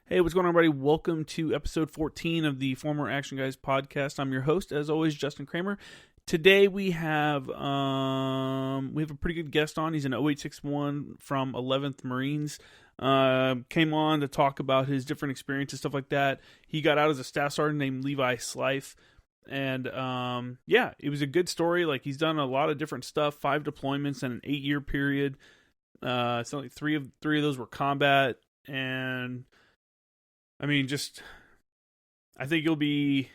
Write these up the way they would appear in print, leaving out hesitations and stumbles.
Hey, what's going on, everybody? Welcome to episode 14 of the Former Action Guys podcast. I'm your host, as always, Justin Kramer. Today we have a pretty good guest on. He's an 0861 from 11th Marines. Came on to talk about his different experiences, stuff like that. He got out as a staff sergeant named Levi Slife. And it was a good story. Like, he's done a lot of different stuff, 5 deployments in an 8-year period. It's only three of those were combat. And I mean, I think you'll be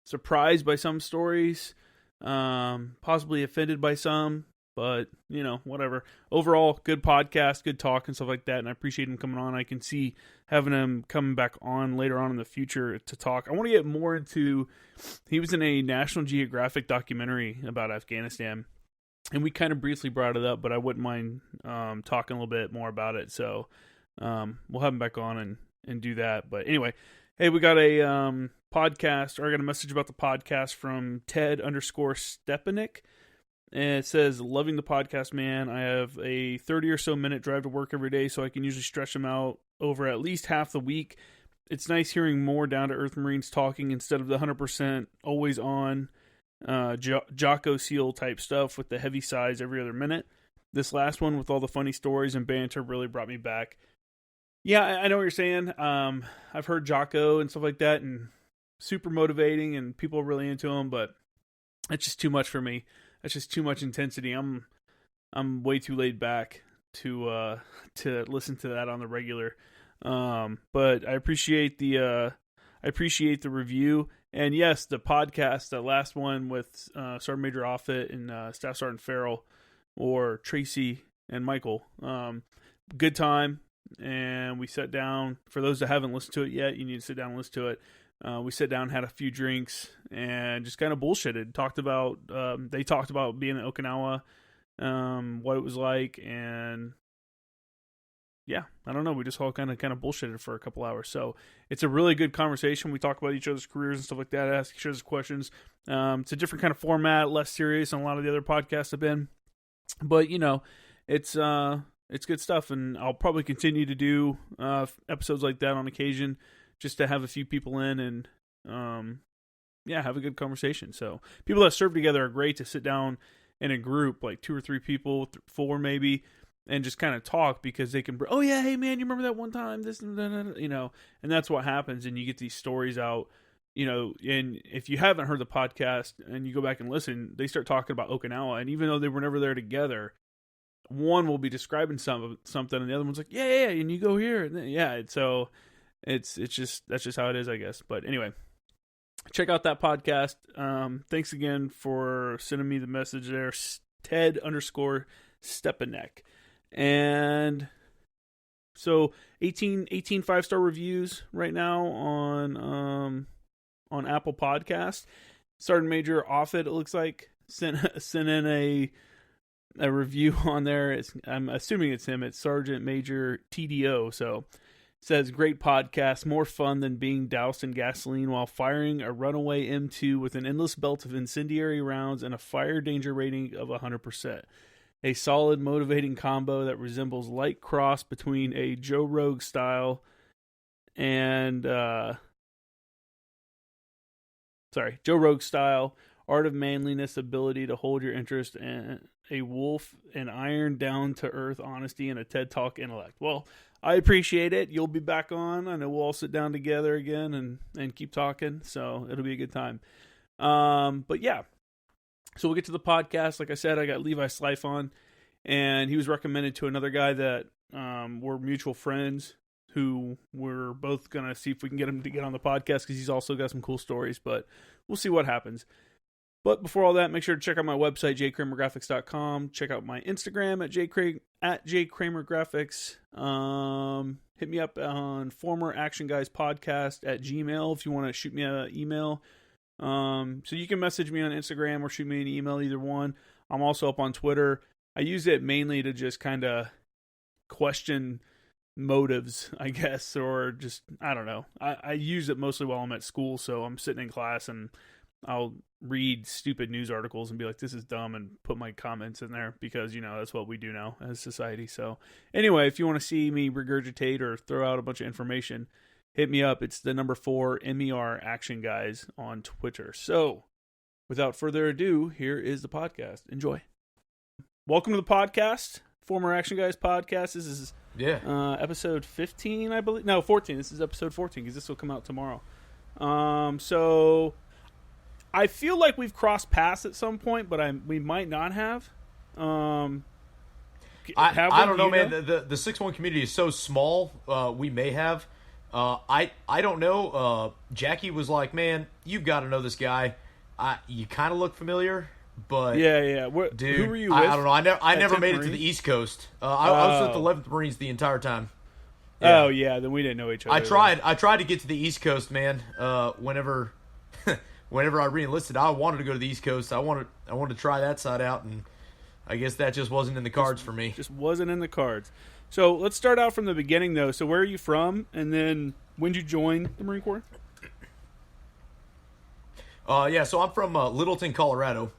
surprised by some stories, possibly offended by some, but, whatever. Overall, good podcast, good talk and stuff like that, and I appreciate him coming on. I can see having him coming back on later on in the future to talk. I want to get more into, he was in a National Geographic documentary about Afghanistan, and we kind of briefly brought it up, but I wouldn't mind talking a little bit more about it, so we'll have him back on and do that. But anyway, hey, we got a podcast, or I got a message about the podcast from Ted_Stepanek. And it says, loving the podcast, man. I have a 30 or so minute drive to work every day, so I can usually stretch them out over at least half the week. It's nice hearing more down-to-earth Marines talking instead of the 100% always on Jocko Seal type stuff with the heavy sighs every other minute. This last one with all the funny stories and banter really brought me back. Yeah, I know what you're saying. I've heard Jocko and stuff like that, and super motivating, and people are really into him, but it's just too much for me. That's just too much intensity. I'm way too laid back to listen to that on the regular. But I appreciate the review, and yes, the podcast, that last one with Sergeant Major Offutt and Staff Sergeant Farrell, or Tracy and Michael. Good time. And we sat down. For those that haven't listened to it yet, you need to sit down and listen to it. We sat down, had a few drinks, and just kind of bullshitted. They talked about being in Okinawa, what it was like, and yeah, I don't know. We just all kind of bullshitted for a couple hours. So it's a really good conversation. We talk about each other's careers and stuff like that, ask each other's questions. It's a different kind of format, less serious than a lot of the other podcasts have been. But, it's good stuff, and I'll probably continue to do episodes like that on occasion, just to have a few people in and, have a good conversation. So people that serve together are great to sit down in a group, like 2 or 3 people, 4 maybe, and just kind of talk, because they can, oh yeah, hey man, you remember that one time, this and that, and that's what happens, and you get these stories out, and if you haven't heard the podcast and you go back and listen, they start talking about Okinawa, and even though they were never there together, one will be describing something, and the other one's like, yeah, and you go here, and then, so it's just, that's just how it is, I guess. But anyway, check out that podcast. Thanks again for sending me the message there, Ted_Stepanek. And so 18 5-star reviews right now on Apple Podcast. Sergeant Major Offutt, it looks like, sent in a review on there. I'm assuming it's him. It's Sergeant Major TDO. So it says, great podcast, more fun than being doused in gasoline while firing a runaway M2 with an endless belt of incendiary rounds and a fire danger rating of 100%. A solid, motivating combo that resembles light cross between a Joe Rogue style and Joe Rogue style, art of manliness, ability to hold your interest, and a wolf, and iron, down-to-earth honesty, and a TED Talk intellect. Well, I appreciate it. You'll be back on. I know we'll all sit down together again and keep talking, so it'll be a good time. But yeah, so we'll get to the podcast. Like I said, I got Levi Slife on, and he was recommended to another guy that we're mutual friends, who we're both going to see if we can get him to get on the podcast, because he's also got some cool stories, but we'll see what happens. But before all that, make sure to check out my website, jkramergraphics.com. Check out my Instagram at jkramergraphics. Hit me up on formeractionguyspodcast@gmail if you want to shoot me an email. So you can message me on Instagram or shoot me an email, either one. I'm also up on Twitter. I use it mainly to just kind of question motives, I guess, or just, I don't know. I use it mostly while I'm at school, so I'm sitting in class and I'll read stupid news articles and be like, this is dumb, and put my comments in there, because, that's what we do now as society. So anyway, if you want to see me regurgitate or throw out a bunch of information, hit me up. It's the number 4 MER Action Guys on Twitter. So, without further ado, here is the podcast. Enjoy. Welcome to the podcast, Former Action Guys podcast. This is episode 15, I believe. No, 14. This is episode 14 because this will come out tomorrow. So I feel like we've crossed paths at some point, but we might not have. I don't know, man. The 6-1 community is so small. We may have. I don't know. Jackie was like, "Man, you've got to know this guy. You kind of look familiar." But yeah. Dude, who were you with? I don't know. I never made it to the East Coast. I was with the 11th Marines the entire time. Yeah. Oh yeah, then we didn't know each other. I tried to get to the East Coast, man. Whenever I re-enlisted, I wanted to go to the East Coast. I wanted to try that side out, and I guess that just wasn't in the cards for me. Just wasn't in the cards. So let's start out from the beginning, though. So where are you from, and then when did you join the Marine Corps? So I'm from Littleton, Colorado.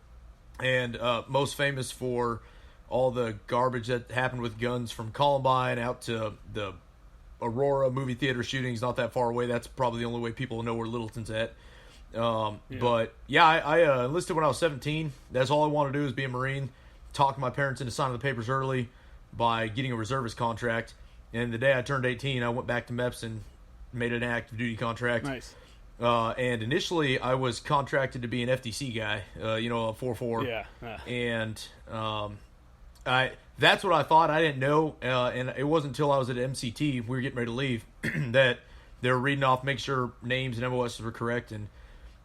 And most famous for all the garbage that happened with guns from Columbine out to the Aurora movie theater shootings not that far away. That's probably the only way people know where Littleton's at. But, I enlisted when I was 17. That's all I wanted to do was be a Marine. Talked my parents into signing the papers early by getting a reservist contract. And the day I turned 18, I went back to MEPS and made an active duty contract. Nice. And initially, I was contracted to be an FDC guy, a 4-4. Yeah. And that's what I thought. I didn't know, and it wasn't until I was at MCT, we were getting ready to leave, that they were reading off, make sure names and MOSs were correct, and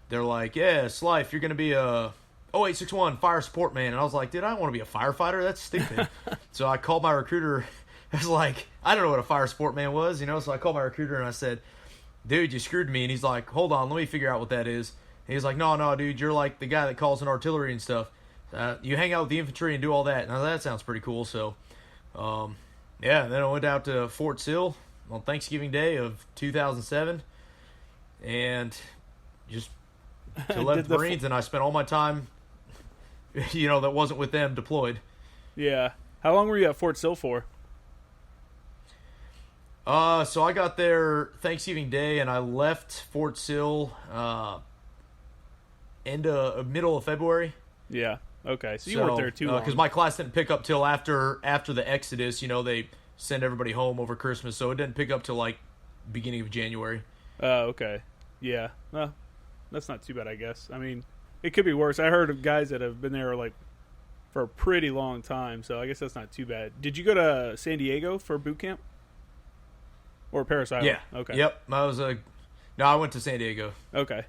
they're like, "Yeah, Slife, you're going to be a 0861 fire support man." And I was like, "Dude, I don't want to be a firefighter. That's stupid." So I called my recruiter. I was like, I don't know what a fire support man was, So I called my recruiter and I said, "Dude, you screwed me." And he's like, "Hold on, let me figure out what that is." And he's like, no, dude, you're like the guy that calls in artillery and stuff. You hang out with the infantry and do all that. Now that sounds pretty cool. So, then I went out to Fort Sill on Thanksgiving Day of 2007 and just to 11th Marines, and I spent all my time, that wasn't with them deployed. Yeah. How long were you at Fort Sill for? So I got there Thanksgiving Day, and I left Fort Sill middle of February. Yeah. Okay. So you weren't there too long. Because my class didn't pick up till after the Exodus. They send everybody home over Christmas, so it didn't pick up till beginning of January. Okay. Yeah. Well, that's not too bad, I guess. I mean, it could be worse. I heard of guys that have been there for a pretty long time, so I guess that's not too bad. Did you go to San Diego for boot camp? Or Paris Island? Yeah. Okay. Yep. I went to San Diego. Okay.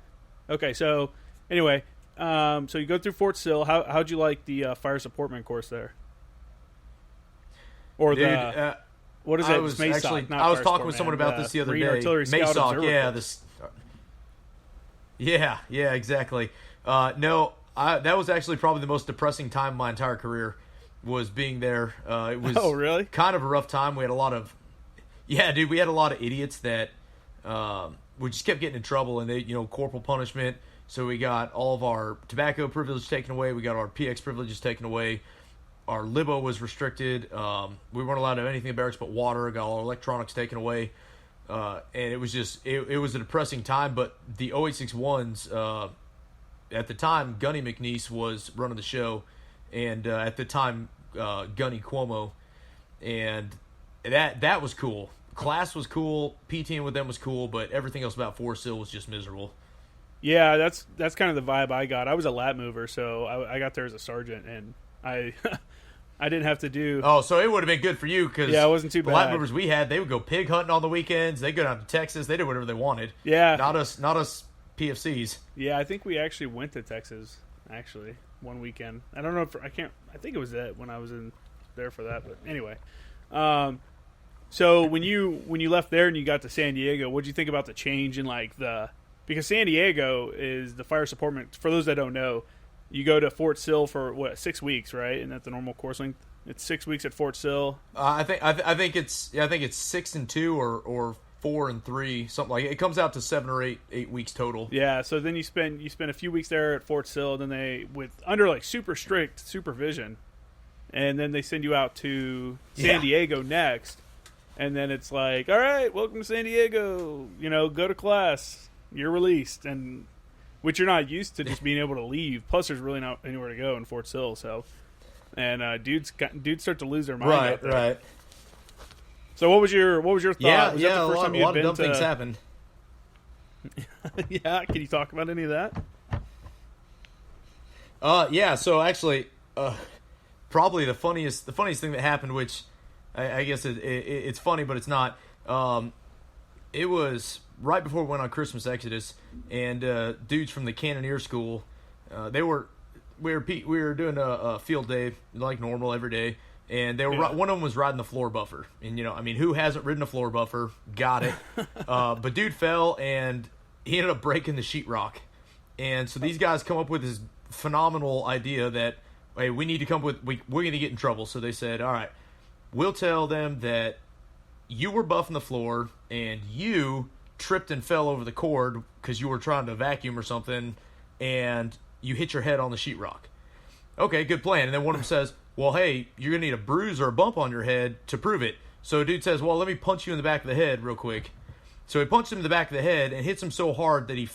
So anyway, so you go through Fort Sill. How'd you like the fire supportman course there? Or Dude, what is it? I was talking with someone about this the other day. MASOC, yeah. Yeah, exactly. No, that was actually probably the most depressing time of my entire career, was being there. It was really? Kind of a rough time. We had a lot of idiots that we just kept getting in trouble, and they, corporal punishment. So we got all of our tobacco privileges taken away. We got our PX privileges taken away. Our libo was restricted. We weren't allowed to have anything in barracks but water. Got all our electronics taken away. And it was just, it was a depressing time. But the 0861s, at the time, Gunny McNeese was running the show. And at the time, Gunny Cuomo. And that was cool. Class was cool. PTing with them was cool. But everything else about Fort Sill was just miserable. Yeah, that's kind of the vibe I got. I was a lap mover, so I got there as a sergeant, and I didn't have to do. Oh, so it would have been good for you, because it wasn't too bad. The lap movers we had, they would go pig hunting on the weekends. They go down to Texas. They did whatever they wanted. Yeah, not us PFCs. Yeah, I think we actually went to Texas one weekend. I don't know if I think it was that when I was in there for that, but anyway. So when you left there and you got to San Diego, what did you think about the change in because San Diego is the fire supportment. For those that don't know, you go to Fort Sill for 6 weeks, right? And that's the normal course length. It's 6 weeks at Fort Sill. I think it's 6 and 2 or 4 and 3, something like it. It comes out to 7 or 8 weeks total. Yeah. So then you spend a few weeks there at Fort Sill. Then they under super strict supervision, and then they send you out to San Diego next. and then it's like, all right, welcome to San Diego. You know, go to class. You're released, and which you're not used to just being able to leave. Plus, there's really not anywhere to go in Fort Sill. So, and dudes start to lose their mind. Right, right. So, what was your thought? Yeah, was yeah. that the first time A lot of dumb things happened. Yeah, can you talk about any of that? Yeah. So actually, probably the funniest thing that happened, which I guess it's funny, but it's not. It was right before we went on Christmas Exodus, and dudes from the Cannoneer School, we were doing a field day like normal every day, and they were one of them was riding the floor buffer, and you know, I mean, who hasn't ridden a floor buffer? Got it. But dude fell and he ended up breaking the sheetrock, and so these guys come up with this phenomenal idea that, hey, we need to come with we're going to get in trouble. So they said, all right, we'll tell them that you were buffing the floor and you tripped and fell over the cord because you were trying to vacuum or something, and you hit your head on the sheetrock. Okay, good plan. And then one of them says, well, hey, you're going to need a bruise or a bump on your head to prove it. So a dude says, well, let me punch you in the back of the head real quick. So he punched him in the back of the head and hits him so hard that he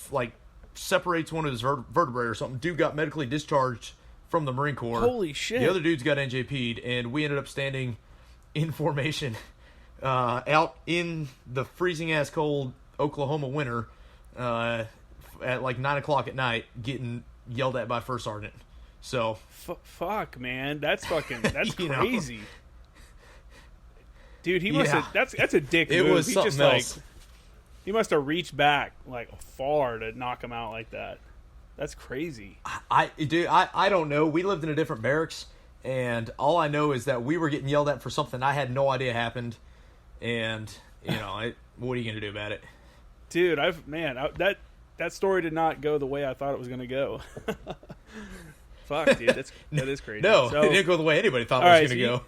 separates one of his vertebrae or something. Dude got medically discharged from the Marine Corps. Holy shit. The other dudes got NJP'd, and we ended up standing in formation out in the freezing-ass cold Oklahoma winter at like 9 o'clock at night getting yelled at by First Sergeant. So fuck, man. That's crazy. Know? Dude, he must have that's a dick it move. Was he something just else. He must have reached back like far to knock him out like that. That's crazy. I don't know. We lived in a different barracks, and all I know is that we were getting yelled at for something I had no idea happened, and you know, what are you gonna do about it? Dude, that story did not go the way I thought it was gonna go. Fuck, dude, that is crazy. No, so, it didn't go the way anybody thought it was gonna go.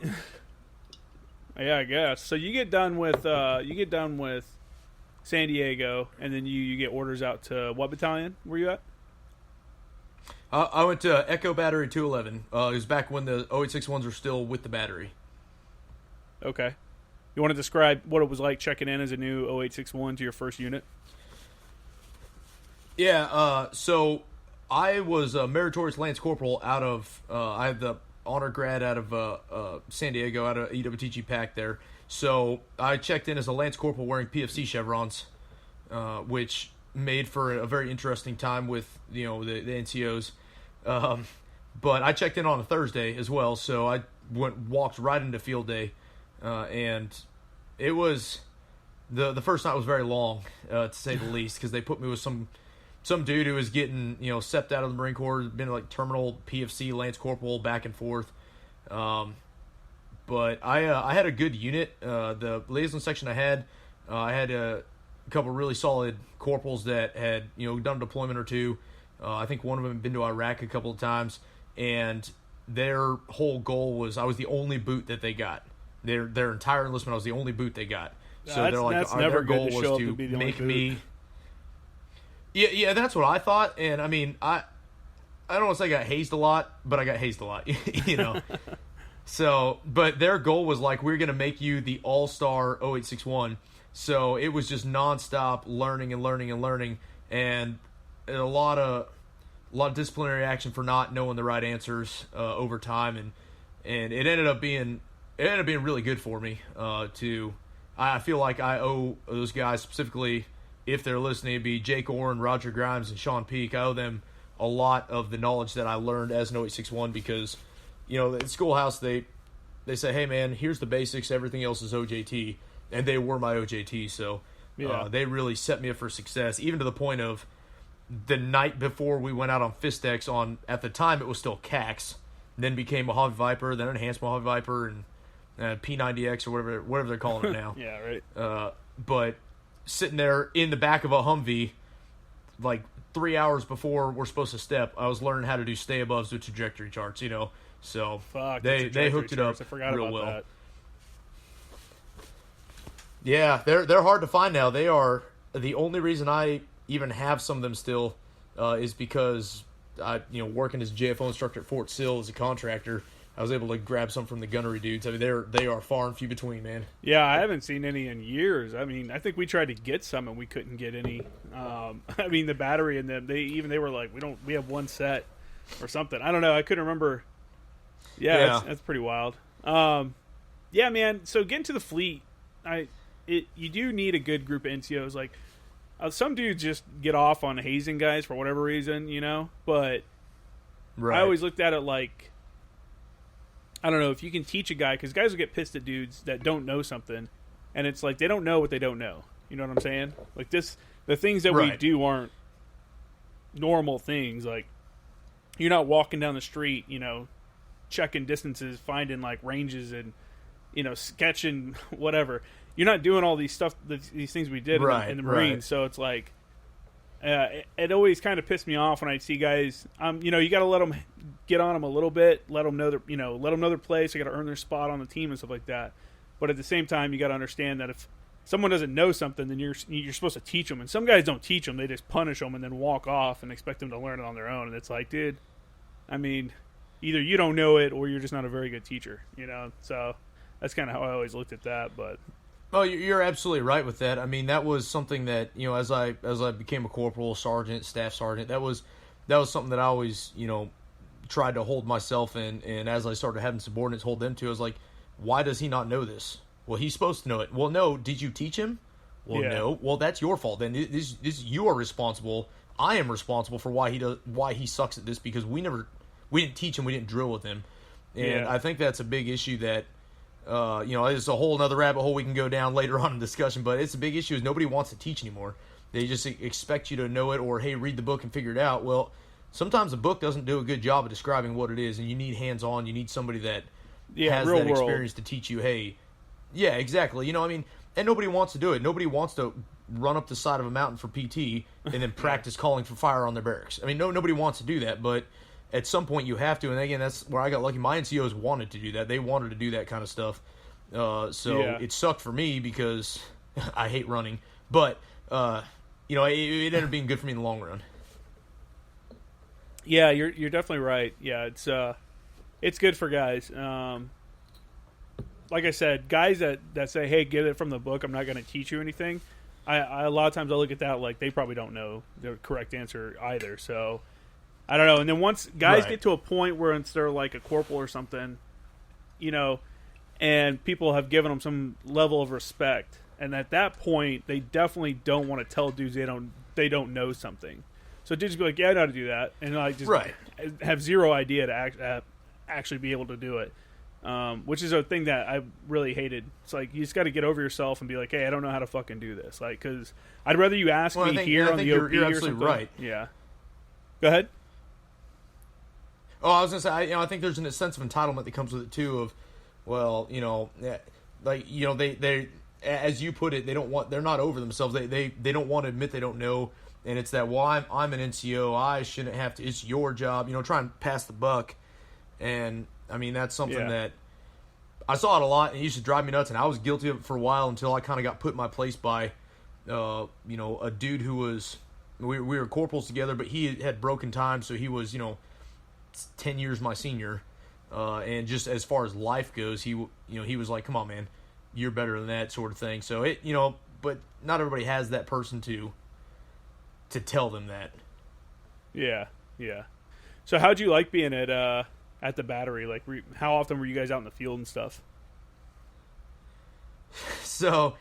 Yeah, I guess. So you get done with San Diego, and then you get orders out to what battalion were you at? I went to Echo Battery 211. It was back when the 0861s were still with the battery. Okay. You want to describe what it was like checking in as a new 0861 to your first unit? Yeah, so I was a meritorious Lance Corporal out of, I had the honor grad out of San Diego, out of EWTG PAC there. So I checked in as a Lance Corporal wearing PFC chevrons, which made for a very interesting time with, you know, the NCOs. But I checked in on a Thursday as well, so I walked right into field day, and it was the first night was very long, to say the least, because they put me with some dude who was getting, you know, stepped out of the Marine Corps, been like terminal PFC Lance Corporal back and forth. But I had a good unit. The liaison section I had a couple really solid corporals that had, you know, done a deployment or two. I think one of them had been to Iraq a couple of times, and their whole goal was I was the only boot that they got. Their entire enlistment, I was the only boot they got. So they're like, their goal was to make me. Yeah, that's what I thought, and I mean, I don't want to say I got hazed a lot, but I got hazed a lot, you know. So, but their goal was like, we're going to make you the all-star 0861. So it was just nonstop learning and learning and learning, and a lot of disciplinary action for not knowing the right answers over time, and it ended up being really good for me. I feel like I owe those guys, specifically if they're listening, it'd be Jake Orrin, Roger Grimes, and Sean Peake. I owe them a lot of the knowledge that I learned as an 0861 because, you know, at schoolhouse they say, hey man, here's the basics, everything else is OJT, and they were my OJT, so they really set me up for success, even to the point of the night before we went out on Fistex on, at the time it was still CAX, then became Mojave Viper, then Enhanced Mojave Viper, and P90X or whatever they're calling it now. Yeah, right. But sitting there in the back of a Humvee, like 3 hours before we're supposed to step, I was learning how to do stay aboves with trajectory charts, you know. So they hooked it up real well. That. Yeah, they're hard to find now. They are the only reason I even have some of them still is because I, you know, working as a JFO instructor at Fort Sill as a contractor, I was able to grab some from the gunnery dudes. I mean, they are far and few between, man. Yeah, I haven't seen any in years. I mean, I think we tried to get some and we couldn't get any. I mean, the battery and them, they were like, we have one set or something. I don't know. I couldn't remember. Yeah. That's pretty wild. Yeah, man. So getting to the fleet, you do need a good group of NCOs. Like, some dudes just get off on hazing guys for whatever reason, you know. But I always looked at it like, I don't know, if you can teach a guy, because guys will get pissed at dudes that don't know something, and it's like they don't know what they don't know. You know what I'm saying? Like the things that we do aren't normal things. Like, you're not walking down the street, you know, checking distances, finding like ranges and, you know, sketching whatever. You're not doing all these things we did in the Marines. So it's like, it always kind of pissed me off when I'd see guys. You know, you got to let them get on them a little bit, let them know their place. They got to earn their spot on the team and stuff like that. But at the same time, you got to understand that if someone doesn't know something, then you're supposed to teach them. And some guys don't teach them; they just punish them and then walk off and expect them to learn it on their own. And it's like, dude, I mean, either you don't know it or you're just not a very good teacher. You know, so that's kind of how I always looked at that. But oh, you're absolutely right with that. I mean, that was something that, you know, as I became a corporal, sergeant, staff sergeant, that was something that I always, you know, tried to hold myself in. And as I started having subordinates hold them to, I was like, why does he not know this? Well, he's supposed to know it. Well, no. Did you teach him? Well, no. Well, that's your fault. Then this you are responsible. I am responsible for why he sucks at this, because we didn't teach him, we didn't drill with him, and I think that's a big issue that. You know, it's a whole other rabbit hole we can go down later on in discussion, but it's a big issue is nobody wants to teach anymore. They just expect you to know it, or, hey, read the book and figure it out. Well, sometimes the book doesn't do a good job of describing what it is, and you need hands-on. You need somebody that has that experience to teach you, hey, yeah, exactly. You know, I mean, and nobody wants to do it. Nobody wants to run up the side of a mountain for PT and then practice calling for fire on their barracks. I mean, nobody wants to do that, but at some point you have to, and again, that's where I got lucky. My NCOs wanted to do that. They wanted to do that kind of stuff. It sucked for me because I hate running. But, you know, it ended up being good for me in the long run. Yeah, you're definitely right. Yeah, it's good for guys. Like I said, guys that say, hey, get it from the book, I'm not going to teach you anything. I a lot of times I look at that like they probably don't know the correct answer either. So I don't know. And then once guys get to a point where they're like a corporal or something, you know, and people have given them some level of respect, and at that point, they definitely don't want to tell dudes they don't know something. So dudes be like, yeah, I know how to do that, and like just have zero idea to actually be able to do it, which is a thing that I really hated. It's like you just got to get over yourself and be like, hey, I don't know how to fucking do this, like, because I'd rather you ask me here on the OP you're or absolutely something. Right. Yeah. Go ahead. Oh, I was gonna say, I think there's a sense of entitlement that comes with it too. Of, well, you know, like, you know, they as you put it, they're not over themselves. They don't want to admit they don't know, and it's that, well, I'm an NCO, I shouldn't have to. It's your job, you know, try and pass the buck. And I mean, that's something that I saw it a lot, and it used to drive me nuts. And I was guilty of it for a while until I kind of got put in my place by, you know, a dude who was we were corporals together, but he had broken time, so he was, you know, 10 years my senior. And just as far as life goes, he was like, come on, man, you're better than that, sort of thing. So it, you know, but not everybody has that person to tell them that. Yeah. So how'd you like being at the battery? Like, how often were you guys out in the field and stuff? So,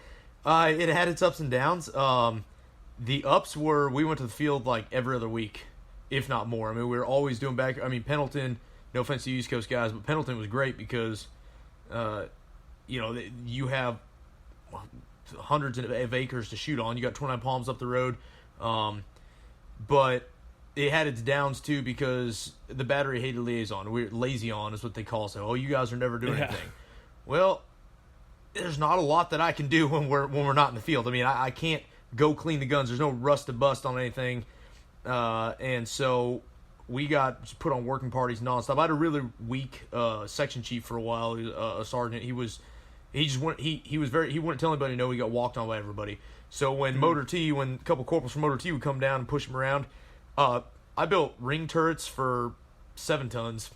it had its ups and downs. The ups were, we went to the field like every other week, if not more. I mean, we were always doing Pendleton, no offense to East Coast guys, but Pendleton was great because, you know, you have hundreds of acres to shoot on. You got 29 Palms up the road. But it had its downs too because the battery hated liaison. We're lazy on is what they call it. So, you guys are never doing anything. Well, there's not a lot that I can do when we're not in the field. I mean, I can't go clean the guns. There's no rust to bust on anything. And so we got put on working parties nonstop. I had a really weak section chief for a while, a sergeant. He wouldn't tell anybody no. He got walked on by everybody. So when when a couple corporals from Motor T would come down and push him around, I built ring turrets for 7 tons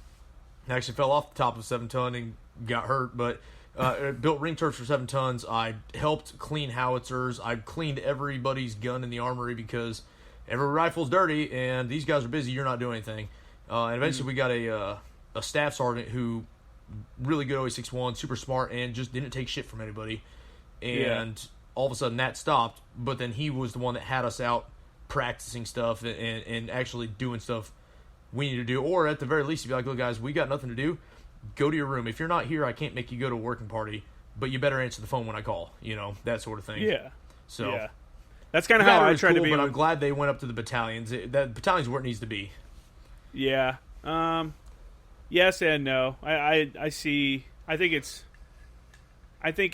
I actually fell off the top of a 7-ton and got hurt, but built ring turrets for 7 tons. I helped clean howitzers. I cleaned everybody's gun in the armory because every rifle's dirty, and these guys are busy. You're not doing anything. And eventually we got a staff sergeant who really good OA61, super smart, and just didn't take shit from anybody. And all of a sudden that stopped, but then he was the one that had us out practicing stuff and actually doing stuff we need to do. Or at the very least, you'd be like, look, guys, we got nothing to do. Go to your room. If you're not here, I can't make you go to a working party, but you better answer the phone when I call, that sort of thing. Yeah. So yeah. That's kind of how I tried to be. But I'm glad they went up to the battalions. The battalions where it needs to be. Yeah. Yes and no. I see. I think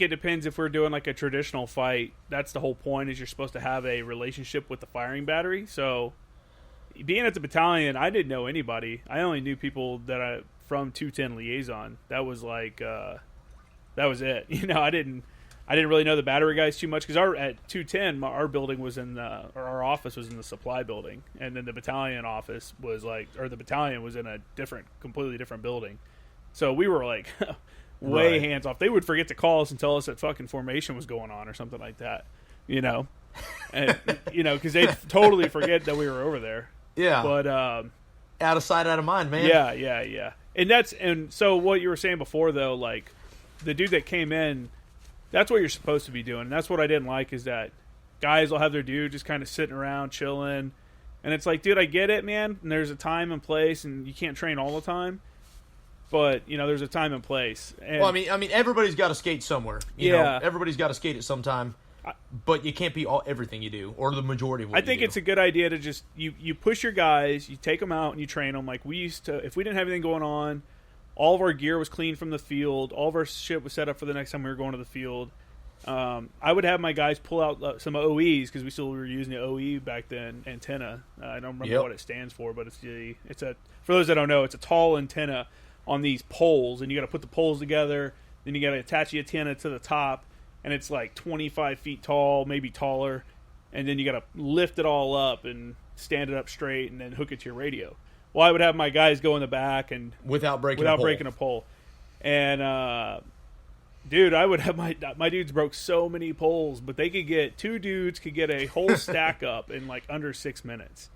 it depends if we're doing like a traditional fight. That's the whole point, is you're supposed to have a relationship with the firing battery. So being at the battalion, I didn't know anybody. I only knew people that from 210 liaison. That was like that was it. I didn't really know the battery guys too much, because at 210 our building was our office was in the supply building, and then the battalion office was the battalion was in a completely different building. So we were like way hands off. They would forget to call us and tell us that fucking formation was going on or something like that, and because they totally forget that we were over there. Yeah, but out of sight, out of mind, man. Yeah. And so what you were saying before, though, like the dude that came in, that's what you're supposed to be doing. And that's what I didn't like, is that guys will have their dude just kind of sitting around chilling, and it's like, dude, I get it, man. And there's a time and place, and you can't train all the time. But there's a time and place. And, well, I mean, everybody's got to skate somewhere. You know, everybody's got to skate at some time. But you can't be everything you do, or the majority of what you do. I think it's a good idea to just you push your guys, you take them out and you train them. Like we used to, if we didn't have anything going on, all of our gear was clean from the field. All of our shit was set up for the next time we were going to the field. I would have my guys pull out some OEs, because we still were using the OE back then, antenna. I don't remember what it stands for, but it's for those that don't know, it's a tall antenna on these poles, and you got to put the poles together. Then you got to attach the antenna to the top, and it's like 25 feet tall, maybe taller. And then you got to lift it all up and stand it up straight, and then hook it to your radio. Well, I would have my guys go in the back and without breaking a pole. And dude, I would have my dudes broke so many poles, but two dudes could get a whole stack up in like under 6 minutes.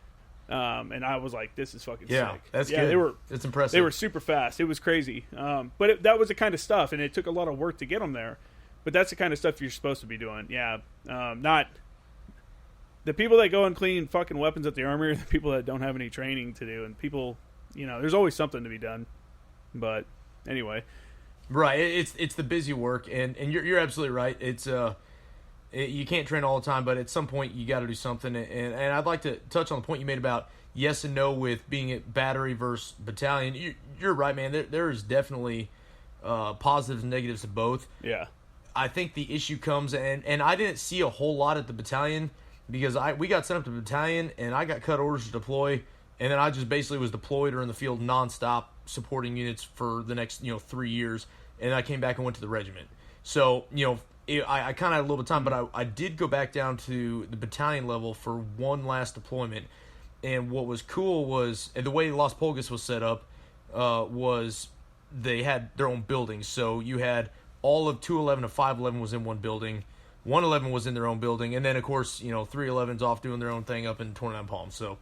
And I was like, this is fucking sick. That's good. It's impressive. They were super fast. It was crazy. But that was the kind of stuff, and it took a lot of work to get them there. But that's the kind of stuff you're supposed to be doing. Yeah. Not the people that go and clean fucking weapons at the armory are the people that don't have any training to do. And people, there's always something to be done. But anyway. Right. It's the busy work, and you're absolutely right. It's you can't train all the time, but at some point you got to do something. And I'd like to touch on the point you made about yes and no with being at battery versus battalion. You're right, man. There is definitely positives and negatives to both. Yeah. I think the issue comes, and I didn't see a whole lot at the battalion, because we got sent up to the battalion, and I got cut orders to deploy, and then I just basically was deployed or in the field nonstop supporting units for the next 3 years, and I came back and went to the regiment. So I kind of had a little bit of time, but I did go back down to the battalion level for one last deployment, and what was cool was, and the way Las Pulgas was set up was they had their own buildings. So you had all of 211 to 511 was in one building. 111 was in their own building. And then, of course, 311's off doing their own thing up in 29 Palms. So,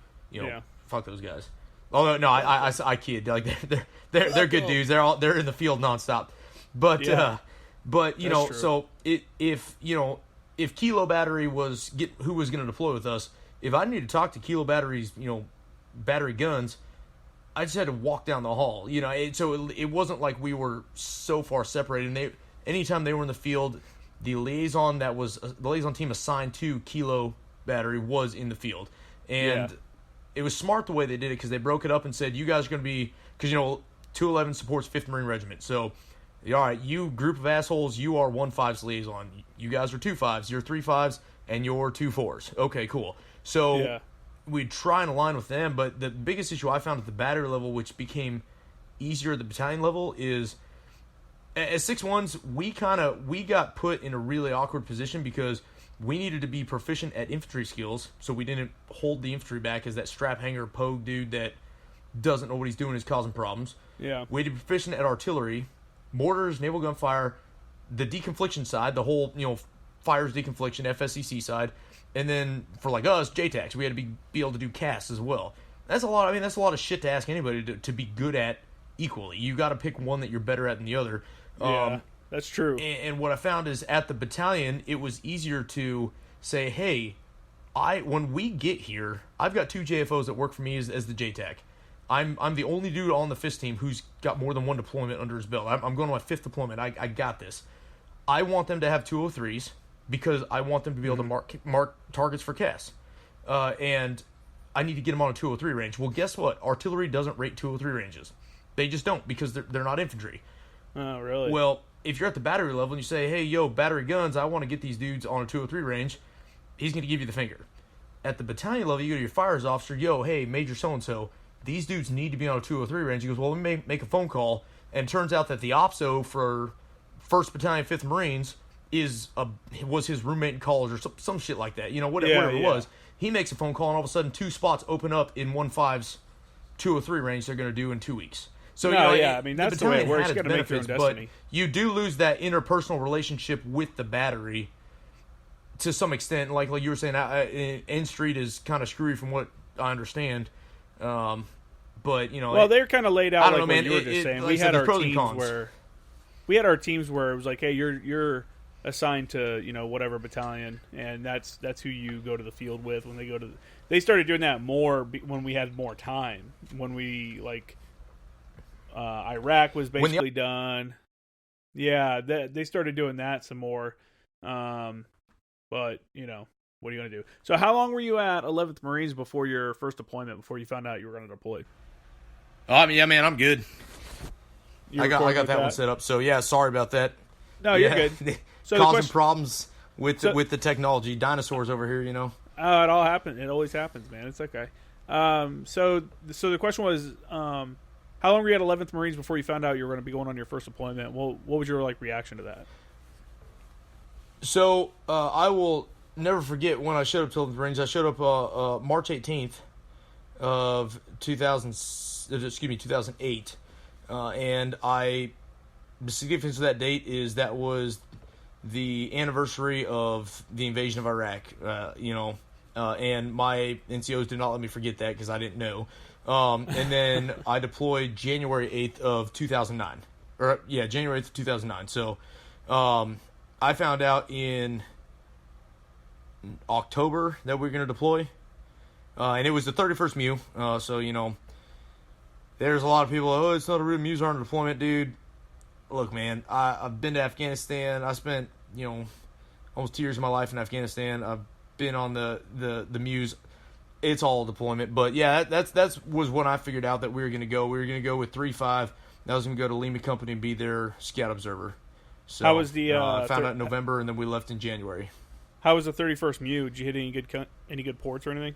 fuck those guys. Although, no, I kid. Like, they're good dudes. They're in the field nonstop. But, so if Kilo Battery who was going to deploy with us, if I needed to talk to Kilo Battery's, battery guns, I just had to walk down the hall. So it wasn't like we were so far separated. And anytime they were in the field, the liaison team assigned to Kilo Battery was in the field. And it was smart the way they did it, because they broke it up and said, you guys are going to be, because 211 supports 5th Marine Regiment. So, all right, you group of assholes, you are 1-5's liaison. You guys are 2-5s, you're 3-5s, and you're 2-4s. Okay, cool. So we'd try and align with them, but the biggest issue I found at the battery level, which became easier at the battalion level, is as 6-1s, we got put in a really awkward position, because we needed to be proficient at infantry skills, so we didn't hold the infantry back as that strap hanger pogue dude that doesn't know what he's doing, is causing problems. Yeah. We had to be proficient at artillery, mortars, naval gunfire, the deconfliction side, the whole, fires deconfliction, FSCC side, and then for like us, JTACs, we had to be able to do casts as well. That's a lot. I mean, that's a lot of shit to ask anybody to be good at equally. You got to pick one that you're better at than the other. Yeah, that's true. And what I found is at the battalion, it was easier to say, hey, when we get here, I've got 2 JFOs that work for me as the JTAC. I'm the only dude on the FIST team who's got more than one deployment under his belt. I'm going to my 5th deployment. I got this. I want them to have 203s because I want them to be able to mark targets for casts. And I need to get them on a 203 range. Well, guess what? Artillery doesn't rate 203 ranges. They just don't because they're not infantry. Oh, really? Well, if you're at the battery level and you say, hey, yo, battery guns, I want to get these dudes on a 203 range, he's going to give you the finger. At the battalion level, you go to your fires officer, yo, hey, Major so-and-so, these dudes need to be on a 203 range. He goes, well, let me make a phone call. And it turns out that the OPSO for 1st Battalion, 5th Marines was his roommate in college or some shit like that. Whatever it was. He makes a phone call, and all of a sudden 2 spots open up in 1-5's 203 range they're going to do in 2 weeks. So, I mean, that's the way it works. You got to make your own destiny. But you do lose that interpersonal relationship with the battery to some extent. Like you were saying, N Street is kind of screwy from what I understand. But, well, they're kind of laid out like what you were just saying. We had our teams where it was like, hey, you're assigned to whatever battalion, and that's who you go to the field with when they go to. They started doing that more when we had more time. When we Iraq was basically done. Yeah, they started doing that some more. But what are you gonna do? So how long were you at 11th Marines before your first deployment? Before you found out you were going to deploy? Yeah, man, I'm good. I got that one set up. So yeah, sorry about that. No, you're good. So causing problems with the technology. Dinosaurs over here, it all happens. It always happens, man. It's okay. So the question was, how long were you at 11th Marines before you found out you were going to be going on your first deployment? What was your reaction to that? So I will never forget when I showed up to 11th Marines. I showed up March 18th of 2008, and the significance of that date is that was the anniversary of the invasion of Iraq. And my NCOs did not let me forget that because I didn't know. And then I deployed January 8th of 2009. January 8th of 2009. So I found out in October that we were going to deploy. And it was the 31st MEU. So, there's a lot of people, it's not a real MEUs aren't a deployment, dude. Look, man, I've been to Afghanistan. I spent, almost 2 years of my life in Afghanistan. I've been on the MEUs. It's all deployment. But, yeah, that was when I figured out that we were going to go. We were going to go with 3-5. I was going to go to Lima Company and be their scout observer. So how was the I found out in November, and then we left in January. How was the 31st MEU? Did you hit any good ports or anything?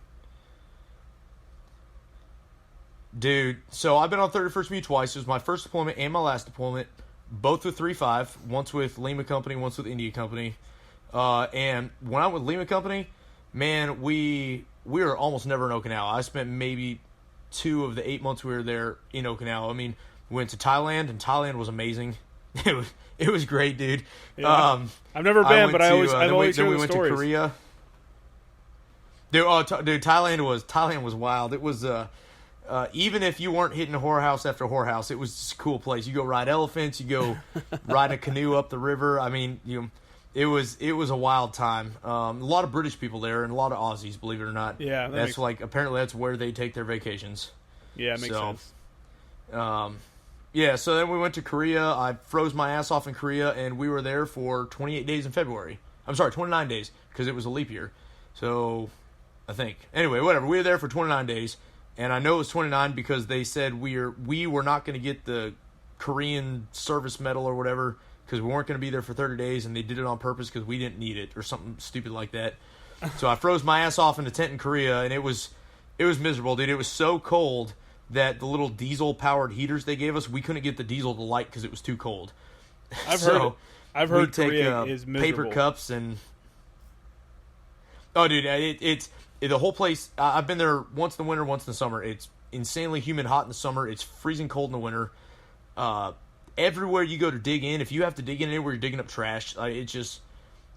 Dude, so I've been on 31st MEU twice. It was my first deployment and my last deployment, both with 3-5, once with Lima Company, once with India Company. And when I went with Lima Company, man, we were almost never in Okinawa. I spent maybe 2 of the 8 months we were there in Okinawa. I mean, we went to Thailand, and Thailand was amazing. It was great, dude. Yeah. I've never been, but I've always heard the stories. Then we went to Korea. Dude, Thailand was wild. It was even if you weren't hitting whorehouse after whorehouse, it was just a cool place. You go ride elephants, you go ride a canoe up the river. I mean, it was a wild time. A lot of British people there and a lot of Aussies, believe it or not. Yeah, apparently that's where they take their vacations. Yeah, it makes sense. Yeah, so then we went to Korea. I froze my ass off in Korea, and we were there for 28 days in February. I'm sorry, 29 days, because it was a leap year. So, I think. Anyway, whatever. We were there for 29 days, and I know it was 29 because they said we were not going to get the Korean service medal or whatever, because we weren't going to be there for 30 days, and they did it on purpose because we didn't need it, or something stupid like that. So I froze my ass off in a tent in Korea, and it was miserable, dude. It was so cold that the little diesel-powered heaters they gave us, we couldn't get the diesel to light because it was too cold. I've heard Korea is miserable. Paper cups and... Oh, dude, it's the whole place... I've been there once in the winter, once in the summer. It's insanely humid hot in the summer. It's freezing cold in the winter. Everywhere you go to dig in, if you have to dig in anywhere you're digging up trash, it's just...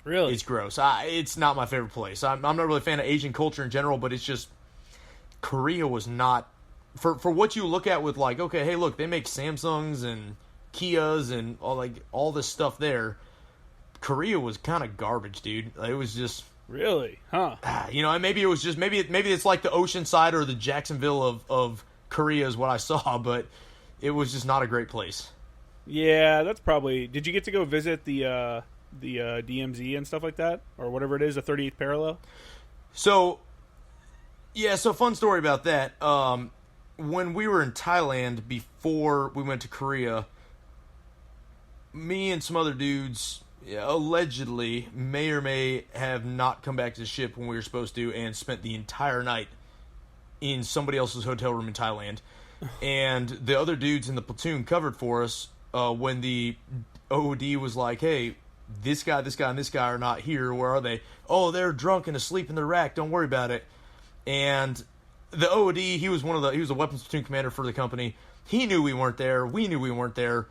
Really? It's gross. It's not my favorite place. I'm not really a fan of Asian culture in general, but it's just... Korea was not... For what you look at with, like, okay, hey, look, they make Samsungs and Kias and all this stuff there. Korea was kind of garbage, dude. It was just... Really? Huh. And maybe it was just... Maybe it's like the ocean side or the Jacksonville of Korea is what I saw, but it was just not a great place. Yeah, that's probably... Did you get to go visit the DMZ and stuff like that, or whatever it is, the 38th parallel? So fun story about that. When we were in Thailand before we went to Korea, me and some other dudes allegedly may or may have not come back to the ship when we were supposed to, and spent the entire night in somebody else's hotel room in Thailand. And the other dudes in the platoon covered for us when the OOD was like, hey, this guy, and this guy are not here. Where are they? Oh, they're drunk and asleep in their rack. Don't worry about it. And the OOD, he was a weapons platoon commander for the company. He knew we weren't there. We knew we weren't there.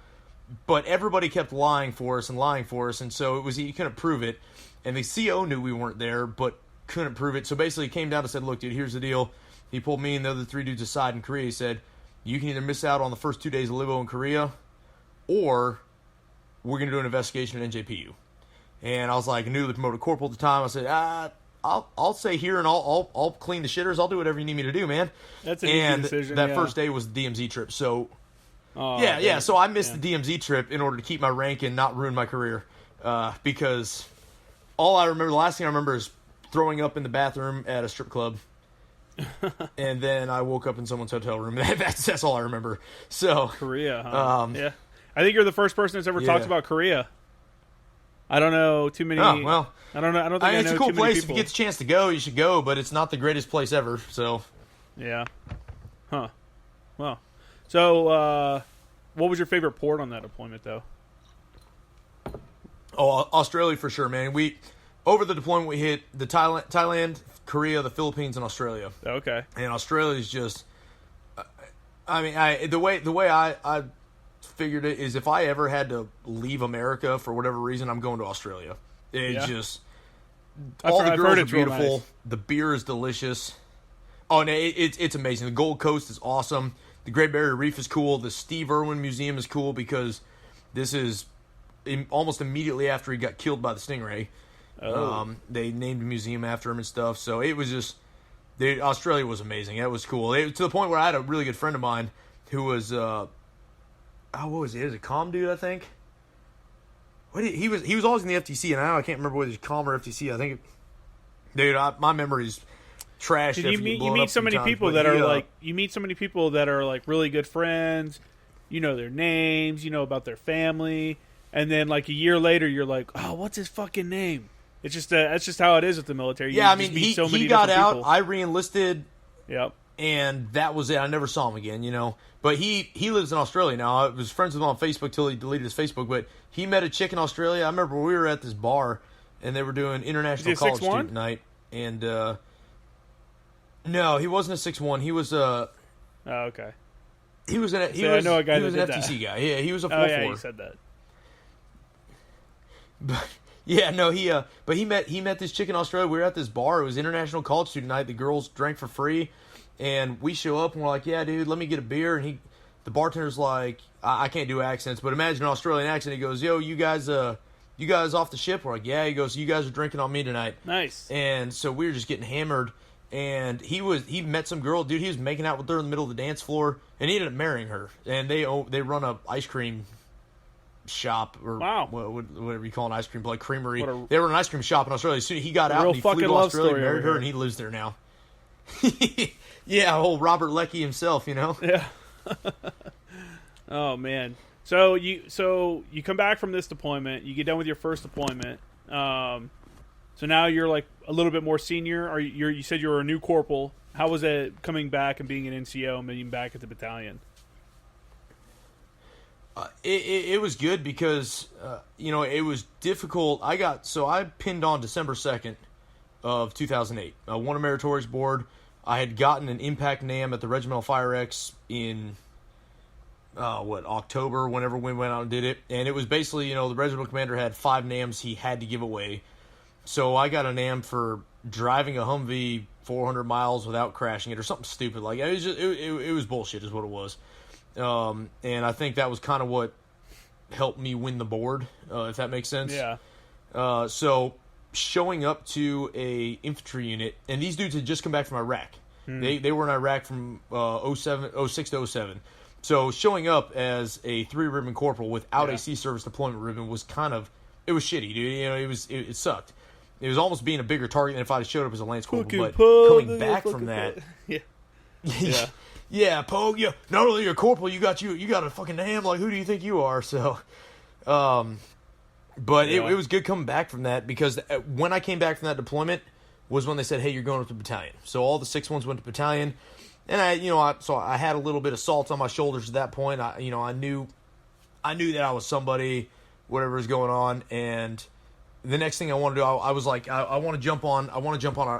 But everybody kept lying for us, and so he couldn't prove it. And the CO knew we weren't there, but couldn't prove it. So basically, he came down and said, look, dude, here's the deal. He pulled me and the other 3 dudes aside in Korea. He said, you can either miss out on the first 2 days of Livo in Korea, or we're going to do an investigation at NJPU. And I was like, newly promoted corporal at the time. I said, I'll stay here and I'll clean the shitters. I'll do whatever you need me to do, man. That's an easy decision. That first day was the DMZ trip. So, so I missed the DMZ trip in order to keep my rank and not ruin my career. Because the last thing I remember is throwing up in the bathroom at a strip club. And then I woke up in someone's hotel room. That's all I remember. So Korea, huh? Yeah. I think you're the first person that's ever talked about Korea. I don't know too many. Oh, well. I don't know. I don't think I know it's a cool too many place. people. If you get the chance to go, you should go, but it's not the greatest place ever, so. Yeah. Huh. Well. So, what was your favorite port on that deployment, though? Oh, Australia for sure, man. Over the deployment, we hit the Thailand, Korea, the Philippines, and Australia. Okay. And Australia is just, the way I figured it is, if I ever had to leave America for whatever reason, I'm going to Australia. All the girls are beautiful. Nice. The beer is delicious. Oh, no, it's amazing. The Gold Coast is awesome. The Great Barrier Reef is cool. The Steve Irwin Museum is cool because this is almost immediately after he got killed by the Stingray. Oh. They named a museum after him and stuff. So it was just, Australia was amazing. It was cool. To the point where I had a really good friend of mine who was, what was he? He was a comm dude, I think. He was always in the FTC, and now I can't remember whether he's comm or FTC. I think, dude, my memory's trash. You meet so many people that are like, you meet so many people that are like really good friends. You know their names. You know about their family, and then like a year later, you're like, oh, what's his fucking name? It's just that's just how it is with the military. Yeah, he got out. People. I re-enlisted. Yep. And that was it. I never saw him again, But he lives in Australia now. I was friends with him on Facebook till he deleted his Facebook. But he met a chick in Australia. I remember we were at this bar, and they were doing International College Student Night. And, no, he wasn't a 6'1". He was a... Oh, okay. He was an I know a guy he was an FTC guy. Yeah, he was a 4'4". Oh, yeah, you said that. But... Yeah, no, but he met this chick in Australia. We were at this bar. It was International College Student Night. The girls drank for free, and we show up and we're like, "Yeah, dude, let me get a beer." And the bartender's like, "I can't do accents, but imagine an Australian accent." He goes, "Yo, you guys off the ship?" We're like, "Yeah." He goes, "You guys are drinking on me tonight." Nice. And so we were just getting hammered, and he met some girl, dude. He was making out with her in the middle of the dance floor, and he ended up marrying her. And they run a ice cream shop, or whatever you call an ice cream, like creamery. They were an ice cream shop in Australia. So he got out and he flew to Australia, married her, and he lives there now. Yeah, old Robert Leckie himself, Yeah. Oh man. So you come back from this deployment, you get done with your first deployment. So now you're like a little bit more senior, or you said you were a new corporal. How was it coming back and being an NCO and being back at the battalion? It was good because, it was difficult. I pinned on December 2nd of 2008. Won a meritorious board. I had gotten an impact NAM at the Regimental Fire X in October, whenever we went out and did it. And it was basically, the regimental commander had 5 NAMs he had to give away. So I got a NAM for driving a Humvee 400 miles without crashing it, or something stupid. Like, it was bullshit is what it was. And I think that was kind of what helped me win the board, if that makes sense. Yeah. So showing up to a infantry unit, and these dudes had just come back from Iraq. They were in Iraq from 06 to 07. So showing up as a 3-ribbon corporal without a sea service deployment ribbon was it was shitty, dude. It sucked. It was almost being a bigger target than if I'd showed up as a Lance Corporal. But coming back from that, yeah, Pogue. Yeah, not only you're a corporal, you got a fucking NAM. Like, who do you think you are? So, but it was good coming back from that, because when I came back from that deployment was when they said, hey, you're going up to battalion. So all the 6-1s went to battalion. And I had a little bit of salt on my shoulders at that point. I knew that I was somebody, whatever was going on. And the next thing I want to do, I was like, I want to jump on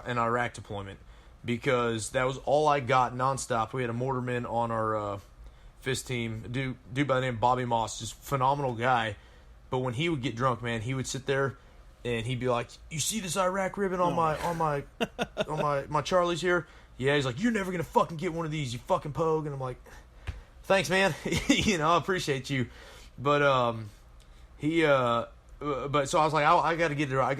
an Iraq deployment, because that was all I got nonstop. We had a mortarman on our FIST team, a dude by the name of Bobby Moss, just phenomenal guy. But when he would get drunk, man, he would sit there and he'd be like, "You see this Iraq ribbon on my Charlies here?" Yeah, he's like, "You're never going to fucking get one of these, you fucking Pogue." And I'm like, "Thanks, man." I appreciate you. But but so I was like, I got to get to Iraq,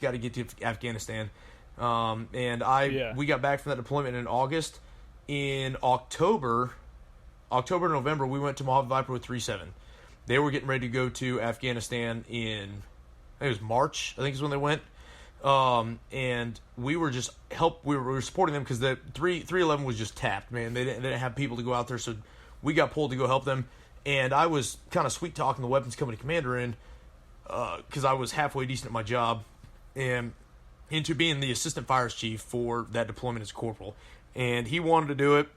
got to get to Afghanistan. We got back from that deployment in August. In October, November, we went to Mojave Viper with 3-7. They were getting ready to go to Afghanistan in, I think it was March, I think is when they went. And we were just we were supporting them, because the 311 was just tapped, man. They didn't have people to go out there, so we got pulled to go help them. And I was kind of sweet talking the weapons company commander in, because I was halfway decent at my job, and into being the assistant fires chief for that deployment as corporal. And he wanted to do it,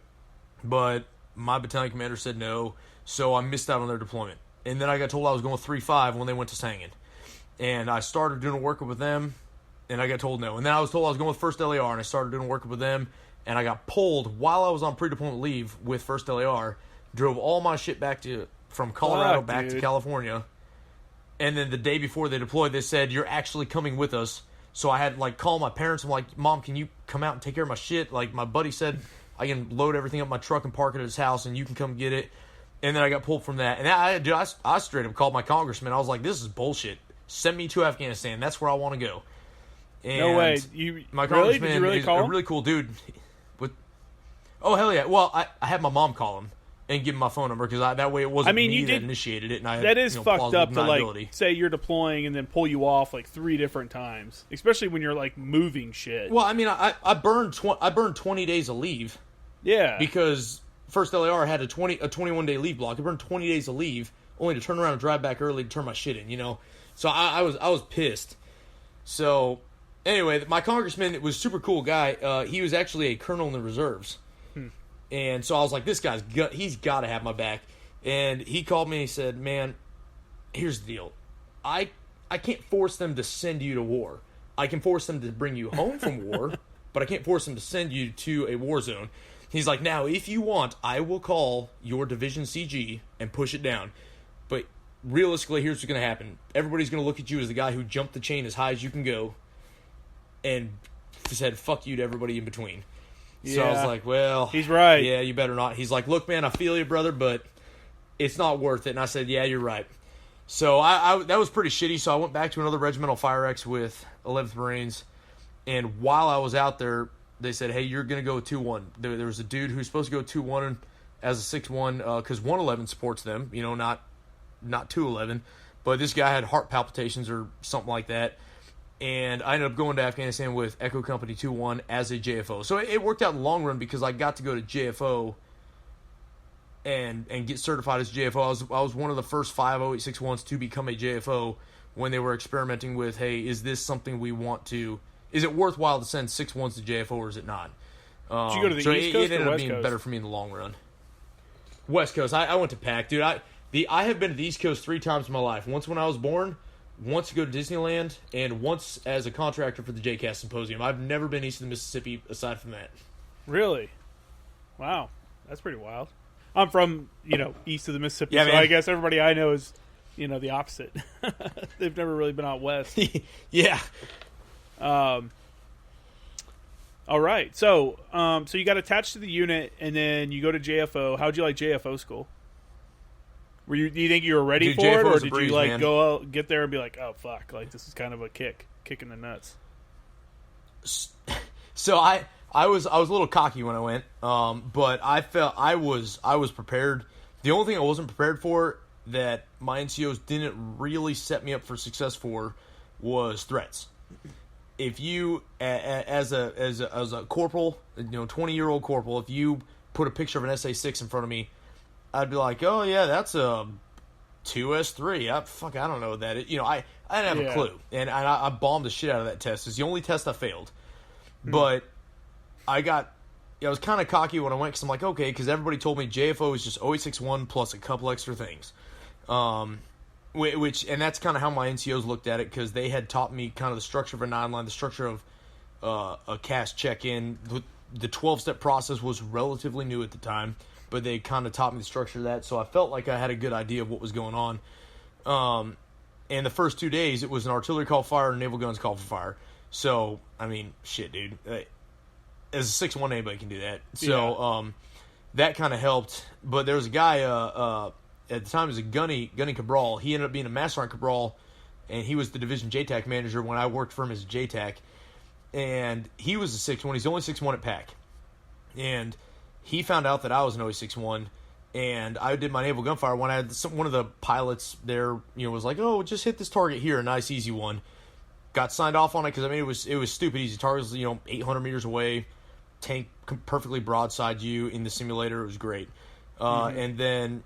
but my battalion commander said no, so I missed out on their deployment. And then I got told I was going 3-5 when they went to Sangin. And I started doing a workup with them, and I got told no. And then I was told I was going with 1st LAR, and I started doing a workup with them, and I got pulled while I was on pre-deployment leave with 1st LAR, drove all my shit from Colorado back to California. And then the day before they deployed, they said, "You're actually coming with us." So I had to call my parents. I'm like, "Mom, can you come out and take care of my shit?" Like, my buddy said I can load everything up in my truck and park it at his house, and you can come get it. And then I got pulled from that. And I straight up called my congressman. I was like, "This is bullshit. Send me to Afghanistan. That's where I want to go." And no way. My congressman Did you really is call a him? really cool dude. Oh, hell yeah. Well, I had my mom call him and give him my phone number, because that way it wasn't me that initiated it. And I that had, is fucked up to deniability. say you're deploying and then pull you off 3 different times, especially when you're moving shit. Well, I mean, I burned 20 days of leave. Yeah, because 1st LAR had a 21-day leave block. I burned 20 days of leave only to turn around and drive back early to turn my shit in. So I was pissed. So anyway, my congressman was a super cool guy. He was actually a colonel in the reserves. And so I was like, this guy's he's got to have my back. And he called me and he said, "Man, here's the deal. I can't force them to send you to war. I can force them to bring you home from war, but I can't force them to send you to a war zone." He's like, "Now, if you want, I will call your division CG and push it down. But realistically, here's what's going to happen. Everybody's going to look at you as the guy who jumped the chain as high as you can go and said fuck you to everybody in between." So I was like, "Well, he's right. Yeah, you better not." He's like, "Look, man, I feel you, brother, but it's not worth it." And I said, "Yeah, you're right." So I that was pretty shitty. So I went back to another regimental Fire X with 11th Marines. And while I was out there, they said, "Hey, you're going to go 2-1. There was a dude who's supposed to go 2-1 as a 6-1, because 111 supports them, not 211. But this guy had heart palpitations or something like that. And I ended up going to Afghanistan with Echo Company 2-1 as a JFO. So it worked out in the long run, because I got to go to JFO and get certified as JFO. I was one of the first 5 0861s to become a JFO when they were experimenting with, hey, is this something we want to... Is it worthwhile to send 6-1s to JFO, or is it not? Did you go to the East Coast it ended or up West being Coast? better for me in the long run. West Coast. I went to PAC, dude. I have been to the East Coast 3 times in my life. Once when I was born, once to go to Disneyland, and once as a contractor for the JCAS Symposium. I've never been east of the Mississippi aside from that. Really? Wow, that's pretty wild. I'm from east of the Mississippi, Yeah, so man. I guess everybody I know is the opposite. They've never really been out west. Yeah. All right, so you got attached to the unit, and then you go to JFO. How'd you like JFO school? Do you think you were ready Dude, for JFO it, or was a did breeze, you man. go out, get there and be like, oh fuck, like this is kind of a kick in the nuts? So I was a little cocky when I went, but I felt I was prepared. The only thing I wasn't prepared for that my NCOs didn't really set me up for success for was threats. If you, as a corporal, 20-year-old corporal, if you put a picture of an SA-6 in front of me, I'd be like, oh yeah, that's a 2S3. I don't know what that is. I didn't have a clue, and I bombed the shit out of that test. It's the only test I failed, but I was kind of cocky when I went because I'm like, okay, because everybody told me JFO is just 0861 plus a couple extra things. And that's kind of how my NCOs looked at it, because they had taught me kind of the structure of a 9-line, the structure of a CAS check-in. The 12-step process was relatively new at the time, but they kind of taught me the structure of that, so I felt like I had a good idea of what was going on. And the first 2 days, it was an artillery call for fire and naval guns call for fire. So, I mean, shit, dude. As a 6-1, anybody can do that. So, that kind of helped. But there was a guy, at the time, he was a Gunny Cabral. He ended up being a master on Cabral, and he was the division JTAC manager when I worked for him as a JTAC. And he was a 6-1. He's the only 6-1 at PAC. And he found out that I was an 06-1, and I did my naval gunfire when I had one of the pilots there, was like, oh, just hit this target here, a nice easy one. Got signed off on it because, I mean, it was stupid easy. Target was, 800 meters away, tank perfectly broadside you in the simulator. It was great. And then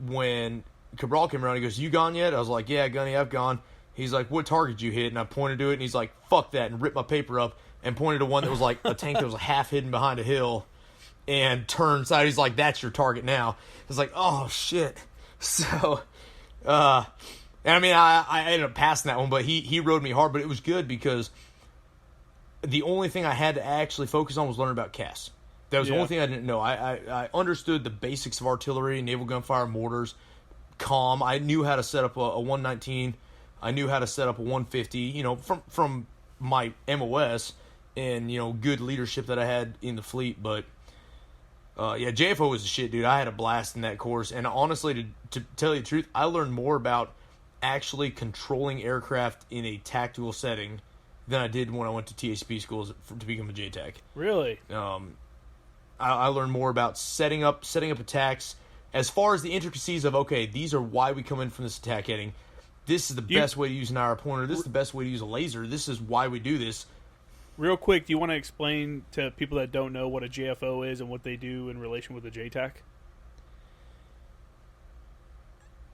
when Cabral came around, he goes, you gone yet? I was like, yeah, Gunny, I've gone. He's like, what target did you hit? And I pointed to it, and he's like, fuck that, and ripped my paper up and pointed to one that was like a tank that was half hidden behind a hill, and turned side. He's like, that's your target now. It's like, oh, shit. So, and I mean, I ended up passing that one, but he rode me hard, but it was good because the only thing I had to actually focus on was learning about CAS. That was the only thing I didn't know. I understood the basics of artillery, naval gunfire, mortars, comm. I knew how to set up a 119. I knew how to set up a 150, from my MOS and, good leadership that I had in the fleet. But, JFO was the shit, dude. I had a blast in that course. And honestly, to tell you the truth, I learned more about actually controlling aircraft in a tactical setting than I did when I went to THP schools to become a JTAC. Really? I learned more about setting up attacks as far as the intricacies of, okay, these are why we come in from this attack heading. This is the best way to use an IR pointer. This is the best way to use a laser. This is why we do this. Real quick, do you want to explain to people that don't know what a JFO is and what they do in relation with a JTAC?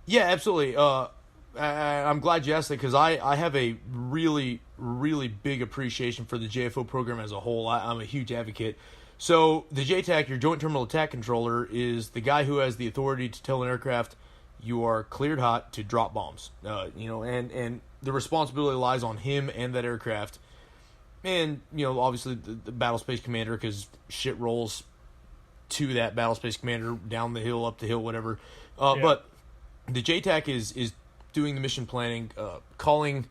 Yeah, absolutely. I'm glad you asked that because I have a really, really big appreciation for the JFO program as a whole. I'm a huge advocate. So the JTAC, your Joint Terminal Attack Controller, is the guy who has the authority to tell an aircraft you are cleared hot to drop bombs. And the responsibility lies on him and that aircraft. And, obviously the battle space commander, because shit rolls to that battle space commander, down the hill, up the hill, whatever. But the JTAC is doing the mission planning, calling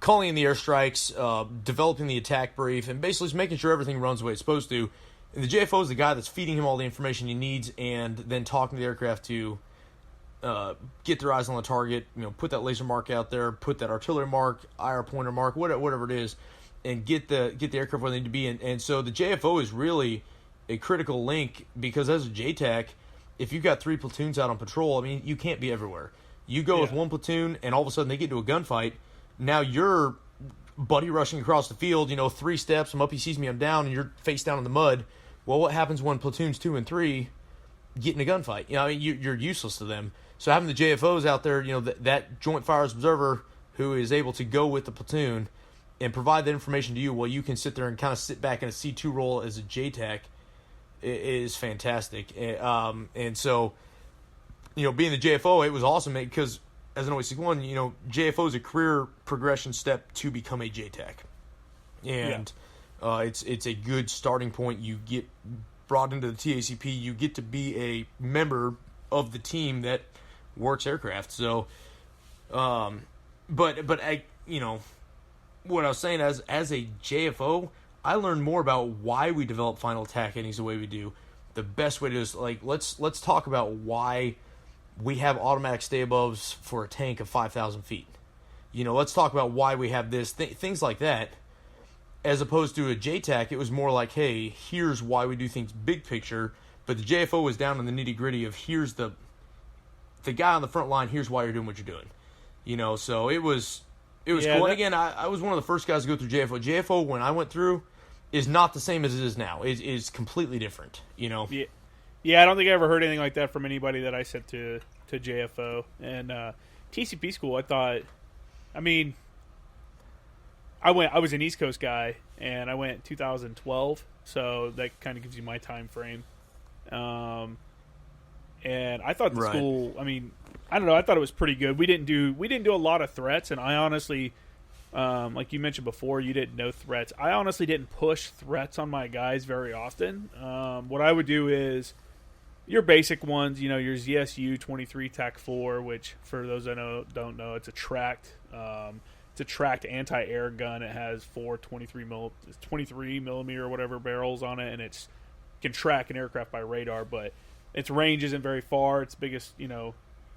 in the airstrikes, developing the attack brief, and basically just making sure everything runs the way it's supposed to. And the JFO is the guy that's feeding him all the information he needs, and then talking to the aircraft to get their eyes on the target, put that laser mark out there, put that artillery mark, IR pointer mark, whatever it is, and get the aircraft where they need to be. And so the JFO is really a critical link, because as a JTAC, if you've got 3 platoons out on patrol, I mean, you can't be everywhere. You go with one platoon, and all of a sudden they get into a gunfight. Now you're buddy rushing across the field, 3 steps, I'm up, he sees me, I'm down, and you're face down in the mud. Well, what happens when platoons 2 and 3 get in a gunfight? You're useless to them. So having the JFOs out there, that Joint Fires Observer who is able to go with the platoon and provide that information to you while you can sit there and kind of sit back in a C2 role as a JTAC is fantastic. And so, being the JFO, it was awesome because as an OC1, JFO is a career progression step to become a JTAC. And It's a good starting point. You get brought into the TACP. You get to be a member of the team that works aircraft. So, but I, what I was saying, as a JFO, I learned more about why we develop final attack endings the way we do. The best way to is let's talk about why we have automatic stay aboves for a tank of 5,000 feet. Let's talk about why we have this, things like that. As opposed to a JTAC, it was more like, hey, here's why we do things big picture. But the JFO was down in the nitty gritty of here's the guy on the front line. Here's why you're doing what you're doing. So it was cool. And again, I was one of the first guys to go through JFO. JFO, when I went through, is not the same as it is now. It is completely different. Yeah, I don't think I ever heard anything like that from anybody that I sent to JFO. And TCP school, I was an East Coast guy, and I went 2012, so that kind of gives you my time frame. And I thought the school, I don't know, I thought it was pretty good. We didn't do a lot of threats, and I honestly, like you mentioned before, you didn't know threats. I honestly didn't push threats on my guys very often. What I would do is your basic ones, your ZSU 23 TAC-4, which for those that don't know, it's a tracked. It's a tracked anti-air gun. It has 23 millimeter or whatever barrels on it, and it can track an aircraft by radar. But its range isn't very far. Its biggest,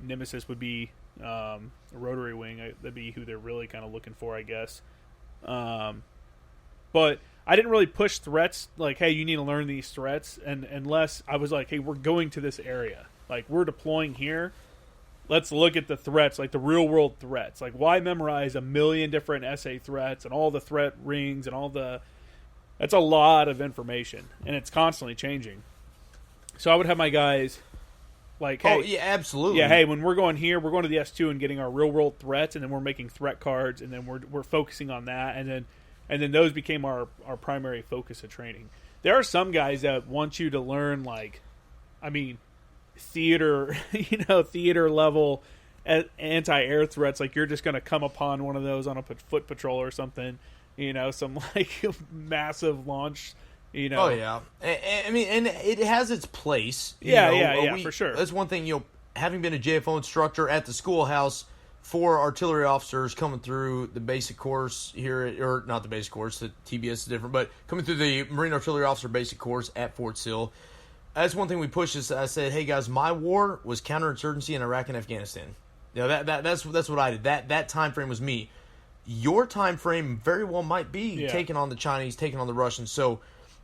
nemesis would be a rotary wing. That'd be who they're really kind of looking for, I guess. But I didn't really push threats like, hey, you need to learn these threats, and unless I was like, hey, we're going to this area, like we're deploying here. Let's look at the threats, like the real-world threats. Like, why memorize a million different SA threats and all the threat rings and all the... That's a lot of information, and it's constantly changing. So I would have my guys like, hey... Oh, yeah, absolutely. Yeah, hey, when we're going here, we're going to the S2 and getting our real-world threats, and then we're making threat cards, and then we're focusing on that, and then those became our primary focus of training. There are some guys that want you to learn, theater level anti-air threats, like you're just going to come upon one of those on a foot patrol or something, some massive launch, Oh yeah, and it has its place. Yeah, for sure. That's one thing. Having been a JFO instructor at the schoolhouse for artillery officers coming through the basic course here, or not the basic course, the TBS is different, but coming through the Marine Artillery Officer basic course at Fort Sill. That's one thing we pushed. Is I said, hey guys, my war was counterinsurgency in Iraq and Afghanistan. That's what I did. That time frame was me. Your time frame very well might be taking on the Chinese, taking on the Russians. So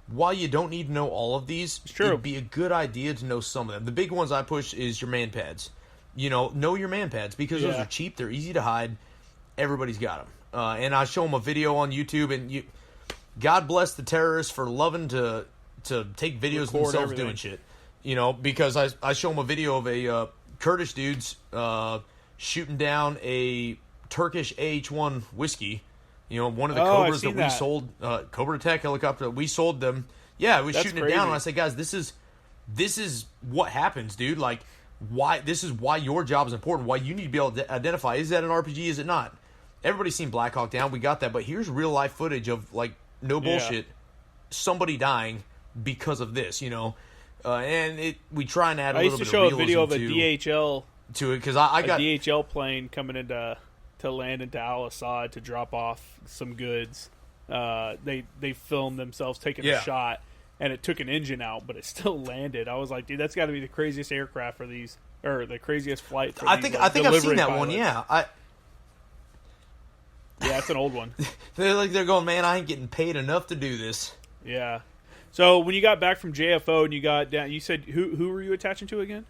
while you don't need to know all of these, it'd be a good idea to know some of them. The big ones I push is your man pads. Know your man pads because those are cheap. They're easy to hide. Everybody's got them. And I show them a video on YouTube. And God bless the terrorists for loving to take videos of themselves doing shit, because I show them a video of a Kurdish dudes shooting down a Turkish AH-1 whiskey, one of the Cobras that we sold, Cobra attack helicopter, we sold them. Yeah, I was shooting it down, and I said, guys, this is what happens, dude. Like, this is why your job is important, why you need to be able to identify, is that an RPG, is it not? Everybody's seen Black Hawk Down, we got that, but here's real-life footage of, no bullshit, somebody dying because of this, and we try and add a little bit of realism. I used to show a video of a DHL to it because I got a DHL plane coming to land into Al Assad to drop off some goods. They filmed themselves taking a shot, and it took an engine out, but it still landed. I was like, dude, that's got to be the craziest aircraft for these, or the craziest flight for these. I think I've seen that one. Yeah, yeah, it's an old one. They're going, man, I ain't getting paid enough to do this. Yeah. So when you got back from JFO and you got down, you said who were you attaching to again?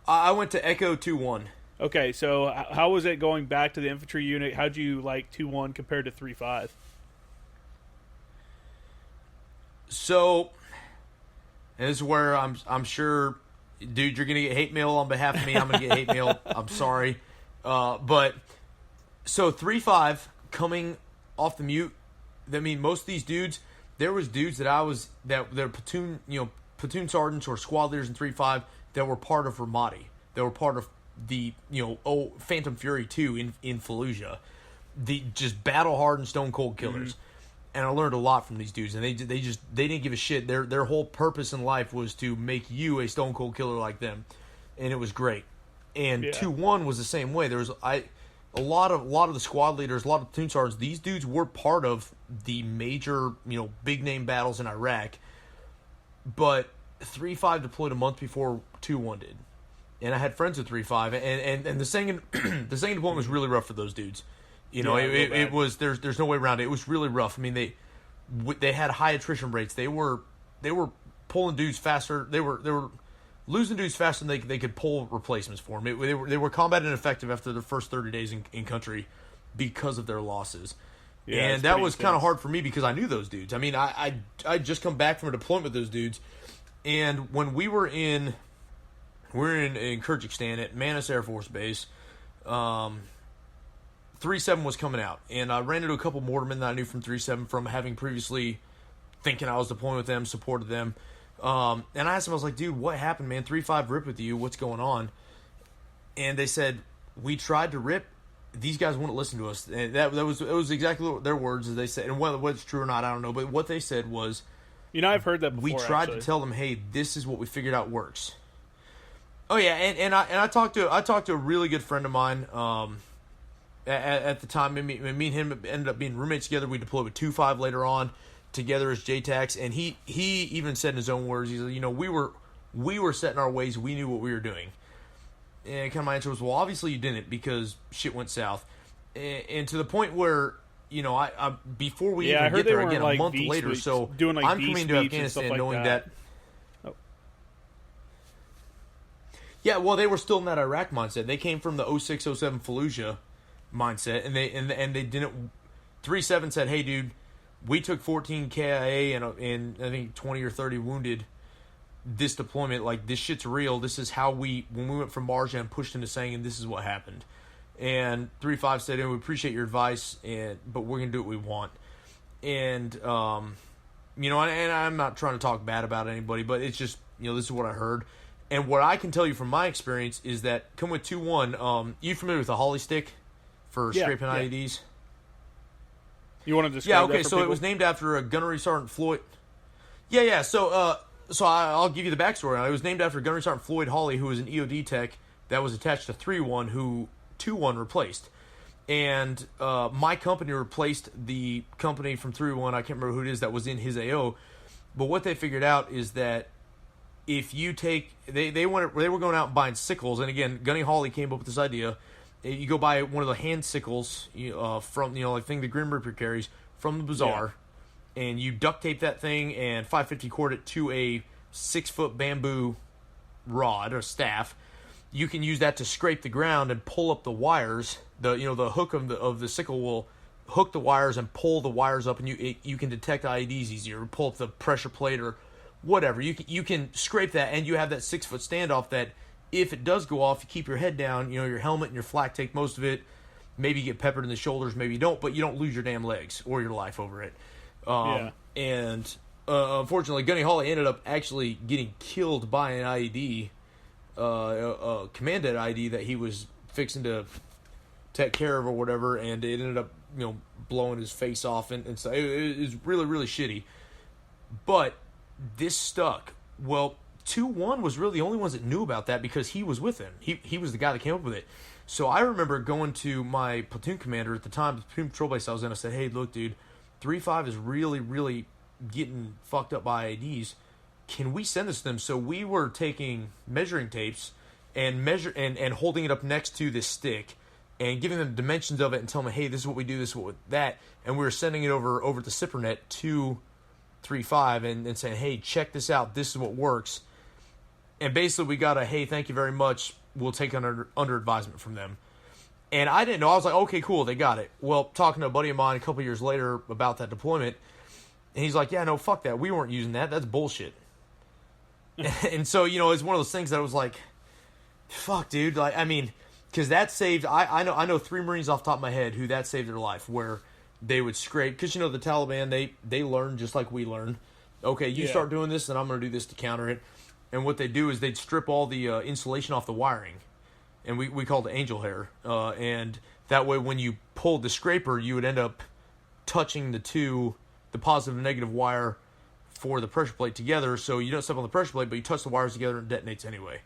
I went to Echo 2-1. Okay, so how was it going back to the infantry unit? How'd you like 2-1 compared to 3-5? So, and this is where I'm sure, dude, you're gonna get hate mail on behalf of me. I'm gonna get hate mail. I'm sorry, but so 3-5 coming off the mute. I mean, most of these dudes, there was dudes that they're platoon sergeants or squad leaders in 3-5 that were part of Ramadi. They were part of the Phantom Fury 2 in Fallujah. the just battle-hardened, stone-cold killers. And I learned a lot from these dudes, and they didn't give a shit. Their whole purpose in life was to make you a stone cold killer like them, and it was great. And 2-1 was the same way. There was a lot of the squad leaders, a lot of platoon sergeants. These dudes were part of the major, big name battles in Iraq, but 3-5 deployed a month before 2-1 did, and I had friends with 3-5, and the second the second deployment was really rough for those dudes. It was there's no way around it. It was really rough. I mean, they had high attrition rates. They were pulling dudes faster. They were losing dudes faster than they could pull replacements for them. They were combat ineffective after the first 30 days in country because of their losses. Yeah, and that was kind of hard for me because I knew those dudes. I mean, I just come back from a deployment with those dudes, and when we were in Kyrgyzstan at Manas Air Force Base. 3-7 was coming out, and I ran into a couple mortarmen that I knew from 3-7 from having previously thinking I was deploying with them, supported them. And I asked them, I was like, dude, what happened, man? 3-5 ripped with you. What's going on? And they said, we tried to rip. These guys wouldn't listen to us. And it was exactly their words, as they said. And whether it's true or not, I don't know. But what they said was, I've heard that before. We tried to tell them, hey, this is what we figured out works. Oh yeah, and I talked to a really good friend of mine. At the time, me and him ended up being roommates together. We deployed with 2-5 later on, together as JTACs, and he even said in his own words, he's like, we were set in our ways, we knew what we were doing. And kind of my answer was, well, obviously you didn't, because shit went south, and to the point where I before we even get there again a month later, so I'm coming to Afghanistan knowing that. Yeah, well, they were still in that Iraq mindset. They came from the 06-07 Fallujah mindset, and they didn't. 3-7 said, "Hey, dude, we took 14 KIA and I think 20 or 30 wounded. This deployment, like, this shit's real. This is how when we went from Marja and pushed into Sangin, this is what happened." And 3-5 said, "Hey, we appreciate your advice, but we're gonna do what we want." And and I'm not trying to talk bad about anybody, but it's just this is what I heard. And what I can tell you from my experience is that come with 2-1, you familiar with the Holly stick for scraping IEDs? You want to describe that for so people? It was named after a Gunnery Sergeant Floyd. Yeah. So I'll give you the backstory. It was named after Gunnery Sergeant Floyd Hawley, who was an EOD tech that was attached to 3-1, who 2-1 replaced. And my company replaced the company from 3-1. I can't remember who it is that was in his AO. But what they figured out is that if you take, they were going out and buying sickles, and again, Gunny Hawley came up with this idea. You go buy one of the hand sickles from like thing the Grim Reaper carries from the bazaar, and you duct tape that thing and 550 cord it to a 6-foot bamboo rod or staff. You can use that to scrape the ground and pull up the wires. The hook of the sickle will hook the wires and pull the wires up, and you can detect IEDs easier. Pull up the pressure plate or whatever. You can scrape that, and you have that 6-foot standoff that if it does go off, you keep your head down, your helmet and your flak take most of it. Maybe you get peppered in the shoulders, maybe you don't, but you don't lose your damn legs or your life over it. And unfortunately, Gunny Hawley ended up actually getting killed by an IED, a commanded IED that he was fixing to take care of or whatever, and it ended up blowing his face off, and so it was really, really shitty. But this stuck. Well, 2-1 was really the only ones that knew about that because he was with him. He was the guy that came up with it. So I remember going to my platoon commander at the time, the platoon patrol base I was in. I said, "Hey, look, dude, 3-5 is really, really getting fucked up by IEDs. Can we send this to them?" So we were taking measuring tapes and holding it up next to this stick and giving them dimensions of it and telling them, "Hey, this is what we do, this is what that." And we were sending it over the SIPRNet to 3-5 and saying, "Hey, check this out. This is what works." And basically we got a, "Hey, thank you very much. We'll take under advisement from them." And I didn't know. I was like, okay, cool, they got it. Well, talking to a buddy of mine a couple years later about that deployment, and he's like, "Yeah, no, fuck that. We weren't using that. That's bullshit." And so, it's one of those things that I was like, fuck, dude. Like, I mean, because that saved, I know 3 Marines off the top of my head who that saved their life, where they would scrape, because the Taliban, they learn just like we learn. Okay, you start doing this, and I'm going to do this to counter it. And what they do is they'd strip all the insulation off the wiring. and we called it angel hair. And that way, when you pulled the scraper, you would end up touching the positive and negative wire for the pressure plate together. So you don't step on the pressure plate, but you touch the wires together and it detonates anyway.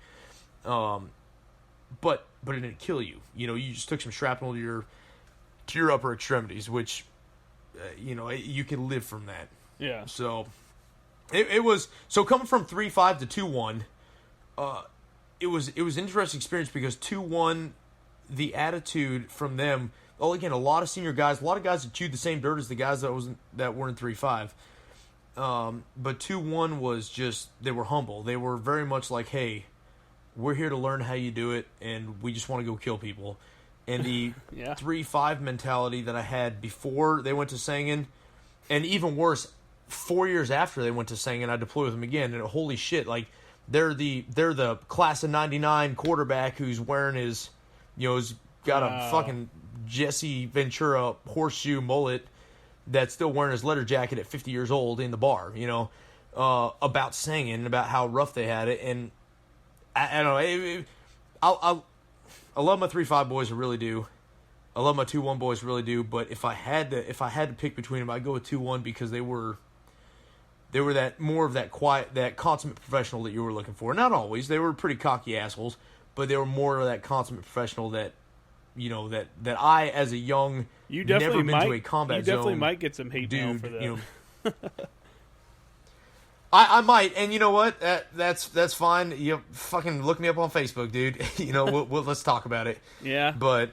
But it didn't kill you. You just took some shrapnel to your upper extremities, which, you can live from that. Yeah. So it was coming from 3.5 to 2.1. It was an interesting experience because 2.1, the attitude from them. Oh, again, a lot of senior guys, a lot of guys that chewed the same dirt as the guys that were in 3.5. But 2.1 was just, they were humble. They were very much like, hey, we're here to learn how you do it, and we just want to go kill people. And the 3.5 mentality that I had before they went to Sangin, and even worse, 4 years after they went to Sangin, I deployed with them again, and holy shit, like, they're the class of 99 quarterback who's wearing his, he's got a fucking Jesse Ventura horseshoe mullet that's still wearing his leather jacket at 50 years old in the bar, about singing, about how rough they had it. And I don't know, I love my 3.5 boys, I really do. I love my 2.1 boys, really do. But if I had to pick between them, I'd go with 2.1 because they were that more of that quiet, that consummate professional that you were looking for. Not always, they were pretty cocky assholes, but they were more of that consummate professional that, that I, as a young, never been to a combat zone. You definitely might get some hate mail for that. I might, and you know what? That's fine. You fucking look me up on Facebook, dude. Let's talk about it. Yeah. But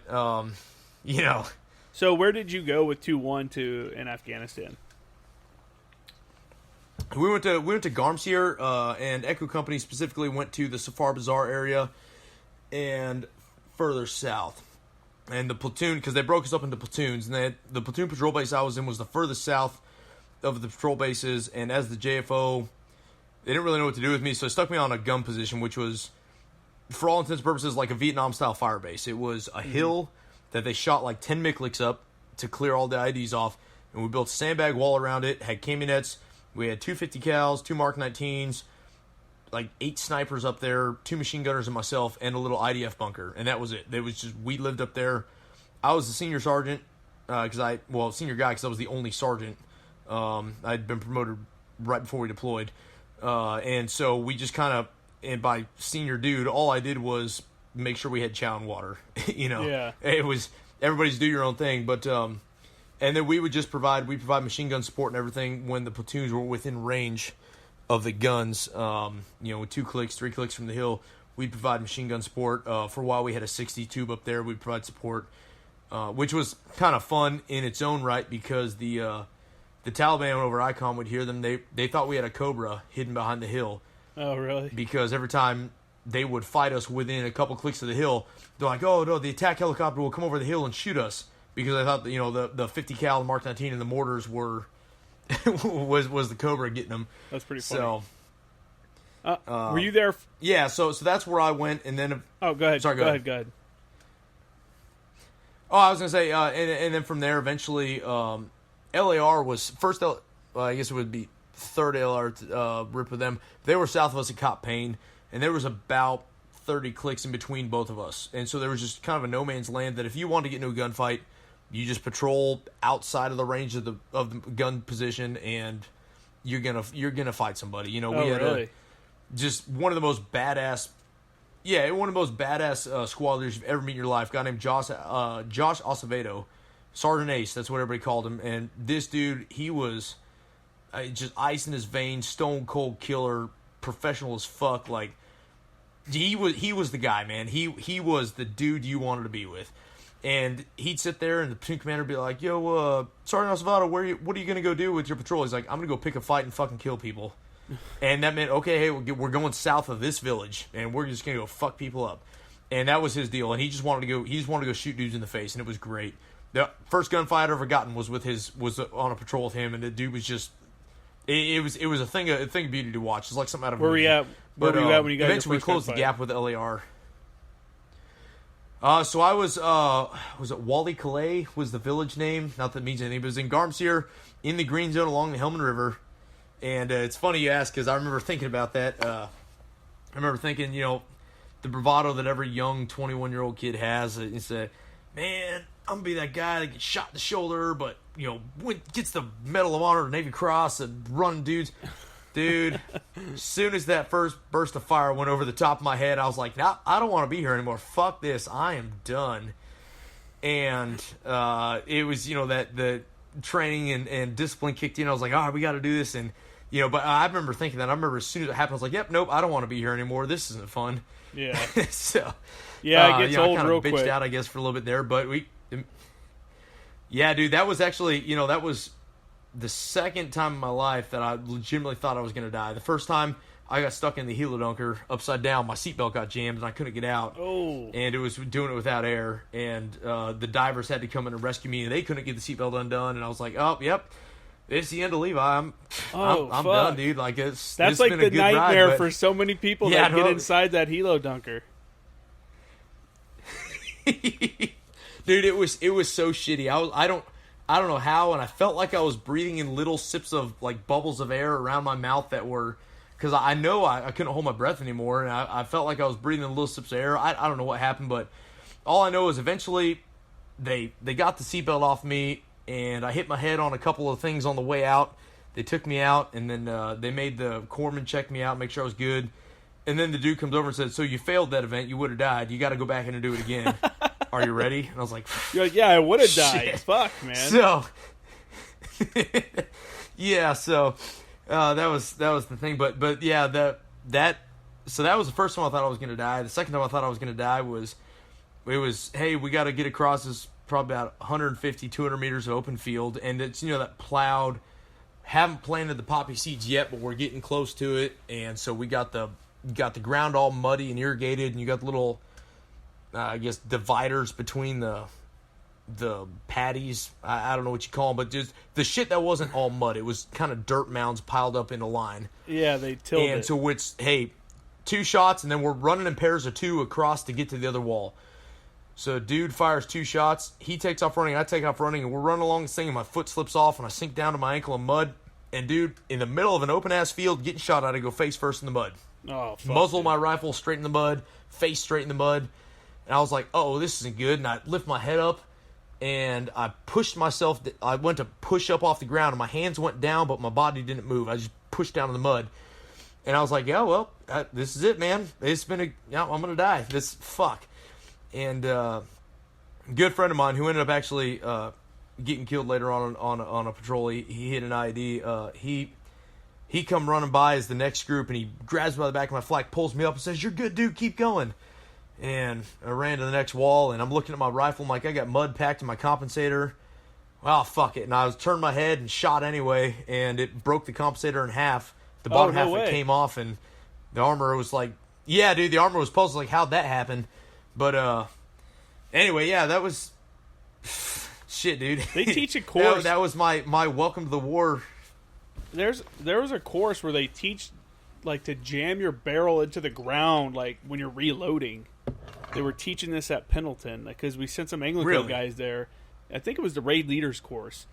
So where did you go with 2.1 to in Afghanistan? We went to Garmshir, and Echo Company specifically went to the Safar Bazaar area and further south. And the platoon, because they broke us up into platoons, and the platoon patrol base I was in was the furthest south of the patrol bases, and as the JFO, they didn't really know what to do with me, so they stuck me on a gun position, which was, for all intents and purposes, like a Vietnam-style fire base. It was a hill that they shot like 10 Mikliks up to clear all the IDs off, and we built a sandbag wall around it, had camionets. We had 250 cals, 2 Mark 19s, like 8 snipers up there, 2 machine gunners and myself, and a little IDF bunker, and that was it. It was just, we lived up there. I was the senior sergeant, senior guy because I was the only sergeant. I'd been promoted right before we deployed, and so we just kind of, and by senior dude, all I did was make sure we had chow and water. Yeah. It was everybody's do your own thing, but and then we would just provide machine gun support and everything when the platoons were within range of the guns. With 2 clicks, 3 clicks from the hill, we'd provide machine gun support. For a while, we had a 60 tube up there. We'd provide support, which was kind of fun in its own right because the Taliban over ICOM would hear them. They thought we had a Cobra hidden behind the hill. Oh, really? Because every time they would fight us within a couple clicks of the hill, they're like, oh, no, the attack helicopter will come over the hill and shoot us. Because I thought that, the 50 cal, the Mark 19, and the mortars were was the Cobra getting them. That's pretty funny. So, were you there? Yeah, so that's where I went, and then. Oh, go ahead. Sorry, go ahead. Oh, I was gonna say, and then from there, eventually, LAR was first. I guess it would be third LR rip with them. They were south of us at Cop Payne, and there was about 30 clicks in between both of us, and so there was just kind of a no man's land that if you wanted to get into a gunfight, you just patrol outside of the range of the gun position, and you're gonna fight somebody. We had really? Just one of the most badass. Yeah, one of the most badass squad leaders you've ever met in your life. A guy named Josh Acevedo, Sergeant Ace. That's what everybody called him. And this dude, he was just ice in his veins, stone cold killer, professional as fuck. Like he was the guy, man. He was the dude you wanted to be with. And he'd sit there, and the platoon commander would be like, "Yo, Sergeant Acevedo, what are you gonna go do with your patrol?" He's like, "I'm gonna go pick a fight and fucking kill people." And that meant, okay, hey, we're going south of this village, and we're just gonna go fuck people up. And that was his deal. And he just wanted to go. He just wanted to go shoot dudes in the face, and it was great. The first gunfight I'd ever gotten was on a patrol with him, and the dude was just. It was a thing of beauty to watch. It's like something out of a movie. Where were you at when you got eventually your first we closed gunfight? the gap with LAR. So I was it Wally Calais was the village name? Not that it means anything, but it was in Garmshir, in the green zone along the Helmand River. And it's funny you ask, because I remember thinking about that. I remember thinking, the bravado that every young 21-year-old kid has. He said, man, I'm going to be that guy that gets shot in the shoulder, but, gets the Medal of Honor, the Navy Cross, and run dudes. Dude, as soon as that first burst of fire went over the top of my head, I was like, nah, I don't want to be here anymore. Fuck this. I am done. And it was, that the training and discipline kicked in. I was like, all right, we got to do this. And, but I remember thinking that. I remember as soon as it happened, I was like, yep, nope, I don't want to be here anymore. This isn't fun. Yeah. So, yeah, it gets old I kind real of bitched quick. out, I guess, for a little bit there. But yeah, dude, that was actually, that was the second time in my life that I legitimately thought I was going to die. The first time I got stuck in the helidunker upside down, my seatbelt got jammed and I couldn't get out. Oh. And it was doing it without air. And the divers had to come in and rescue me, and they couldn't get the seatbelt undone. And I was like, oh, yep, it's the end of Levi. I'm done, dude. Like that's like like been the a good nightmare ride, for so many people that get inside that helidunker. Dude, it was so shitty. I don't know how, and I felt like I was breathing in little sips of like bubbles of air around my mouth that were, because I know I couldn't hold my breath anymore, and I felt like I was breathing in little sips of air. I don't know what happened, but all I know is eventually they got the seatbelt off me, and I hit my head on a couple of things on the way out. They took me out, and then they made the corpsman check me out, make sure I was good. And then the dude comes over and said, so you failed that event, you would have died. You got to go back in and do it again. Are you ready? And I was like, you're like, yeah, I would have died. Shit. Fuck, man. So, yeah, so that was the thing. But yeah, so that was the first time I thought I was going to die. The second time I thought I was going to die was, hey, we got to get across this probably about 150, 200 meters of open field. And it's, that plowed, haven't planted the poppy seeds yet, but we're getting close to it. And so we got the ground all muddy and irrigated, and you got the little, I guess, dividers between the patties. I don't know what you call them, but just the shit that wasn't all mud. It was kind of dirt mounds piled up in a line. Yeah, they tilled it. And so it's, hey, 2 shots, and then we're running in pairs of 2 across to get to the other wall. So dude fires 2 shots. He takes off running. I take off running, and we're running along this thing, and my foot slips off, and I sink down to my ankle in mud. And dude, in the middle of an open-ass field, getting shot at, I go face first in the mud. Oh, fuck, Muzzle dude. my rifle straight in the mud, face straight in the mud. And I was like, oh, this isn't good. And I lift my head up, and I pushed myself. I went to push up off the ground, and my hands went down, but my body didn't move. I just pushed down in the mud. And I was like, yeah, well, this is it, man. It's been I'm going to die. Fuck. And a good friend of mine who ended up actually getting killed later on a patrol, he hit an IED. He come running by as the next group, and he grabs me by the back of my flak, pulls me up, and says, you're good, dude, keep going. And I ran to the next wall, and I'm looking at my rifle. I'm like, I got mud packed in my compensator. Well, fuck it. And I turned my head and shot anyway, and it broke the compensator in half. The bottom half of it came off, and the armor was like, yeah, dude, the armor was pulled. Like, how'd that happen? But anyway, yeah, that was shit, dude. They teach a course. that was my welcome to the war. There was a course where they teach, like, to jam your barrel into the ground, like, when you're reloading. They were teaching this at Pendleton because we sent some Anglican guys there. I think it was the raid leaders course.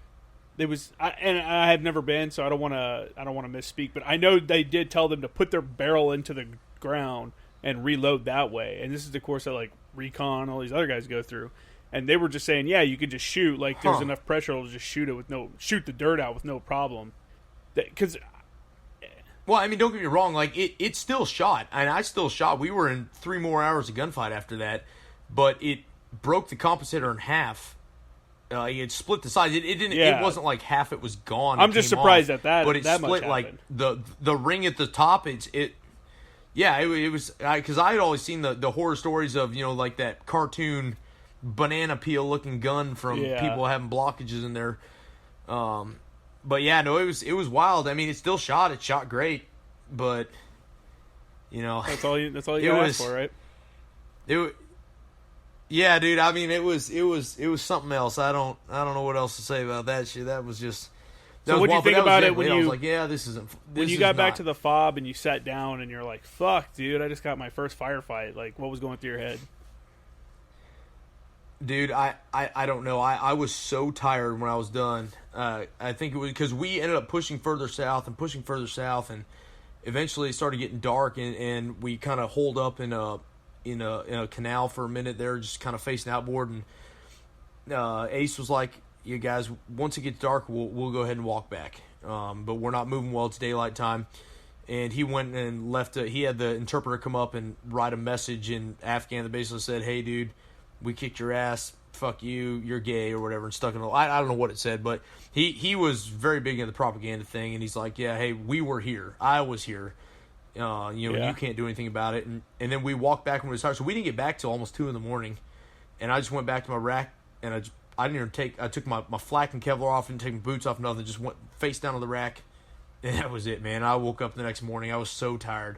And I have never been, so I don't want to misspeak, but I know they did tell them to put their barrel into the ground and reload that way. And this is the course that, like, Recon, all these other guys go through. And they were just saying, yeah, you could just shoot, like, there's enough pressure to just shoot the dirt out with no problem. Because, well, I mean, don't get me wrong. Like, it still shot, and I still shot. We were in 3 more hours of gunfight after that, but it broke the compensator in half. It split the sides. It didn't. Yeah. It wasn't like half. It was gone. I'm just surprised at that. But it that split much like the ring at the top. Yeah, it was because I had always seen the horror stories of like that cartoon banana peel looking gun from people having blockages in there. But yeah, no, it was wild. I mean, it still shot. It shot great, but that's all you asked for, right? Yeah, dude. I mean, it was something else. I don't know what else to say about that shit. That was just. So what do you think about it when I was like, yeah, this isn't. When you got back to the fob and you sat down and you're like, fuck, dude, I just got my first firefight. Like, what was going through your head? Dude, I don't know. I was so tired when I was done. I think it was because we ended up pushing further south, and eventually it started getting dark, and we kind of holed up in in a canal for a minute there, just kind of facing outboard. And Ace was like, "You guys, once it gets dark, we'll go ahead and walk back. But we're not moving while it's daylight time." And he went and left. He had the interpreter come up and write a message in Afghan that basically said, "Hey, dude, we kicked your ass. Fuck you. You're gay," or whatever. And stuck in I don't know what it said, but he was very big into the propaganda thing. And he's like, "Yeah, hey, we were here. I was here. You can't do anything about it." And then we walked back when it was hard. So we didn't get back till almost 2 a.m. And I just went back to my rack, and I didn't even I took my flak and Kevlar off, and take my boots off, nothing. Just went face down on the rack. And that was it, man. I woke up the next morning. I was so tired.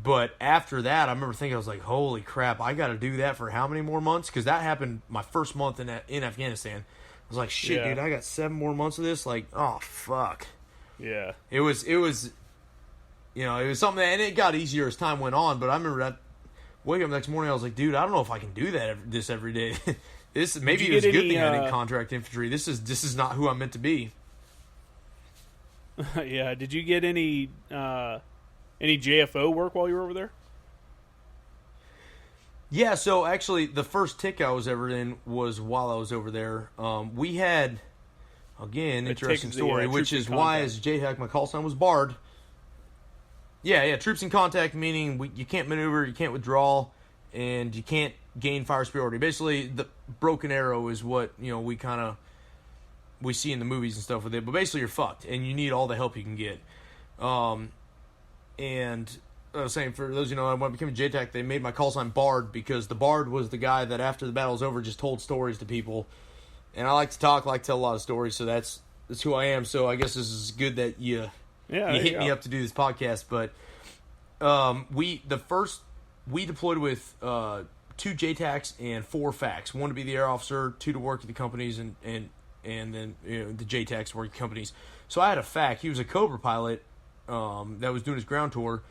But after that, I remember thinking, I was like, holy crap, I got to do that for how many more months? Because that happened my first month in Afghanistan. I was like, shit, dude, I got 7 more months of this? Like, oh, fuck. Yeah. It was it was something, and it got easier as time went on. But I remember that waking up the next morning, I was like, dude, I don't know if I can do this every day. Maybe it was a good thing I didn't contract infantry. This is not who I'm meant to be. Yeah. Did you get any JFO work while you were over there? Yeah, so actually the first tick I was ever in was while I was over there. We had, again, interesting story, which is why as JTAC my call sign was BARD. Yeah, troops in contact, meaning you can't maneuver, you can't withdraw, and you can't gain fire superiority. Basically, the broken arrow is what, we see in the movies and stuff with it, but basically you're fucked, and you need all the help you can get. And I was saying, for those when I became a JTAC, they made my call sign BARD because the BARD was the guy that after the battle was over just told stories to people. And I like to talk, like to tell a lot of stories, so that's who I am. So I guess this is good that you hit me up to do this podcast. But we deployed with 2 JTACs and 4 FACs. 1 to be the air officer, 2 to work at the companies, and then the JTACs work at companies. So I had a FAC. He was a Cobra pilot that was doing his ground tour.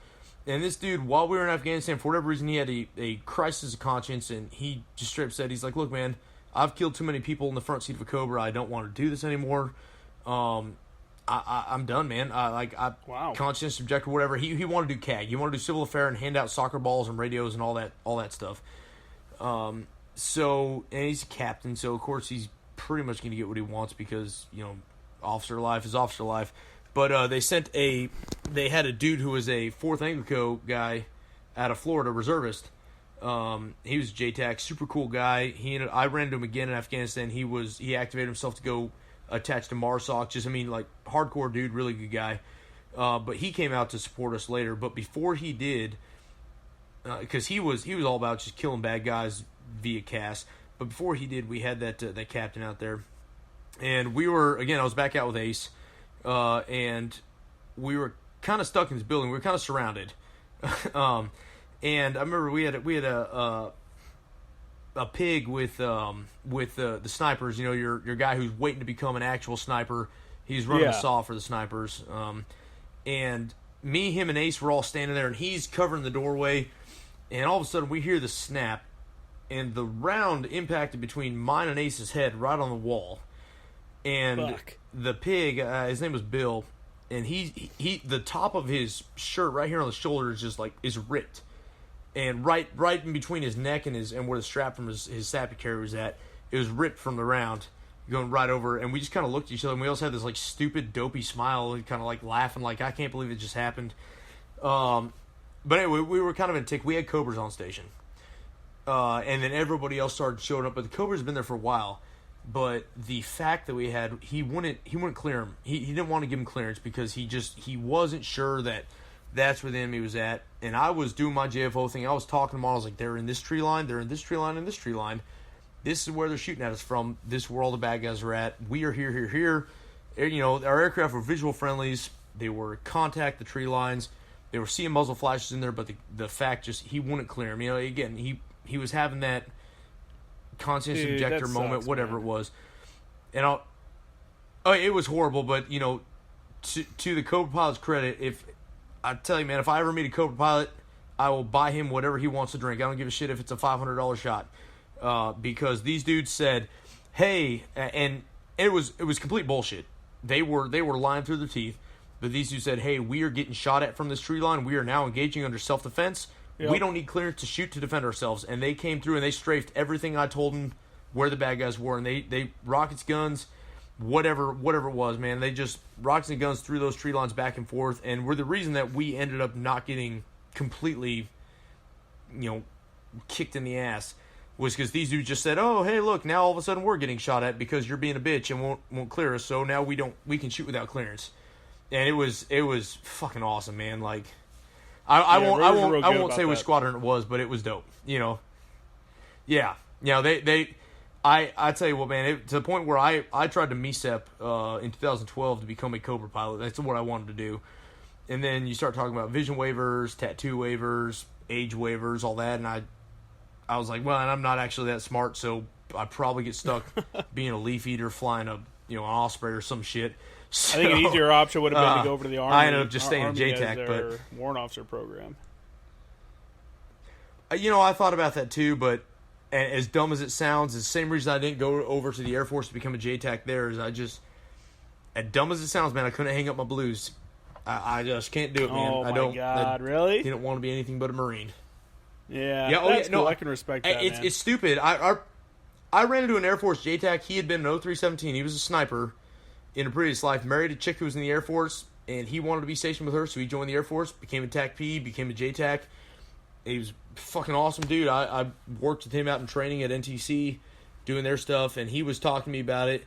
And this dude, while we were in Afghanistan, for whatever reason, he had a crisis of conscience, and he just straight up said, he's like, "Look, man, I've killed too many people in the front seat of a Cobra. I don't want to do this anymore. I'm done, man. Wow. Conscience, subjective, whatever." He wanted to do CAG. He wanted to do civil affair and hand out soccer balls and radios and all that stuff. And he's a captain, so of course he's pretty much going to get what he wants because, officer life is officer life. But they had a dude who was a 4th Anglico guy out of Florida, reservist. He was a JTAC, super cool guy. I ran into him again in Afghanistan. He activated himself to go attach to MARSOC. Hardcore dude, really good guy. But he came out to support us later. But before he did, because he was all about just killing bad guys via CAS. But before he did, we had that captain out there, and I was back out with Ace. And we were kind of stuck in this building. We were kind of surrounded. And I remember we had a pig with the snipers. Your guy who's waiting to become an actual sniper. He's running a saw for the snipers. And me, him, and Ace were all standing there, and he's covering the doorway. And all of a sudden, we hear the snap, and the round impacted between mine and Ace's head right on the wall. And the pig, his name was Bill, and he the top of his shirt right here on the shoulder is ripped, and right in between his neck and where the strap from his sappy carrier was at, it was ripped from the round, going right over. And we just kind of looked at each other, and we also had this stupid dopey smile, and kind of laughing, I can't believe it just happened. But anyway, we were kind of in a tick. We had Cobras on station, and then everybody else started showing up, but the Cobras had been there for a while. But the fact that we had, he wouldn't clear him. He didn't want to give him clearance because he wasn't sure that that's where the enemy was at. And I was doing my JFO thing. I was talking to them all. I was like, they're in this tree line, they're in this tree line, and this tree line. This is where they're shooting at us from. This is where all the bad guys are at. We are here. Our aircraft were visual friendlies. They were contact the tree lines. They were seeing muzzle flashes in there, but the fact he wouldn't clear him. Again, he was having that conscious objector moment, whatever man. It was, and it was horrible. But to the Cobra pilot's credit, if I tell you, man, if I ever meet a Cobra pilot, I will buy him whatever he wants to drink. I don't give a shit if it's a $500 shot, because these dudes said, "Hey," and it was complete bullshit. They were lying through their teeth. But these dudes said, "Hey, we are getting shot at from this tree line. We are now engaging under self-defense. Yep. We don't need clearance to shoot to defend ourselves. And they came through and they strafed everything I told them where the bad guys were. And they rockets, guns, whatever it was, man. They just rockets and guns through those tree lines back and forth. And were the reason that we ended up not getting completely, kicked in the ass. Was because these dudes just said, "Oh, hey, look! Now all of a sudden we're getting shot at because you're being a bitch and won't clear us. So now we can shoot without clearance." And it was fucking awesome, man. Like, I won't say which squadron it was, but it was dope. Yeah. I tell you what, man. To the point where I tried to MECEP in 2012 to become a Cobra pilot. That's what I wanted to do. And then you start talking about vision waivers, tattoo waivers, age waivers, all that, and I was like, well, and I'm not actually that smart, so I probably get stuck being a leaf eater, flying an Osprey or some shit. So, I think an easier option would have been to go over to the Army. I ended up just staying in JTAC, but warrant officer program. I thought about that too, but as dumb as it sounds, it's the same reason I didn't go over to the Air Force to become a JTAC there. Is as dumb as it sounds, man, I couldn't hang up my blues. I just can't do it, man. Oh my God, really? Didn't want to be anything but a Marine. Yeah, that's cool. I can respect that, man. It's stupid. I ran into an Air Force JTAC. He had been an 0317. He was a sniper in a previous life. Married a chick who was in the Air Force, and he wanted to be stationed with her, so he joined the Air Force, became a TAC-P, became a JTAC. He was a fucking awesome dude. I worked with him out in training at NTC, doing their stuff, and he was talking to me about it.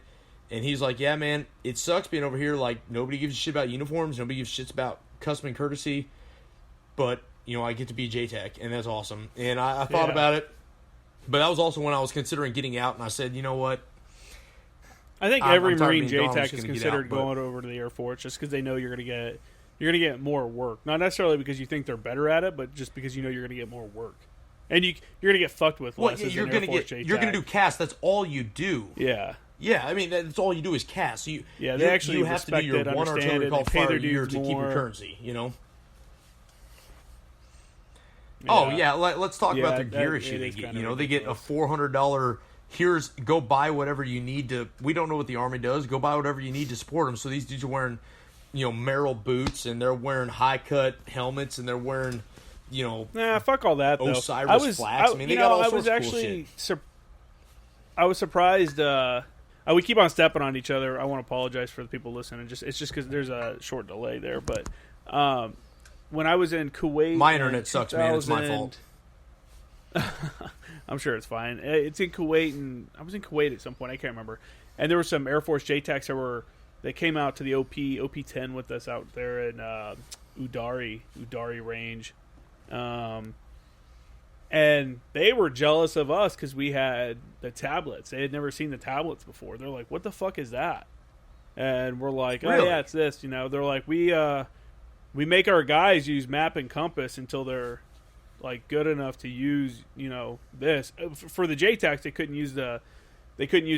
And he's like, yeah, man, it sucks being over here. Like, nobody gives a shit about uniforms. Nobody gives shits about custom and courtesy. But I get to be JTAC, and that's awesome. And I thought about it, but that was also when I was considering getting out, and I said, you know what? I think every Marine JTAC is considered going over to the Air Force just because they know you're going to get more work. Not necessarily because you think they're better at it, but just because you know you're going to get more work. And you're going to get fucked with less as an Air Force JTAC. You're going to do CAS. That's all you do. Yeah. Yeah, I mean, that's all you do is CAS. They actually have to do your one artillery call fire a year to keep your currency, Yeah. Oh, yeah, let's talk about the gear issue they get. They get a $400, go buy whatever you need to, we don't know what the Army does, go buy whatever you need to support them. So these dudes are wearing, Merrill boots, and they're wearing high-cut helmets, and they're wearing, fuck all that, though. Osiris flags. They got all sorts of cool shit. I was surprised, we keep on stepping on each other. I want to apologize for the people listening. It's just because there's a short delay there. But when I was in Kuwait, my internet sucks, man. It's my fault. I'm sure it's fine. It's in Kuwait, and I was in Kuwait at some point. I can't remember. And there were some Air Force JTACs that came out to the OP-10 with us out there in Udari range. And they were jealous of us because we had the tablets. They had never seen the tablets before. They're like, what the fuck is that? And we're like, oh, yeah, it's this. They're like, we make our guys use map and compass until they're, like, good enough to use, this. For the JTACs, they couldn't use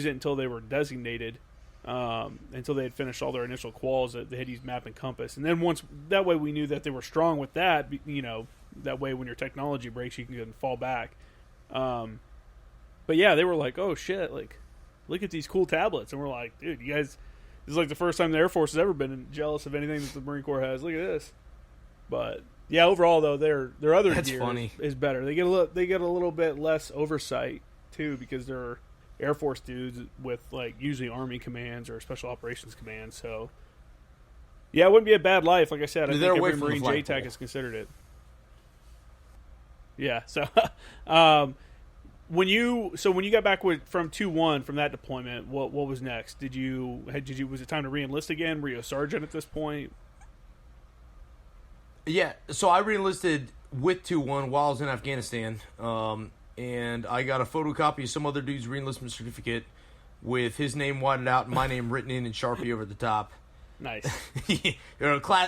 it until they were designated, until they had finished all their initial quals. They had used map and compass. And then that way we knew that they were strong with that, that way when your technology breaks, you can fall back. But yeah, they were like, oh shit, like, look at these cool tablets. And we're like, dude, you guys, this is like the first time the Air Force has ever been jealous of anything that the Marine Corps has. Look at this. But yeah, overall though, their other gear is better. They get a little bit less oversight too, because they're Air Force dudes with, like, usually Army commands or Special Operations commands. So yeah, it wouldn't be a bad life. Like I said, I think every Marine JTAC has considered it. Yeah, so when you got back from 2-1 from that deployment, what was next? Was it time to re-enlist again? Were you a sergeant at this point? Yeah, so I re-enlisted with 2-1 while I was in Afghanistan, and I got a photocopy of some other dude's re-enlistment certificate with his name whited out and my name written in Sharpie over the top. Nice,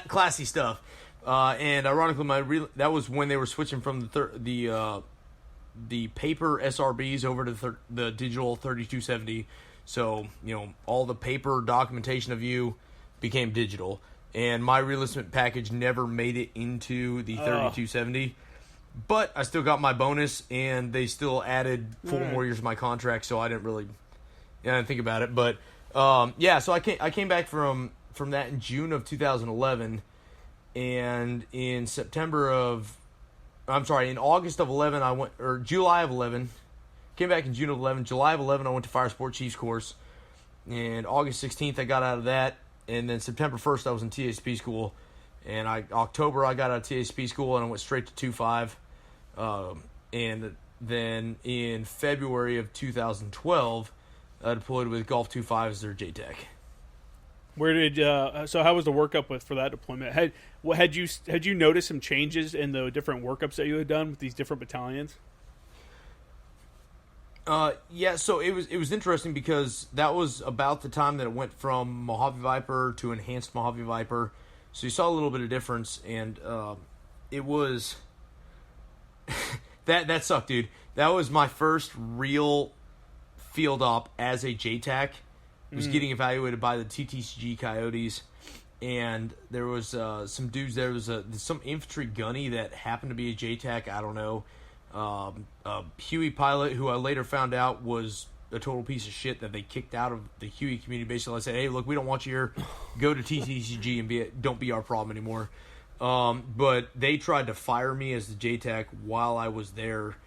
classy stuff. And ironically, that was when they were switching from the paper SRBs over to the digital 3270. So, all the paper documentation of you became digital. And my re-enlistment package never made it into the 3270. But I still got my bonus, and they still added 4 more years of my contract, so I didn't think about it. But, so I came back from that in June of 2011. And in September of I'm sorry, in August of 11, July of 11, came back in June of 11. July of 11, I went to Fire Sport Chiefs course. And August 16th, I got out of that. And then September 1st, I was in TSP school. And October, I got out of TSP school and I went straight to 2.5. And then in February of 2012, I deployed with Golf 2.5 as their JTAC. Where did so how was the workup for that deployment? Had you noticed some changes in the different workups that you had done with these different battalions? Yeah, so it was interesting because that was about the time that it went from Mojave Viper to enhanced Mojave Viper. So you saw a little bit of difference, and it was that sucked, dude. That was my first real field op as a JTAC. It was getting evaluated by the TTCG Coyotes, and there was some dudes. There was some infantry gunny that happened to be a JTAC. I don't know. A Huey pilot who I later found out was a total piece of shit that they kicked out of the Huey community. Basically, I said, "Hey, look, we don't want you here. Go to TTCG and don't be our problem anymore." But they tried to fire me as the JTAC while I was there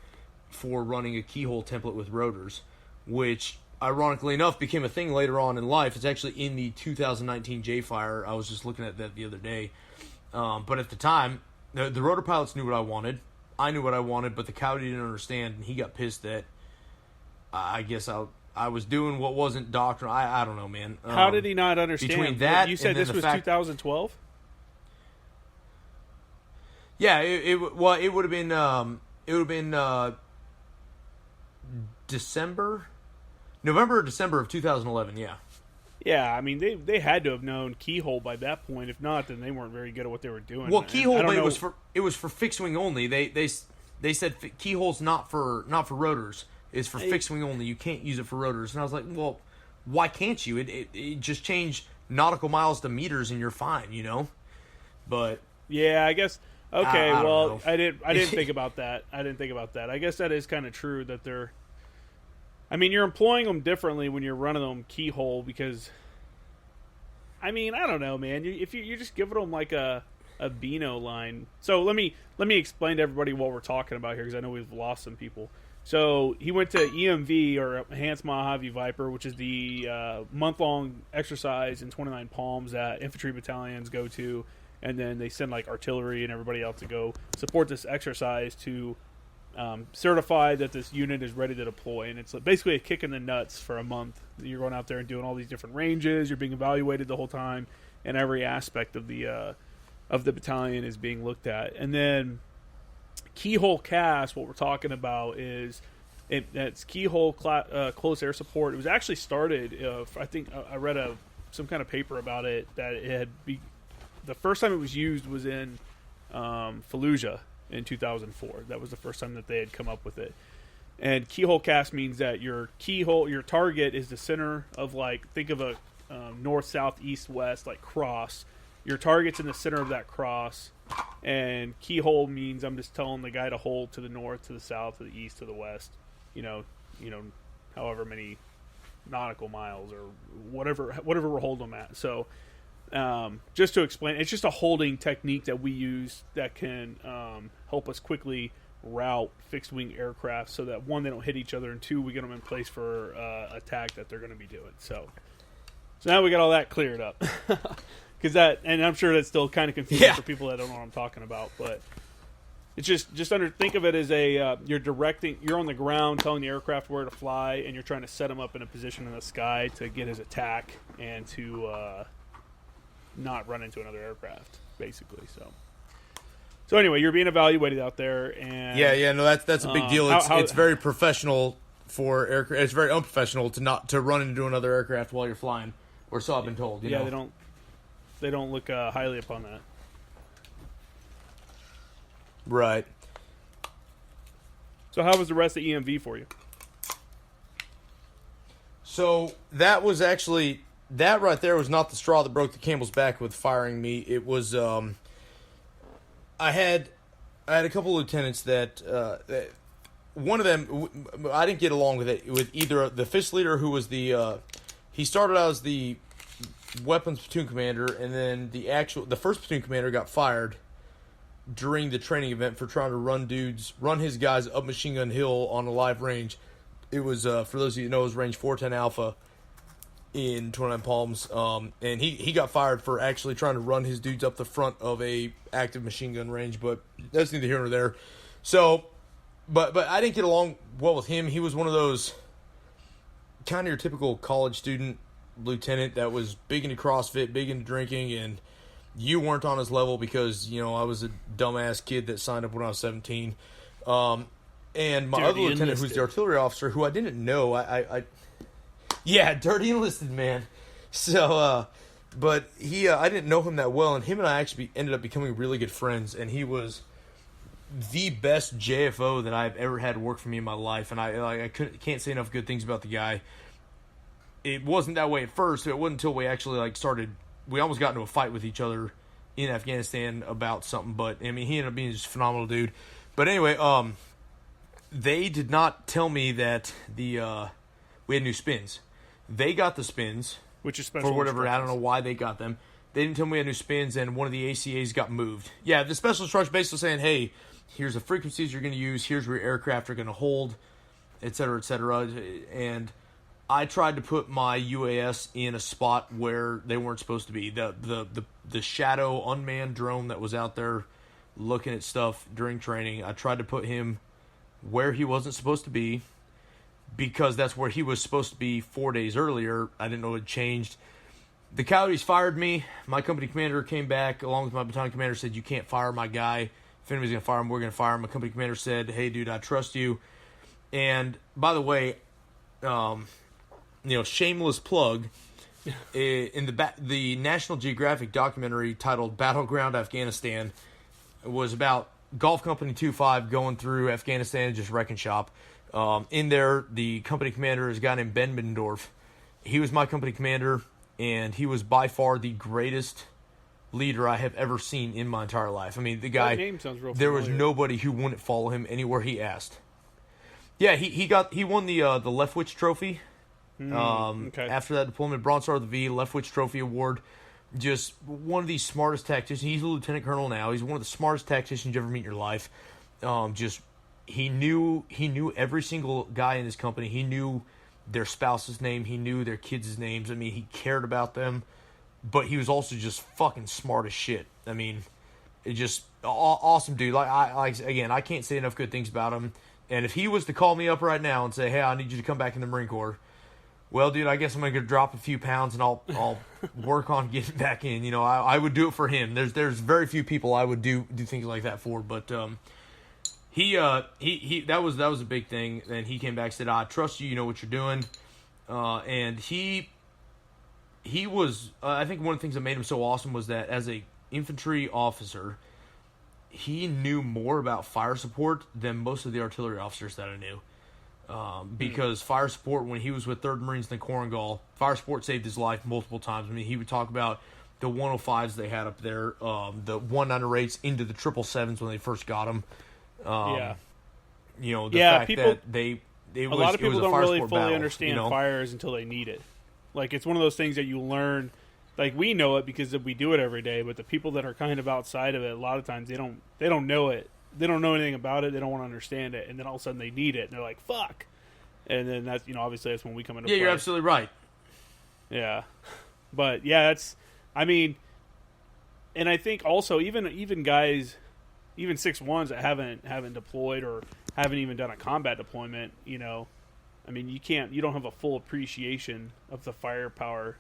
for running a keyhole template with rotors, which ironically enough became a thing later on in life. It's actually in the 2019 J-Fire. I was just looking at that the other day. But at the time, the rotor pilots knew what I wanted. I knew what I wanted, but the Coyote didn't understand, and he got pissed that I guess I was doing what wasn't doctrine. I don't know, man. How did he not understand? Between that, you said this was 2012. Yeah, it would have been November or December of 2011. Yeah. Yeah, I mean they had to have known keyhole by that point. If not, then they weren't very good at what they were doing. Well, keyhole, but it was for fixed wing only. They said keyhole's not for rotors. It's for fixed wing only. You can't use it for rotors. And I was like, well, why can't you? It just changed nautical miles to meters and you're fine, you know. But yeah, I guess. Okay, I didn't think about that. I guess that is kind of true that they're. I mean, you're employing them differently when you're running them keyhole because, I mean, I don't know, man. If you're just giving them like a Beano line. So let me explain to everybody what we're talking about here because I know we've lost some people. So he went to EMV, or Enhanced Mojave Viper, which is the month-long exercise in 29 Palms that infantry battalions go to, and then they send like artillery and everybody else to go support this exercise to certify that this unit is ready to deploy. And it's basically a kick in the nuts for a month. You're going out there and doing all these different ranges. You're being evaluated the whole time, and every aspect of the battalion is being looked at. And then keyhole cast, what we're talking about is that's keyhole close air support. It was actually started. I think I read some kind of paper about it that it had the first time it was used was in Fallujah in 2004. That was the first time that they had come up with it. And keyhole cast means that your target is the center of, like, think of a north, south, east, west, like cross. Your target's in the center of that cross, and keyhole means I'm just telling the guy to hold to the north, to the south, to the east, to the west. You know, however many nautical miles or whatever we're holding them at. So, just to explain, it's just a holding technique that we use that can help us quickly route fixed wing aircraft so that one, they don't hit each other, and two, we get them in place for attack that they're going to be doing. So now we got all that cleared up. And I'm sure that's still kind of confusing for people that don't know what I'm talking about, but it's just think of it as you're on the ground telling the aircraft where to fly, and you're trying to set him up in a position in the sky to get his attack and to not run into another aircraft, basically. So anyway, you're being evaluated out there, and that's a big deal. It's very professional for aircraft. It's very unprofessional to run into another aircraft while you're flying, or so I've been told. You know? They don't look highly upon that. Right. So how was the rest of EMV for you? So that was actually, that right there was not the straw that broke the camel's back with firing me. It was, I had a couple of lieutenants that one of them, I didn't get along with either the fish leader, who was he started out as the weapons platoon commander, and then the first platoon commander got fired, during the training event for trying to run his guys up Machine Gun Hill on a live range. It was, for those of you who know, it was range 410 Alpha in 29 Palms. And he got fired for actually trying to run his dudes up the front of a active machine gun range, but that's neither here nor there. So, but I didn't get along well with him. He was one of those kind of your typical college student lieutenant that was big into CrossFit, big into drinking, and you weren't on his level because, you know, I was a dumbass kid that signed up when I was 17. And my other lieutenant, who's the artillery officer, who I didn't know, yeah, dirty enlisted, man. So, but he, I didn't know him that well, and him and I actually ended up becoming really good friends, and he was the best JFO that I've ever had work for me in my life, and I can't say enough good things about the guy. It wasn't that way at first. It wasn't until we actually we almost got into a fight with each other in Afghanistan about something, but I mean, he ended up being just a phenomenal dude. But anyway, they did not tell me that we had new spins. They got the spins, which is special for whatever. I don't know why they got them. They didn't tell me we had new spins, and one of the ACAs got moved. Yeah, the special instructions basically saying, hey, here's the frequencies you're going to use, here's where your aircraft are going to hold, et cetera, et cetera. And I tried to put my UAS in a spot where they weren't supposed to be. The shadow unmanned drone that was out there looking at stuff during training, I tried to put him where he wasn't supposed to be, because that's where he was supposed to be 4 days earlier. I didn't know it had changed. The Coyotes fired me. My company commander came back along with my battalion commander, said, you can't fire my guy. If anybody's going to fire him, we're going to fire him. My company commander said, hey, dude, I trust you. And by the way, shameless plug, in the National Geographic documentary titled Battleground Afghanistan, was about Golf Company 2-5 going through Afghanistan and just wrecking shop. In there, the company commander is a guy named Ben Middendorf. He was my company commander, and he was by far the greatest leader I have ever seen in my entire life. I mean, the guy, name sounds real there familiar. was nobody who wouldn't follow him anywhere he asked. Yeah, he won the Leftwich Trophy. Okay. After that deployment, Bronze Star of the V, Leftwich Trophy Award. Just one of the smartest tacticians. He's a lieutenant colonel now. He's one of the smartest tacticians you ever meet in your life. He knew every single guy in his company. He knew their spouse's name. He knew their kids' names. I mean, he cared about them. But he was also just fucking smart as shit. I mean, it just awesome dude. Again, I can't say enough good things about him. And if he was to call me up right now and say, hey, I need you to come back in the Marine Corps, well, dude, I guess I'm going to drop a few pounds and I'll work on getting back in. You know, I would do it for him. There's very few people I would do things like that for, but he that was a big thing. And he came back and said, I trust you. You know what you're doing. And he was, I think one of the things that made him so awesome was that as a infantry officer, he knew more about fire support than most of the artillery officers that I knew. Because fire support, when he was with 3rd Marines in the Korengal, fire support saved his life multiple times. I mean, he would talk about the 105s they had up there, the 198s into the 777s when they first got them. You know, the fact people, that a lot of people don't really fully battle, understand fires until they need it. Like, it's one of those things that you learn. Like, we know it because we do it every day, but the people that are kind of outside of it, a lot of times they don't know it. They don't know anything about it. They don't want to understand it, and then all of a sudden they need it, and they're like, "Fuck!" And then that's obviously that's when we come into play. You're absolutely right. Yeah, but yeah, I mean, and I think also even guys, even 6-1s that haven't deployed or haven't even done a combat deployment, I mean, you don't have a full appreciation of the firepower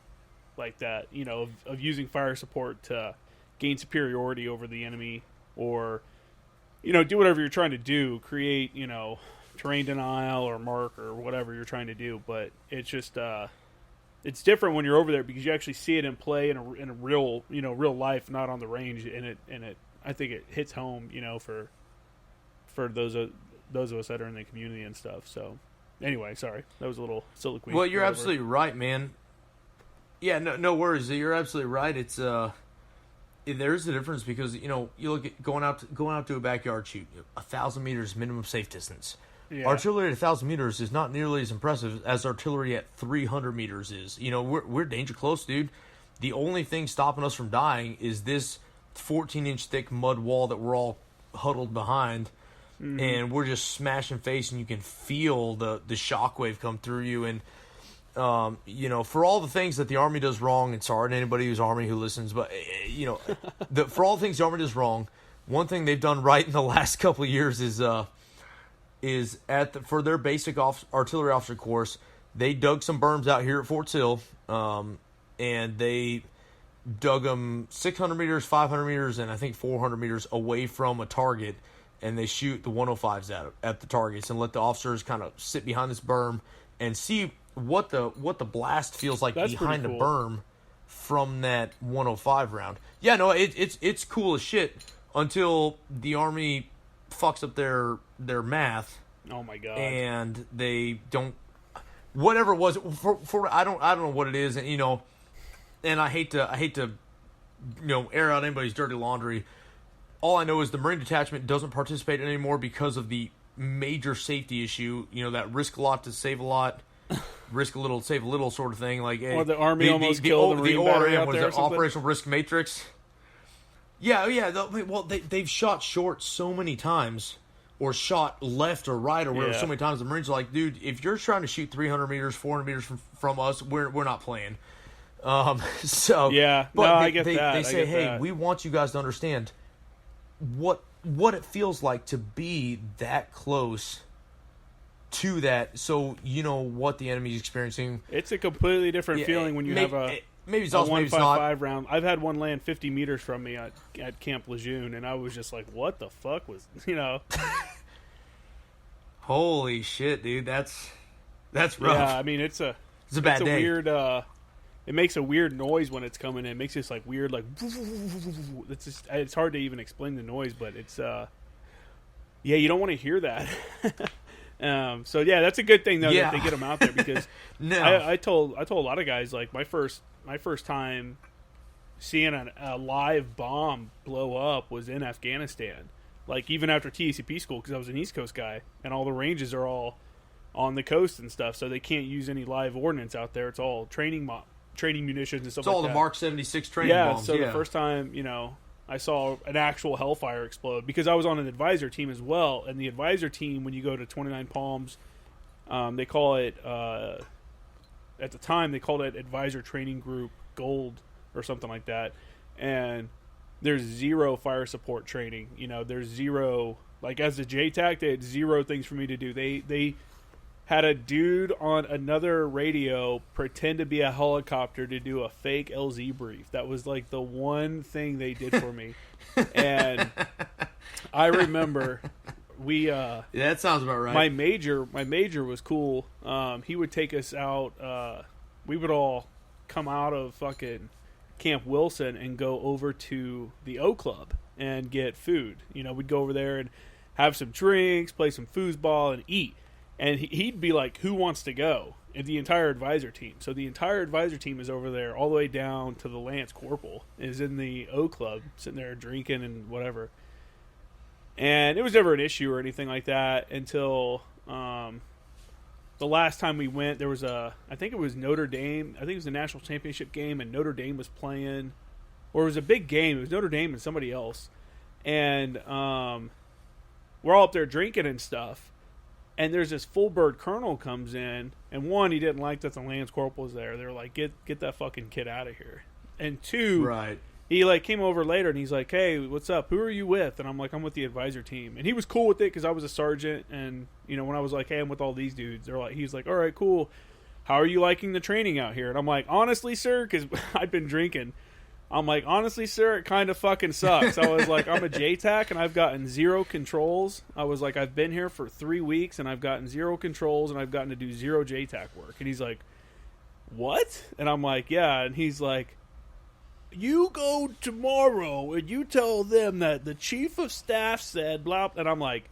like that, of using fire support to gain superiority over the enemy or. Do whatever you're trying to do, create, terrain denial or mark or whatever you're trying to do. But it's just, it's different when you're over there because you actually see it in play in a real, real life, not on the range. And it, I think it hits home, for those of us that are in the community and stuff. So anyway, sorry, that was a little soliloquy. Well, you're absolutely right, man. Yeah, no worries. You're absolutely right. It's, there's a difference because you look at going out to a backyard shoot, 1,000 meters minimum safe distance. Yeah. Artillery at 1,000 meters is not nearly as impressive as artillery at 300 meters is. We're danger close, dude. The only thing stopping us from dying is this 14-inch thick mud wall that we're all huddled behind, and we're just smashing face, and you can feel the shockwave come through you. And for all the things that the Army does wrong, and sorry to anybody who's Army who listens, but for all the things the Army does wrong, one thing they've done right in the last couple of years is for their basic artillery officer course, they dug some berms out here at Fort Sill, and they dug them 600 meters, 500 meters, and I think 400 meters away from a target, and they shoot the 105s at the targets and let the officers kind of sit behind this berm and see what the blast feels like. That's behind the berm from that 105 round. Yeah, no, it's cool as shit until the Army fucks up their math. Oh my god! And they don't, whatever it was for I don't know what it is, and and I hate to air out anybody's dirty laundry. All I know is the Marine Detachment doesn't participate anymore because of the major safety issue. That risk a lot to save a lot, risk a little to save a little sort of thing. Like, or the Army almost killed the Marine battery out there. Operational Risk Matrix. Yeah. They've shot short so many times, or shot left or right, or whatever. So many times the Marines are like, dude, if you're trying to shoot 300 meters, 400 meters from us, we're not playing. So yeah, but I get that. They say, hey, we want you guys to understand what it feels like to be that close to that, so you know what the enemy's experiencing. It's a completely different feeling when you have a maybe it's also 155 round. I've had one land 50 meters from me at Camp Lejeune, and I was just like, what the fuck was, Holy shit, dude, that's rough. Yeah, I mean, it's a bad day. Weird, it makes a weird noise when it's coming in. It makes this like weird, like, it's hard to even explain the noise, but it's you don't want to hear that. So yeah, that's a good thing though that they get them out there, because I told a lot of guys, like, my first time seeing a live bomb blow up was in Afghanistan. Like, even after TACP school, because I was an East Coast guy, and all the ranges are all on the coast and stuff, so they can't use any live ordnance out there. It's all training munitions and stuff. It's all like the that. Mark 76 training bombs. So the first time, I saw an actual Hellfire explode, because I was on an advisor team as well, and the advisor team, when you go to 29 Palms, they call it, at the time, they called it Advisor Training Group Gold or something like that, and there's zero fire support training. There's zero, like, as a JTAC, they had zero things for me to do. They had a dude on another radio pretend to be a helicopter to do a fake LZ brief. That was like the one thing they did for me. And I remember that sounds about right. My major was cool. He would take us out. We would all come out of fucking Camp Wilson and go over to the O Club and get food. We'd go over there and have some drinks, play some foosball, and eat. And he'd be like, who wants to go? And the entire advisor team. So the entire advisor team is over there, all the way down to the Lance Corporal is in the O Club, sitting there drinking and whatever. And it was never an issue or anything like that until the last time we went. There was I think it was Notre Dame. I think it was the national championship game, and Notre Dame was playing. Or it was a big game. It was Notre Dame and somebody else. And we're all up there drinking and stuff. And there's this full bird colonel comes in, and one, he didn't like that the Lance Corporal was there. They were like, get that fucking kid out of here. And two, right, he like came over later and he's like, hey, what's up? Who are you with? And I'm like, I'm with the advisor team. And he was cool with it because I was a sergeant, and when I was like, hey, I'm with all these dudes, he's like, all right, cool. How are you liking the training out here? And I'm like, honestly, sir, because I'd been drinking. I'm like, honestly, sir, it kind of fucking sucks. I was like, I'm a JTAC, and I've gotten zero controls. I was like, I've been here for 3 weeks, and I've gotten zero controls, and I've gotten to do zero JTAC work. And he's like, what? And I'm like, yeah. And he's like, you go tomorrow, and you tell them that the chief of staff said blah. And I'm like,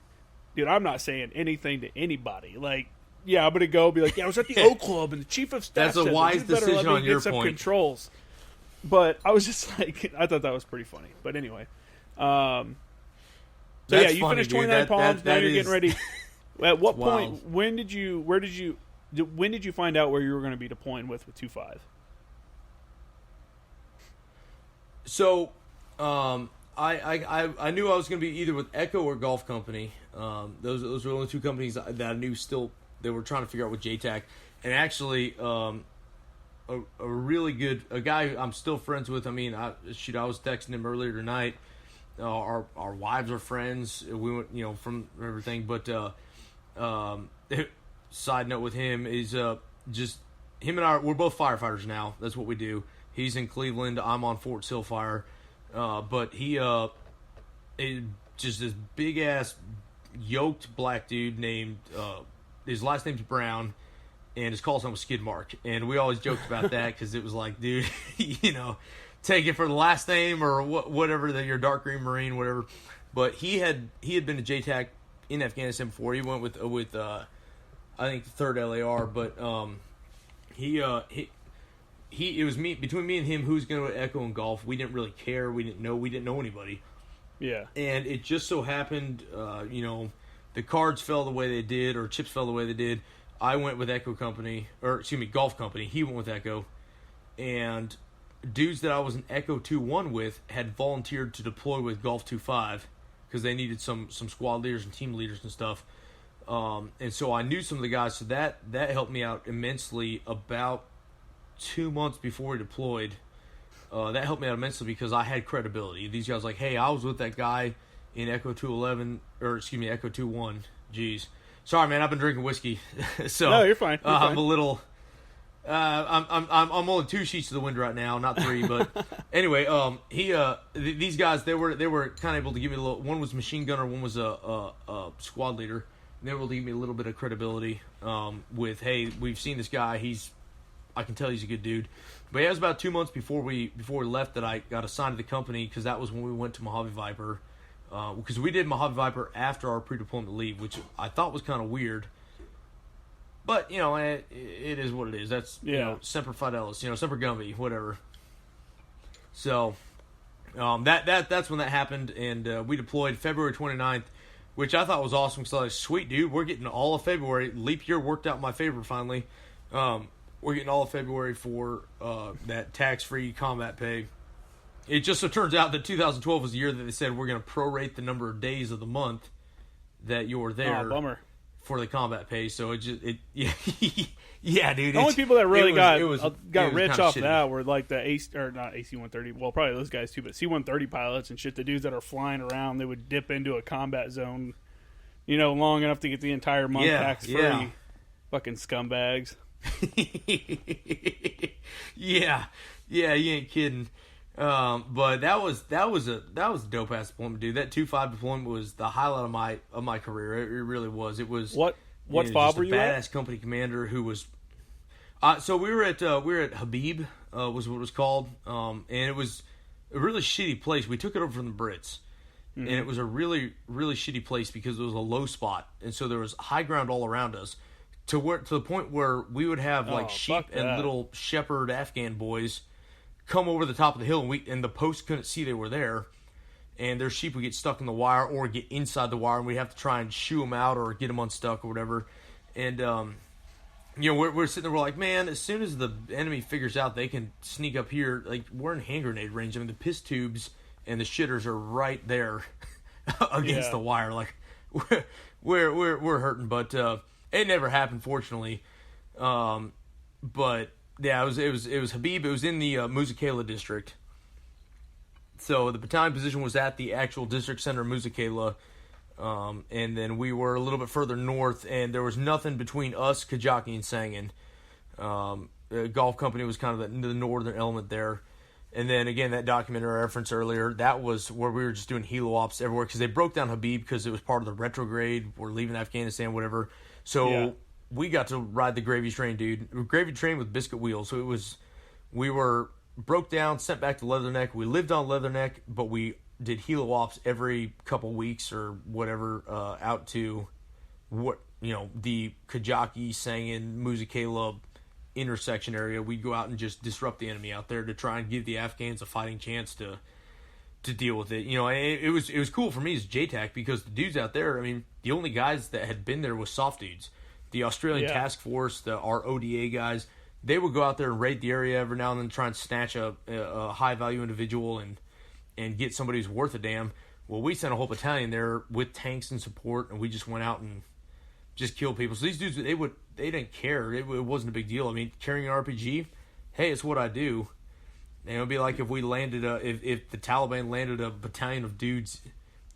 dude, I'm not saying anything to anybody. Like, yeah, I'm going to go be like, yeah, I was at the O Club, and the chief of staff said, that's a wise decision on your point. Controls. But I was just like, I thought that was pretty funny. But anyway, so yeah, you finished 29 Palms. Now you're getting ready. At what point? When did you find out where you were going to be deploying with 2.5? So, I knew I was going to be either with Echo or Golf Company. Those were the only two companies that I knew still they were trying to figure out with JTAC. And actually, a really good guy I'm still friends with. I mean, I was texting him earlier tonight. Our wives are friends. We went, from everything. But side note with him is just him and I. We're both firefighters now. That's what we do. He's in Cleveland. I'm on Fort Sill Fire. But he is just this big ass yoked black dude named his last name's Brown, and his call sign was Skid Mark. And we always joked about that because it was like, dude, take it for the last name or whatever, your dark green Marine, whatever. But he had been to JTAC in Afghanistan before. He went with I think the 3rd LAR, but it was between me and him who's going to Echo and Golf. We didn't really care. We didn't know anybody. Yeah. And it just so happened, the cards fell the way they did, or chips fell the way they did. I went with Golf Company. He went with Echo. And dudes that I was an Echo 2-1 with had volunteered to deploy with Golf 2-5 because they needed some squad leaders and team leaders and stuff. And so I knew some of the guys, so that helped me out immensely. About 2 months before we deployed, that helped me out immensely because I had credibility. These guys like, hey, I was with that guy in Echo 211, or excuse me, Echo 21. Jeez, sorry, man, I've been drinking whiskey, so no, you're fine. I'm a little. I'm only 2 sheets to the wind right now, not 3. But anyway, these guys they were kind of able to give me a little. One was machine gunner, one was a squad leader. And they were able to give me a little bit of credibility with, hey, we've seen this guy. I can tell he's a good dude. But yeah, it was about 2 months before we left that I got assigned to the company because that was when we went to Mojave Viper. Because we did Mojave Viper after our pre-deployment leave, which I thought was kind of weird. But, it is what it is. That's, Semper Fidelis, Semper Gumby, whatever. So, that's when that happened, and we deployed February 29th, which I thought was awesome because I was like, sweet, dude, we're getting all of February. Leap year worked out in my favor finally. We're getting all of February for that tax-free combat pay. It just so turns out that 2012 was the year that they said we're going to prorate the number of days of the month that you're there for the combat pay. So yeah, dude. The only people that really got rich off that were like the not AC-130. Well, probably those guys too, but C-130 pilots and shit. The dudes that are flying around, they would dip into a combat zone, long enough to get the entire month tax-free. Yeah. Fucking scumbags. yeah, you ain't kidding. But that was a dope ass deployment, dude. That 2-5 deployment was the highlight of my career. It really was. It was what fob were you at? Badass company commander who was. So we were at Habib, was what it was called. And it was a really shitty place. We took it over from the Brits. Mm-hmm. And it was a really, really shitty place because it was a low spot, and so there was high ground all around us. To the point where we would have sheep and little shepherd Afghan boys come over the top of the hill, and the post couldn't see they were there, and their sheep would get stuck in the wire or get inside the wire, and we'd have to try and shoo them out or get them unstuck or whatever. And we're sitting there, we're like, man, as soon as the enemy figures out they can sneak up here, like we're in hand grenade range. I mean, the piss tubes and the shitters are right there against the wire. Like we're hurting, but. It never happened, fortunately. But yeah, it was Habib. It was in the Musikela district. So the battalion position was at the actual district center, Musikela, and then we were a little bit further north, and there was nothing between us, Kajaki, and Sangin. The Golf Company was kind of the northern element there. And then again, that documentary I referenced earlier, that was where we were just doing helo ops everywhere because they broke down Habib because it was part of the retrograde. We're leaving Afghanistan, whatever. So we got to ride the gravy train, dude. Gravy train with biscuit wheels. So we were broke down, sent back to Leatherneck. We lived on Leatherneck, but we did helo ops every couple weeks or whatever out to the Kajaki, Sangin, Musikela intersection area. We'd go out and just disrupt the enemy out there to try and give the Afghans a fighting chance to deal with it. It was cool for me as JTAC because the dudes out there, I mean, the only guys that had been there was soft dudes. The Australian Task Force, our ODA guys, they would go out there and raid the area every now and then, try and snatch a high value individual, and and get somebody who's worth a damn. Well, we sent a whole battalion there with tanks and support, and we just went out and just killed people. So these dudes, they didn't care. It wasn't a big deal. I mean, carrying an RPG, hey, it's what I do. And it would be like if we landed if the Taliban landed a battalion of dudes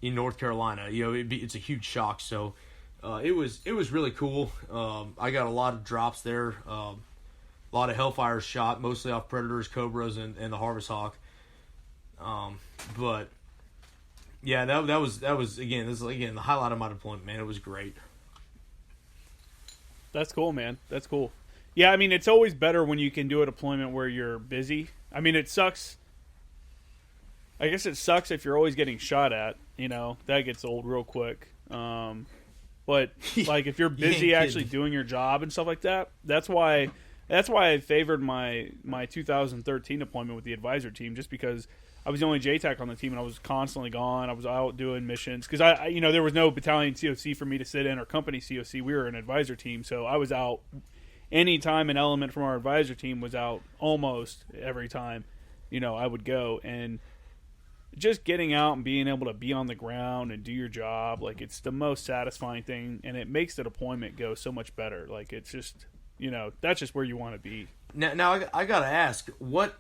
in North Carolina. It's a huge shock. So it was really cool. I got a lot of drops there. A lot of Hellfires shot, mostly off Predators, Cobras, and the Harvest Hawk. But yeah, that was the highlight of my deployment, man. It was great. That's cool, man. That's cool. Yeah, I mean, it's always better when you can do a deployment where you're busy. I mean, it sucks. I guess it sucks if you're always getting shot at. That gets old real quick. But like if you're busy actually doing your job and stuff like that, that's why I favored my 2013 deployment with the advisor team, just because I was the only JTAC on the team and I was constantly gone. I was out doing missions because I there was no battalion COC for me to sit in or company COC. We were an advisor team, so I was out anytime an element from our advisor team was out. Almost every time, I would go, and just getting out and being able to be on the ground and do your job, like, it's the most satisfying thing, and it makes the deployment go so much better. Like, it's just, that's just where you want to be. Now I gotta ask, what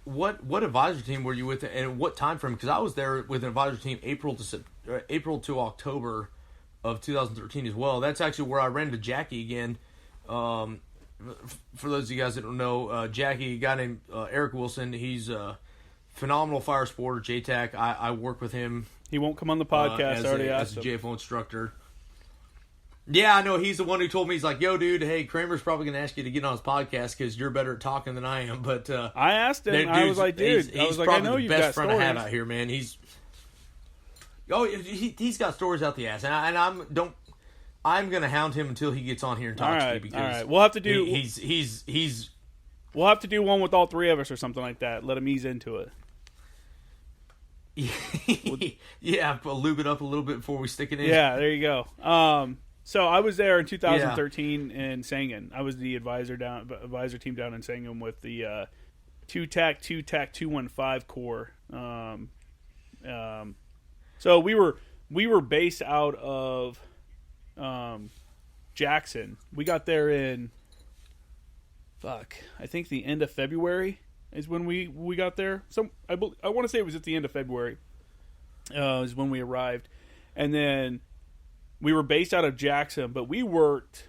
advisor team were you with, and what time frame? Because I was there with an advisor team April to October of 2013 as well. That's actually where I ran into Jackie again. For those of you guys that don't know, Jackie, a guy named Eric Wilson, he's a phenomenal fire sporter, JTAC. I work with him. He won't come on the podcast. I already asked him. As a JFO instructor. Yeah, I know. He's the one who told me, he's like, yo, dude, hey, Kramer's probably going to ask you to get on his podcast because you're better at talking than I am. But I asked him. I was like, dude, he's I know the you've best got friend stories. I have out here, man. He's got stories out the ass, and I'm going to hound him until he gets on here and talks to you, because all right. We'll have to do. He's. We'll have to do one with all three of us or something like that. Let him ease into it. Yeah, lube it up a little bit before we stick it in. Yeah, there you go. So I was there in 2013 in Sangin. I was the advisor team down in Sangin with the 2TAC 215 Corps. So we were based out of Jackson. We got there in I think the end of February is when we got there. I want to say it was at the end of February is when we arrived. And then we were based out of Jackson, but we worked,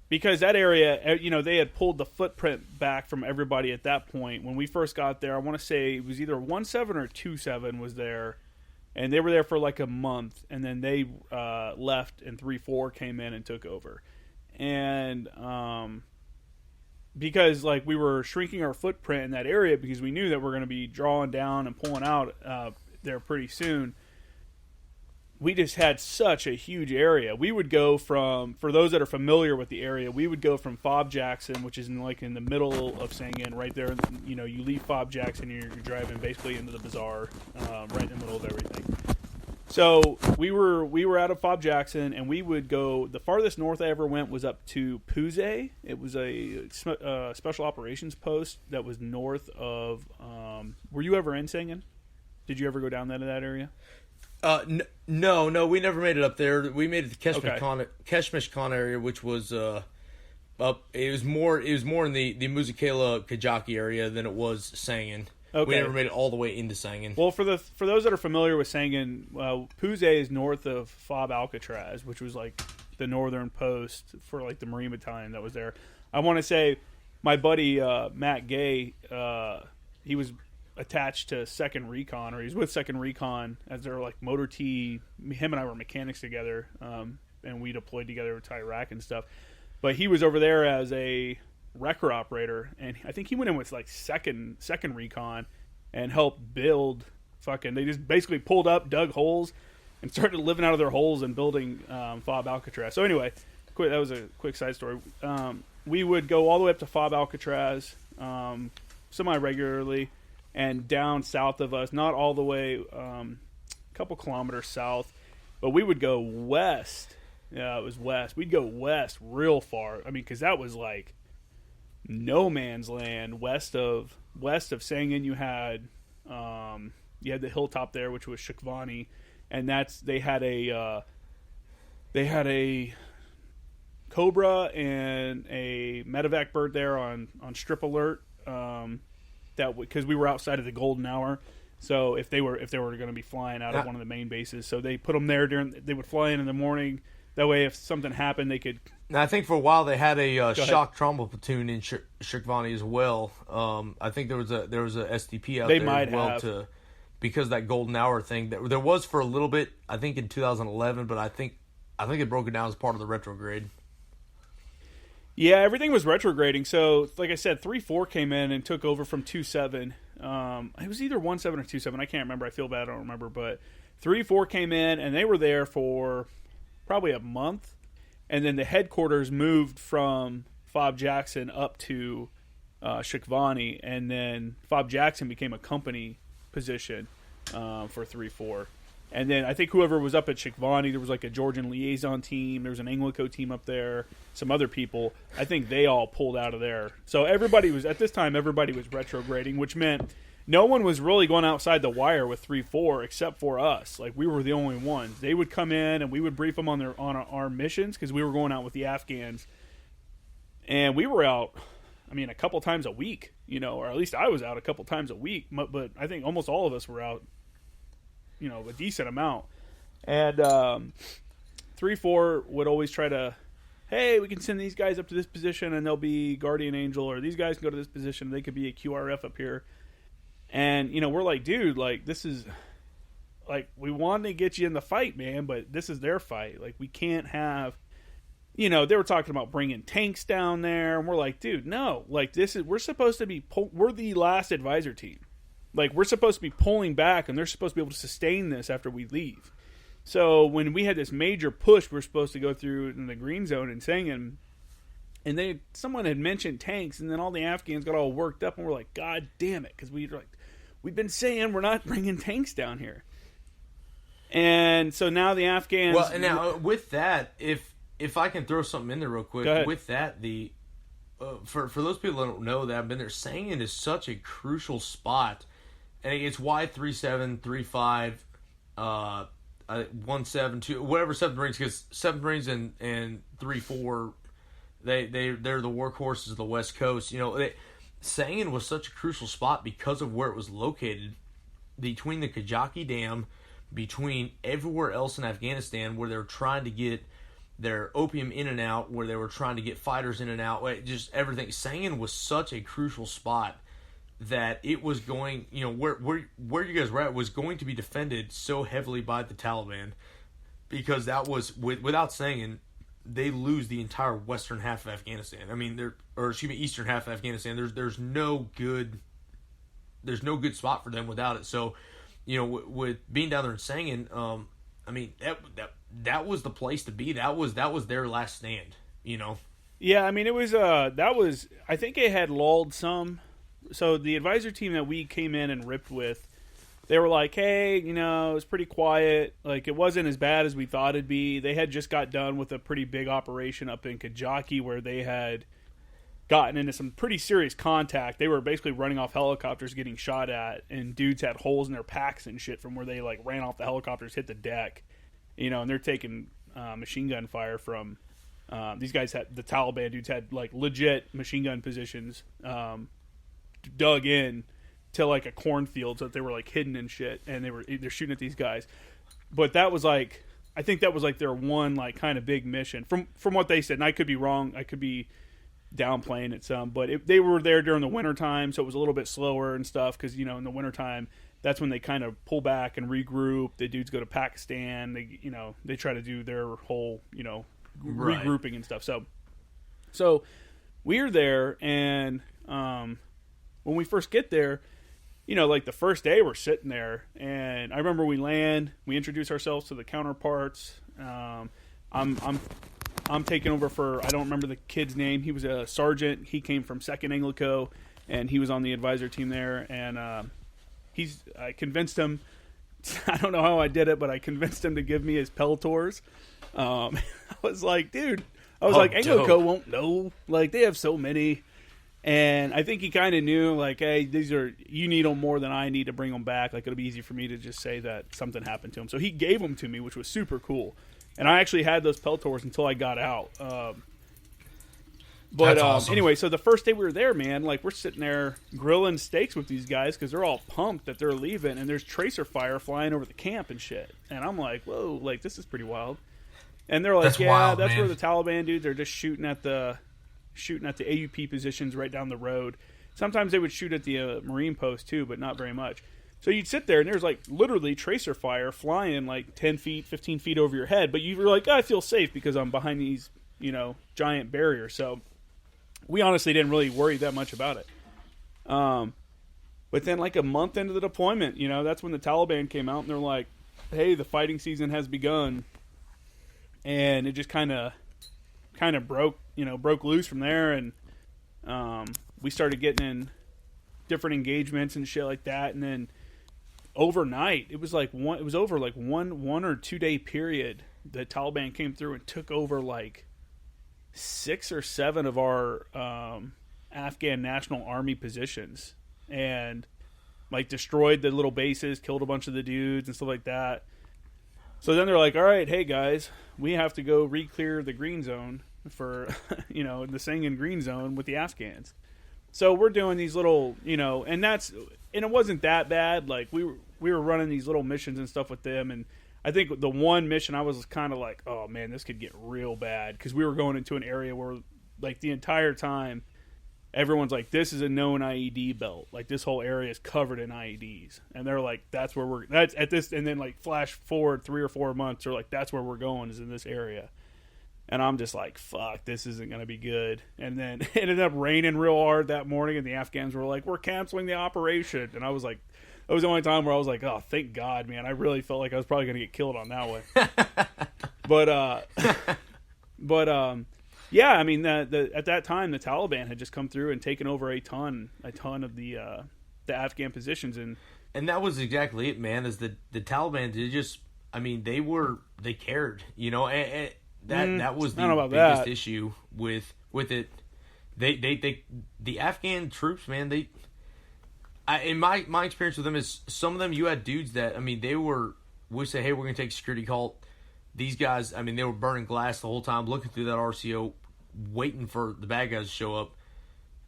because that area, they had pulled the footprint back from everybody at that point. When we first got there, I want to say it was either 1-7 or 2-7 was there, and they were there for like a month, and then they left, and 3-4 came in and took over. And because like we were shrinking our footprint in that area because we knew that we're going to be drawing down and pulling out there pretty soon, we just had such a huge area. We would go from, for those that are familiar with the area, we would go from Fob Jackson, which is in the middle of Sangin, right there. You leave Fob Jackson, you're driving basically into the bazaar, right in the middle of everything. So we were out of Fob Jackson, and we would go. The farthest north I ever went was up to Pouze. It was a special operations post that was north of. Were you ever in Sangin? Did you ever go down to that area? No, we never made it up there. We made it to Keshmish Khan area, which was up. It was more in the Muzakela Kajaki area than it was Sangin. Okay. We never made it all the way into Sangin. Well, for those that are familiar with Sangin, Pouze is north of Fob Alcatraz, which was like the northern post for like the Marine Battalion that was there. I want to say my buddy Matt Gay, he was attached to 2nd Recon, or he's with 2nd Recon as their like motor T. Him and I were mechanics together, and we deployed together to Iraq and stuff. But he was over there as a wrecker operator, and I think he went in with like second Recon and helped build they just basically pulled up, dug holes, and started living out of their holes and building Fob Alcatraz. So anyway, that was a quick side story. We would go all the way up to Fob Alcatraz semi-regularly, and down south of us, not all the way, a couple kilometers south, but we would go west. Yeah, it was west. We'd go west real far. Because that was like no man's land west of west of Sangin, you had the hilltop there, which was Shukvani, and they had a Cobra and a medevac bird there on strip alert. That because we were outside of the golden hour, so if they were going to be flying out of one of the main bases, so they put them there they would fly in the morning. That way, if something happened, they could. Now, I think for a while they had a shock trauma platoon in Shukvani as well. I think there was a SDP out there as well because of that golden hour thing. There was for a little bit, I think in 2011, but I think it broke it down as part of the retrograde. Yeah, everything was retrograding. So, like I said, 3-4 came in and took over from 2-7. It was either 1-7 or 2-7. I can't remember. I feel bad. I don't remember. But 3-4 came in, and they were there for probably a month. And then the headquarters moved from Fob Jackson up to Shukvani. And then Fob Jackson became a company position for 3-4. And then I think whoever was up at Shukvani, there was like a Georgian liaison team. There was an Anglico team up there. Some other people. I think they all pulled out of there. So everybody was retrograding, which meant no one was really going outside the wire with 3-4 except for us. Like, we were the only ones. They would come in and we would brief them on our missions because we were going out with the Afghans. And we were out, a couple times a week, or at least I was out a couple times a week. But I think almost all of us were out, a decent amount. And 3-4 would always try to, hey, we can send these guys up to this position and they'll be Guardian Angel, or these guys can go to this position and they could be a QRF up here. And, we're like, dude, like, this is, like, we want to get you in the fight, man, but this is their fight. Like, we can't have, they were talking about bringing tanks down there, and we're like, dude, no. Like, we're supposed to be, we're the last advisor team. Like, we're supposed to be pulling back, and they're supposed to be able to sustain this after we leave. So when we had this major push we're supposed to go through in the green zone in Sangin, and someone had mentioned tanks, and then all the Afghans got all worked up, and we're like, God damn it, because we've been saying we're not bringing tanks down here. And so now the Afghans... Well, now, with that, if I can throw something in there real quick, with that, for those people that don't know that I've been there, Sangin is such a crucial spot. And it's why 3-7, 3-5, 1-7, 2, whatever 7th Marines, because 7th Marines and 3-4, they're the workhorses of the West Coast. Sangin was such a crucial spot because of where it was located, between the Kajaki Dam, between everywhere else in Afghanistan, where they were trying to get their opium in and out, where they were trying to get fighters in and out, just everything. Sangin was such a crucial spot that it was going, where you guys were at was going to be defended so heavily by the Taliban, because that was, without Sangin, they lose the entire western half of Afghanistan. Eastern half of Afghanistan. There's no good spot for them without it. So, with being down there in Sangin, that was the place to be. That was their last stand. Yeah, it was I think it had lulled some. So the advisor team that we came in and ripped with, they were like, hey, it was pretty quiet. Like, it wasn't as bad as we thought it'd be. They had just got done with a pretty big operation up in Kajaki where they had gotten into some pretty serious contact. They were basically running off helicopters getting shot at, and dudes had holes in their packs and shit from where they, like, ran off the helicopters, hit the deck, and they're taking machine gun fire from these guys. The Taliban dudes had, like, legit machine gun positions dug in to like a cornfield, so that they were like hidden and shit, and they're shooting at these guys. But that was like, I think that was like their one like kind of big mission from what they said, and I could be wrong, I could be downplaying it some, but they were there during the winter time, so it was a little bit slower and stuff, because in the winter time, that's when they kind of pull back and regroup. The dudes go to Pakistan, they try to do their whole regrouping and stuff. So we're there, and when we first get there, like the first day we're sitting there, and I remember we land, we introduce ourselves to the counterparts. I'm taking over for, I don't remember the kid's name. He was a sergeant. He came from 2nd Anglico, and he was on the advisor team there. And I convinced him, I don't know how I did it, but I convinced him to give me his Peltors. I was like, dude, Anglico won't know. Like, they have so many. And I think he kind of knew, like, hey, you need them more than I need to bring them back. Like, it'll be easy for me to just say that something happened to him. So he gave them to me, which was super cool. And I actually had those Peltors until I got out. But awesome. Anyway, so the first day we were there, man, like, we're sitting there grilling steaks with these guys because they're all pumped that they're leaving, and there's tracer fire flying over the camp and shit. And I'm like, whoa, like, this is pretty wild. And they're like, that's wild, that's man. where the Taliban dudes are just shooting at the AUP positions right down the road. Sometimes they would shoot at the Marine post too, but not very much. So you'd sit there and there's like literally tracer fire flying like 10 feet, 15 feet over your head, but you were like, I feel safe because I'm behind these, giant barriers. So we honestly didn't really worry that much about it. But then like a month into the deployment, that's when the Taliban came out and they're like, hey, the fighting season has begun. And it just kind of broke loose from there, and we started getting in different engagements and shit like that. And then overnight, it was over like one or 2 day period. The Taliban came through and took over like 6 or 7 of our Afghan National Army positions, and like destroyed the little bases, killed a bunch of the dudes and stuff like that. So then they're like, all right, hey guys, we have to go re-clear the green zone for, the Sangin green zone with the Afghans. So we're doing these little, and it wasn't that bad. Like we were running these little missions and stuff with them. And I think the one mission I was kind of like, oh man, this could get real bad. Cause we were going into an area where like the entire time everyone's like, this is a known IED belt. Like this whole area is covered in IEDs. And they're like, that's at this. And then like flash forward 3 or 4 months, they're like, that's where we're going, is in this area. And I'm just like, fuck, this isn't going to be good. And then it ended up raining real hard that morning, and the Afghans were like, we're canceling the operation. And I was like, that was the only time where I was like, oh, thank God, man. I really felt like I was probably going to get killed on that one. Yeah, I mean, at that time, the Taliban had just come through and taken over a ton of the Afghan positions. And that was exactly it, man, is the Taliban did just, I mean, they cared, and that was the biggest issue with it. The Afghan troops, man, in my experience with them is some of them, you had dudes that, I mean, we say, hey, we're going to take a security call. These guys, I mean, they were burning glass the whole time, looking through that RCO, waiting for the bad guys to show up.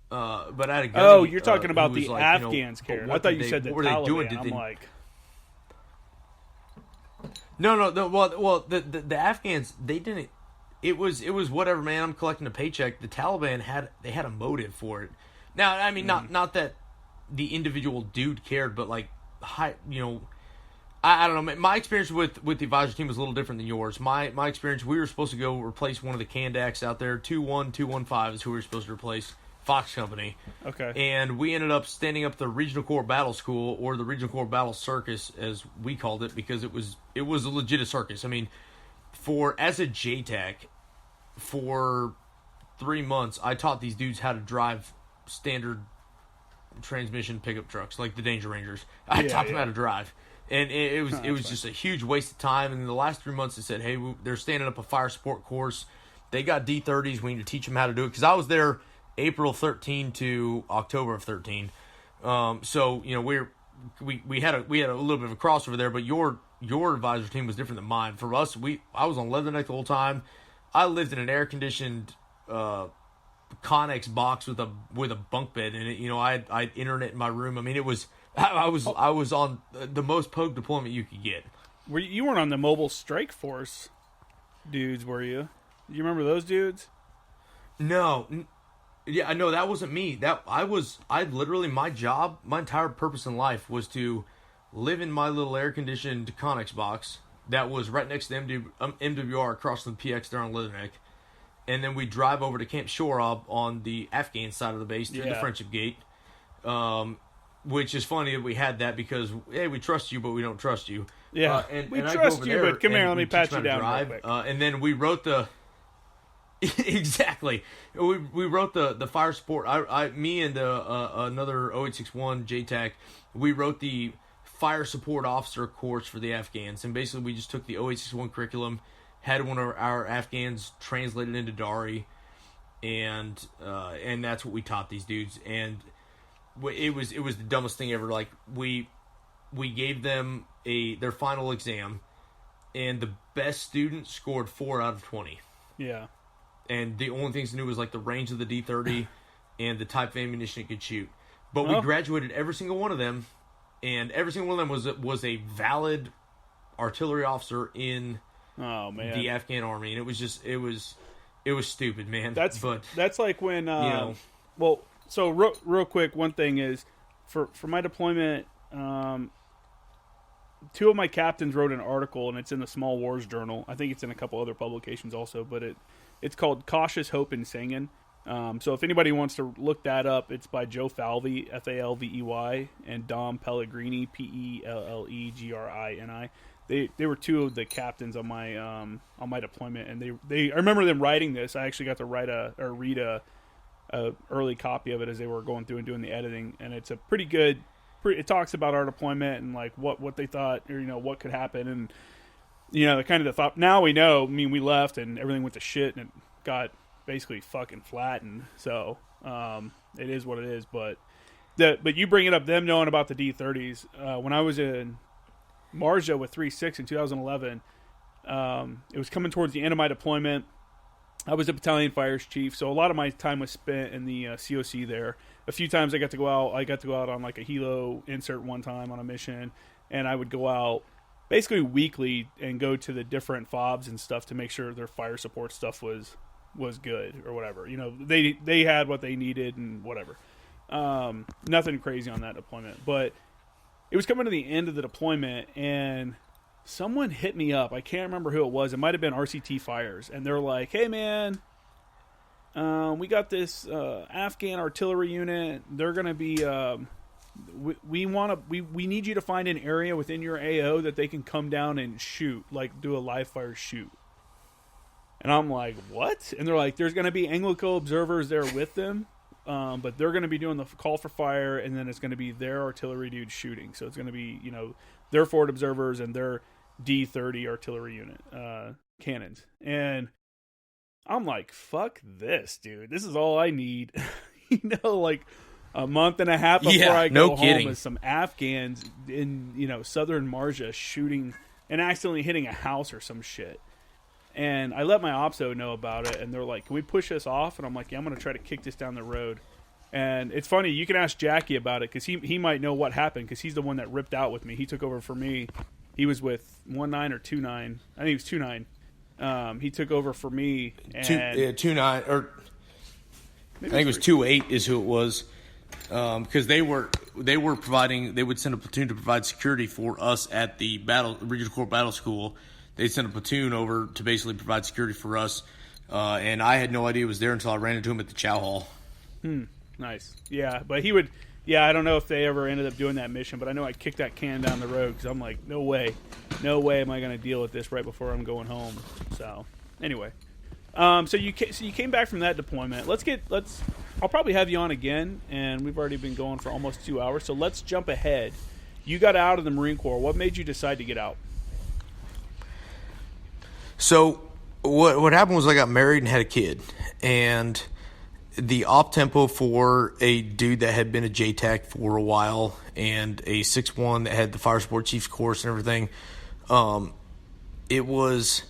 But I had a gunny, oh, you're talking about the like, Afghans cared. I thought you said the Taliban. I'm like, no. Well, the Afghans, they didn't. It was whatever, man. I'm collecting a paycheck. The Taliban had a motive for it. Now, I mean, not that the individual dude cared, but like, I don't know. My experience with the advisor team was a little different than yours. My experience, we were supposed to go replace one of the Kandaks out there. 21215 is who we were supposed to replace. Fox Company. Okay. And we ended up standing up the Regional Corps Battle School, or the Regional Corps Battle Circus, as we called it, because it was a legit circus. I mean, as a JTAC, for 3 months, I taught these dudes how to drive standard transmission pickup trucks, like the Danger Rangers. I taught them how to drive. And it was just a huge waste of time. And in the last 3 months, they said, hey, they're standing up a fire support course. They got D30s. We need to teach them how to do it. Because I was there April 13 to October of 13. So, we had a little bit of a crossover there. But your advisor team was different than mine. For us, I was on leatherneck the whole time. I lived in an air-conditioned Connex box with a bunk bed in it. I had internet in my room. I mean, it was... I was on the most pogue deployment you could get. You weren't on the Mobile Strike Force dudes, were you? You remember those dudes? No. Yeah, no, that wasn't me. I literally, my job, my entire purpose in life was to live in my little air-conditioned Connex box that was right next to MWR across from the PX there on Leatherneck. And then we drive over to Camp Shorab on the Afghan side of the base through the Friendship Gate. Which is funny that we had that because, hey, we trust you, but we don't trust you. Yeah, we trust you, but come here, let me pat you down real quick. And then we wrote the... Exactly. We wrote the fire support. Me and another 0861 JTAC, we wrote the fire support officer course for the Afghans. And basically, we just took the 0861 curriculum, had one of our Afghans translated into Dari, and that's what we taught these dudes. And it was the dumbest thing ever. Like we gave them their final exam, and the best student scored 4 out of 20. Yeah. And the only things they knew was like the range of the D30 and the type of ammunition it could shoot. But we graduated every single one of them, and every single one of them was a valid artillery officer in the Afghan army, and it was just it was stupid, man. That's like when well, so real quick, one thing is for my deployment, 2 of my captains wrote an article, and it's in the Small Wars Journal. I think it's in a couple other publications also, but it's called Cautious Hope in Singin'. So if anybody wants to look that up, it's by Joe Falvey, Falvey, and Dom Pellegrini, Pellegrini. They were 2 of the captains on my deployment, and they I remember them writing this. I actually got to read a early copy of it as they were going through and doing the editing, and it's a pretty good. It talks about our deployment and like what they thought, or what could happen, and the kind of the thought. Now we know. I mean, we left and everything went to shit, and it got basically fucking flattened. So it is what it is. But you bring it up, them knowing about the D30s. When I was in Marja with 3-6 in 2011, it was coming towards the end of my deployment. I was a battalion fires chief, so a lot of my time was spent in the COC there. A few times I got to go out. I got to go out on like a helo insert one time on a mission, and I would go out basically weekly and go to the different FOBs and stuff to make sure their fire support stuff was good or whatever. They had what they needed and whatever. Nothing crazy on that deployment, but it was coming to the end of the deployment, and someone hit me up. I can't remember who it was. It might have been RCT Fires, and they're like, "Hey, man, we got this Afghan artillery unit. They're gonna be we need you to find an area within your AO that they can come down and shoot, like do a live fire shoot." And I'm like, "What?" And they're like, "There's gonna be Anglico observers there with them." But they're going to be doing the call for fire, and then it's going to be their artillery dudes shooting. So it's going to be, their forward observers and their D30 artillery unit cannons. And I'm like, fuck this, dude. This is all I need. Like a month and a half before I go home is some Afghans in, southern Marja shooting and accidentally hitting a house or some shit. And I let my OPSO know about it, and they're like, "Can we push this off?" And I'm like, "Yeah, I'm going to try to kick this down the road." And it's funny, you can ask Jackie about it, because he might know what happened, because he's the one that ripped out with me. He took over for me. He was with 1-9 or 2-9. I think he was 2-9. He took over for me. And 2-9, or I think it was 2-8 is who it was, because they were providing. They would send a platoon to provide security for us at the Regional Corps Battle School. They sent a platoon over to basically provide security for us, and I had no idea it was there until I ran into him at the chow hall. Nice. Yeah, but he would... Yeah, I don't know if they ever ended up doing that mission, but I know I kicked that can down the road, because I'm like, no way am I going to deal with this right before I'm going home. So, anyway. So you came back from that deployment. I'll probably have you on again, and we've already been going for almost 2 hours, so let's jump ahead. You got out of the Marine Corps. What made you decide to get out? So what happened was I got married and had a kid, and the op tempo for a dude that had been a JTAC for a while and a 6-1 that had the fire support chief's course and everything, it was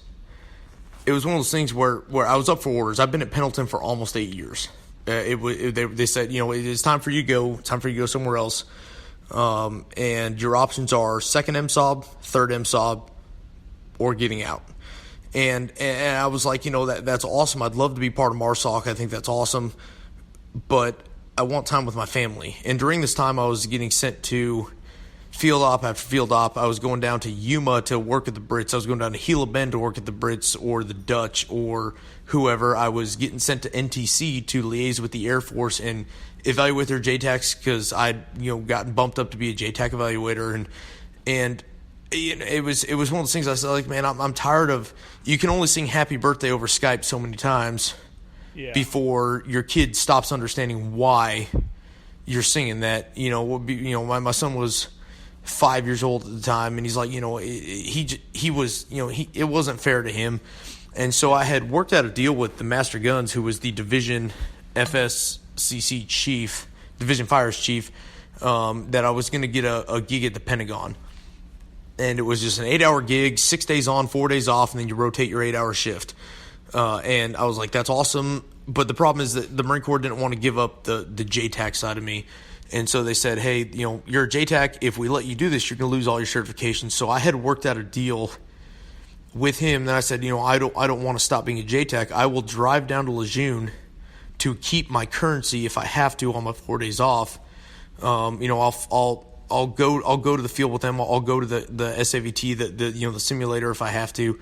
one of those things where I was up for orders. I've been at Pendleton for almost 8 years. They said, it's time for you to go. It's time for you to go somewhere else. And your options are 2nd MSOB, 3rd MSOB, or getting out. And I was like, that's awesome. I'd love to be part of MARSOC. I think that's awesome. But I want time with my family. And during this time, I was getting sent to field op after field op. I was going down to Yuma to work at the Brits. I was going down to Gila Bend to work at the Brits or the Dutch or whoever. I was getting sent to NTC to liaise with the Air Force and evaluate their JTACs, because I'd gotten bumped up to be a JTAC evaluator. And it was one of those things I said, like, man, I'm tired of, you can only sing happy birthday over Skype so many times before your kid stops understanding why you're singing that. My son was 5 years old at the time, and he's like, it wasn't fair to him. And so I had worked out a deal with the Master Guns, who was the division FSCC chief, division fires chief, that I was going to get a gig at the Pentagon. And it was just an 8-hour gig, 6 days on, 4 days off, and then you rotate your 8-hour shift. And I was like, that's awesome. But the problem is that the Marine Corps didn't want to give up the JTAC side of me. And so they said, hey, you're a JTAC. If we let you do this, you're going to lose all your certifications. So I had worked out a deal with him. Then I said, I don't want to stop being a JTAC. I will drive down to Lejeune to keep my currency if I have to on my 4 days off. I'll go to the field with them. I'll go to the SAVT, the simulator if I have to,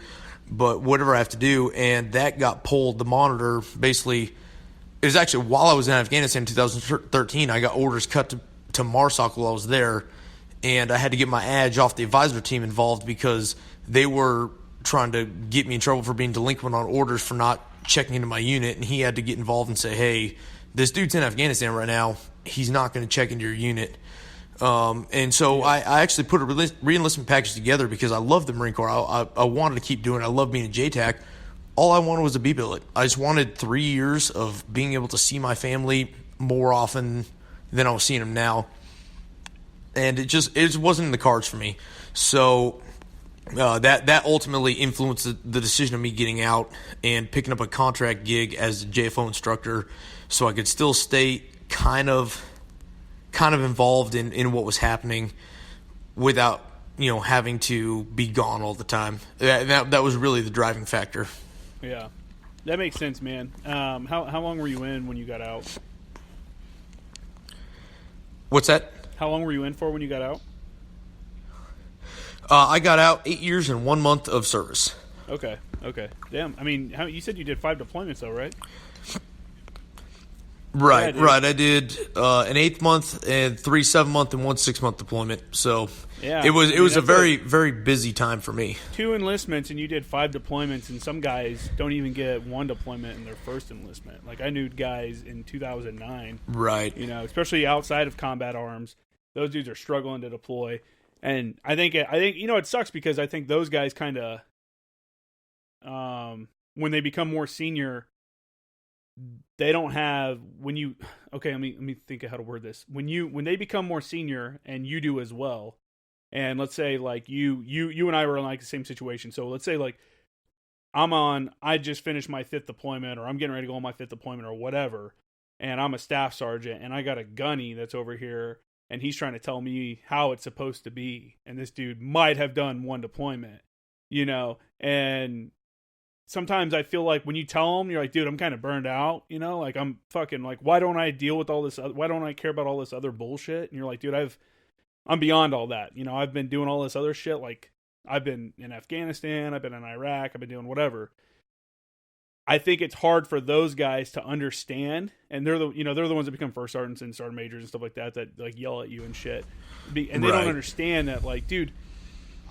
but whatever I have to do. And that got pulled. The monitor basically, it was actually while I was in Afghanistan in 2013, I got orders cut to MARSOC while I was there, and I had to get my adj off the advisor team involved because they were trying to get me in trouble for being delinquent on orders for not checking into my unit, and he had to get involved and say, hey, this dude's in Afghanistan right now. He's not going to check into your unit. And so I actually put a re-enlistment package together because I love the Marine Corps. I wanted to keep doing it. I love being a JTAC. All I wanted was a B billet. I just wanted 3 years of being able to see my family more often than I was seeing them now. And it just wasn't in the cards for me. So that ultimately influenced the decision of me getting out and picking up a contract gig as a JFO instructor so I could still stay kind of involved in what was happening without, having to be gone all the time. That was really the driving factor. Yeah. That makes sense, man. How long were you in when you got out? What's that? How long were you in for when you got out? I got out 8 years and 1 month of service. Okay. Damn. I mean, you said you did 5 deployments, though, right? Right. I did an 8-month and 3 7-month and 1 6-month deployment. So yeah, it was a very, very busy time for me. 2 enlistments and you did 5 deployments, and some guys don't even get 1 deployment in their first enlistment. Like I knew guys in 2009. Right. Especially outside of combat arms, those dudes are struggling to deploy. And I think it sucks because I think those guys kind of when they become more senior, they don't have let me think of how to word this. When they become more senior and you do as well, and let's say like you and I were in like the same situation. So let's say like I just finished my 5th deployment, or I'm getting ready to go on my 5th deployment or whatever, and I'm a staff sergeant and I got a gunny that's over here and he's trying to tell me how it's supposed to be, and this dude might have done 1 deployment, and sometimes I feel like when you tell them, you're like, dude, I'm kind of burned out, like I'm fucking like, why don't I deal with all this? Why don't I care about all this other bullshit? And you're like, dude, I'm beyond all that. I've been doing all this other shit. Like I've been in Afghanistan, I've been in Iraq, I've been doing whatever. I think it's hard for those guys to understand, and they're the ones that become first sergeants and sergeant majors and stuff like that like yell at you and shit, and they don't understand that, like, dude,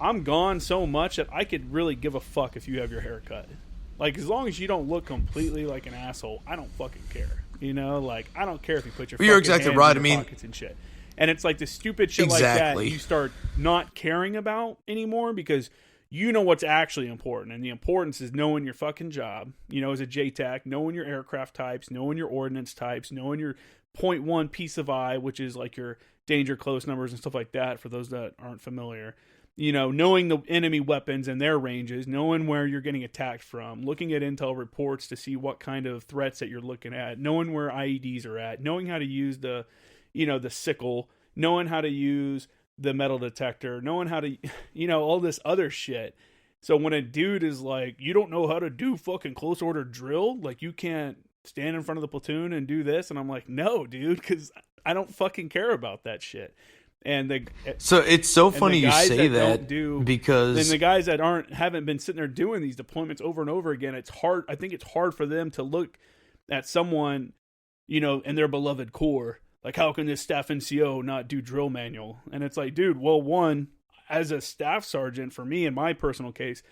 I'm gone so much that I could really give a fuck if you have your hair cut. Like, as long as you don't look completely like an asshole, I don't fucking care. Like, I don't care if you put your you're exactly hands right. in your pockets and shit. And it's like the stupid shit like that you start not caring about anymore because you know what's actually important. And the importance is knowing your fucking job, as a JTAC, knowing your aircraft types, knowing your ordnance types, knowing your .1 piece of eye, which is like your danger close numbers and stuff like that for those that aren't familiar. Knowing the enemy weapons and their ranges, knowing where you're getting attacked from, looking at intel reports to see what kind of threats that you're looking at, knowing where IEDs are at, knowing how to use the sickle, knowing how to use the metal detector, knowing how to, all this other shit. So when a dude is like, you don't know how to do fucking close order drill, like you can't stand in front of the platoon and do this, and I'm like, no, dude, because I don't fucking care about that shit. And so it's so funny you say that because then the guys that haven't been sitting there doing these deployments over and over again, it's hard. I think it's hard for them to look at someone, in their beloved Corps. Like, how can this staff NCO not do drill manual? And it's like, dude, well, one, as a staff sergeant, for me, in my personal case,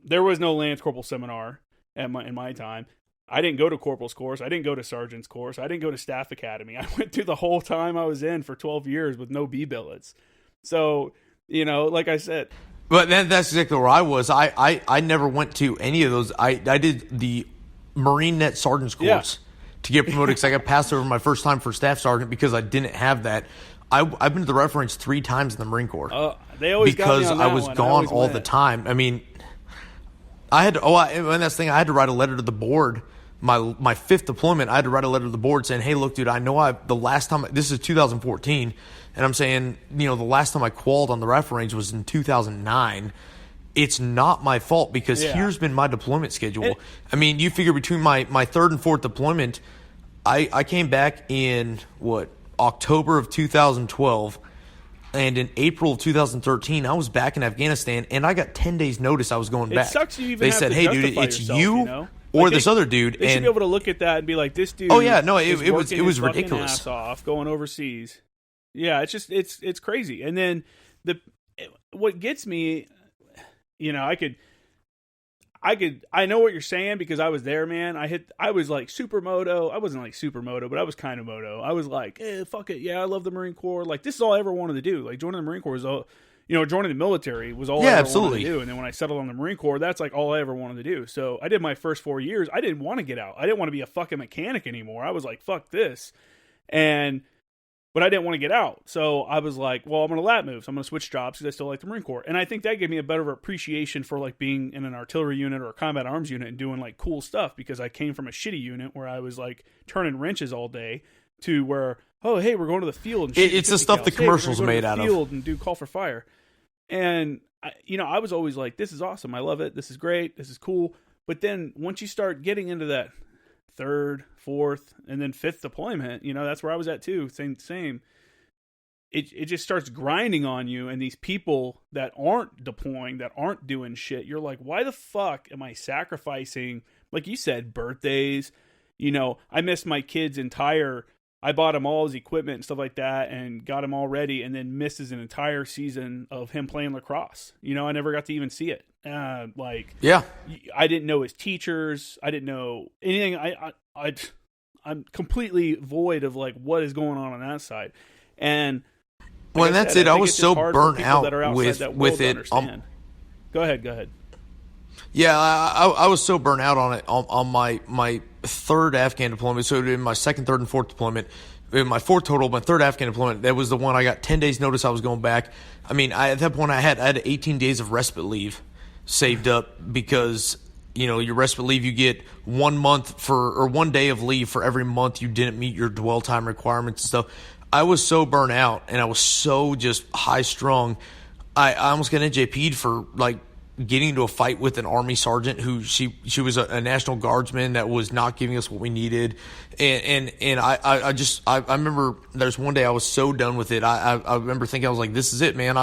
there was no Lance Corporal seminar in my time. I didn't go to corporal's course. I didn't go to sergeant's course. I didn't go to staff academy. I went through the whole time I was in for 12 years with no B billets. So, like I said, But that's exactly where I was. I never went to any of those. I did the Marine Net Sergeant's course to get promoted because I got passed over my first time for Staff Sergeant because I didn't have that. I've been to the reference 3 times in the Marine Corps. They always because got me on that I was one. gone all the time. I mean, I had to, and that's the thing. I had to write a letter to the board. My 5th deployment, I had to write a letter to the board saying, "Hey, look, dude, I know the last time this is 2014, and I'm saying, the last time I qualled on the ref range was in 2009. It's not my fault because here's been my deployment schedule. I mean, you figure between my 3rd and 4th deployment, I came back in October of 2012." And in April of 2013, I was back in Afghanistan, and I got 10 days notice I was going back. It sucks you even They have said, to "Hey, dude, justify it's yourself, you or this other dude." They should be able to look at that and be like, "This dude." Oh yeah, no, it is was working his fucking ridiculous. ass off going overseas. Yeah, it's just it's crazy. And then what gets me, I know what you're saying because I was there, man. I was like super moto. I wasn't like super moto, but I was kind of moto. I was like, fuck it. Yeah, I love the Marine Corps. Like, this is all I ever wanted to do. Like, joining the Marine Corps was all, joining the military was all I ever wanted to do. And then when I settled on the Marine Corps, that's like all I ever wanted to do. So I did my first 4 years. I didn't want to get out. I didn't want to be a fucking mechanic anymore. I was like, fuck this. But I didn't want to get out. So I was like, well, I'm going to lat move. So I'm going to switch jobs because I still like the Marine Corps. And I think that gave me a better appreciation for like being in an artillery unit or a combat arms unit and doing like cool stuff because I came from a shitty unit where I was like turning wrenches all day to where, oh, hey, we're going to the field. And it's the stuff the commercials made out of. Field and do call for fire. And, I was always like, this is awesome. I love it. This is great. This is cool. But then once you start getting into that 3rd, 4th, and then 5th deployment, that's where I was at too. Same. It just starts grinding on you, and these people that aren't deploying, that aren't doing shit, you're like, why the fuck am I sacrificing, like you said, birthdays? I missed my kid's I bought him all his equipment and stuff like that and got him all ready, and then missed his entire season of him playing lacrosse. I never got to even see it. I didn't know his teachers. I didn't know anything. I'm completely void of like what is going on that side. And well, and that's it. I was so burnt out with it. Go ahead. Yeah, I was so burnt out on it on my 3rd Afghan deployment. So in my 2nd, 3rd, and 4th deployment, in my 4th total, my 3rd Afghan deployment, that was the one I got 10 days notice I was going back. I mean, at that point I had 18 days of respite leave saved up because your respite leave, you get 1 month or 1 day of leave for every month you didn't meet your dwell time requirements and stuff. I was so burnt out and I was so just high strung. I almost got NJP'd for like getting into a fight with an Army sergeant who she was a National Guardsman that was not giving us what we needed. And I remember there's one day I was so done with it. I remember thinking, I was like, this is it, man.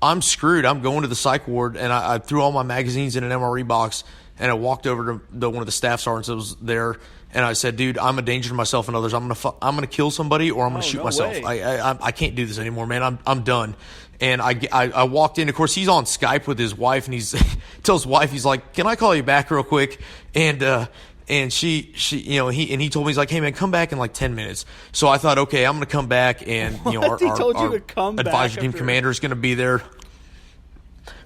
I'm screwed. I'm going to the psych ward. And I threw all my magazines in an MRE box and I walked over to one of the staff sergeants that was there. And I said, dude, I'm a danger to myself and others. I'm gonna kill somebody or I'm gonna shoot myself. I can't do this anymore, man. I'm done. And I walked in. Of course, he's on Skype with his wife, and he's tells his wife, he's like, "Can I call you back real quick?" And she he told me, he's like, "Hey man, come back in like 10 minutes." So I thought, okay, I'm gonna come back, and our advisory team commander is gonna be there.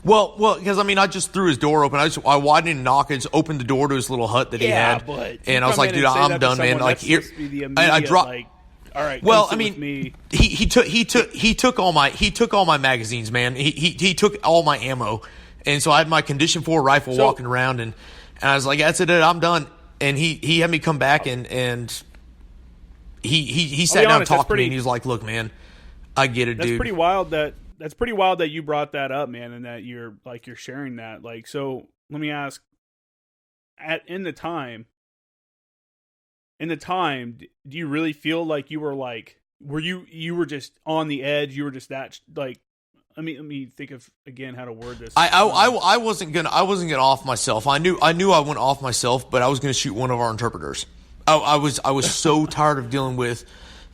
Well, because I just threw his door open. I widened and knocked. I just opened the door to his little hut that he had, and I was like, "Dude, I'm done, man." Like here, I dropped. Like, all right. Well, he took all my magazines, man. He took all my ammo, and so I had my Condition 4 rifle walking around, and I was like, "That's it, I'm done." And he had me come back, and he sat down and talked to me, and he was like, "Look, man, I get it, dude." That's pretty wild that you brought that up, man, and that you're sharing that. Like, so let me ask, in the time, do you really feel like you were like, you were just on the edge? You were just that like, let me think of again how to word this. I wasn't gonna off myself. I knew I went off myself, but I was gonna shoot one of our interpreters. I was so tired of dealing with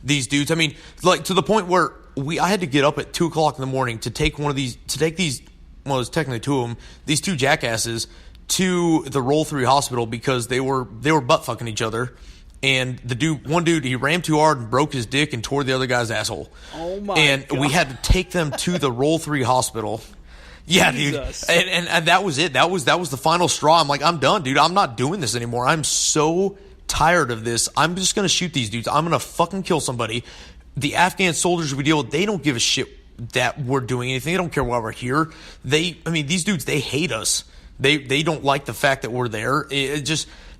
these dudes. I mean, like to the point where I had to get up at 2:00 in the morning to take these, well, it was technically two of them, these two jackasses to the Roll 3 hospital because they were butt fucking each other. And one dude, he rammed too hard and broke his dick and tore the other guy's asshole. Oh my God. And we had to take them to the Roll 3 hospital. Yeah, dude. And that was it. That was the final straw. I'm like, I'm done, dude. I'm not doing this anymore. I'm so tired of this. I'm just going to shoot these dudes. I'm going to fucking kill somebody. The Afghan soldiers we deal with, they don't give a shit that we're doing anything. They don't care why we're here. These dudes, they hate us. They don't like the fact that we're there.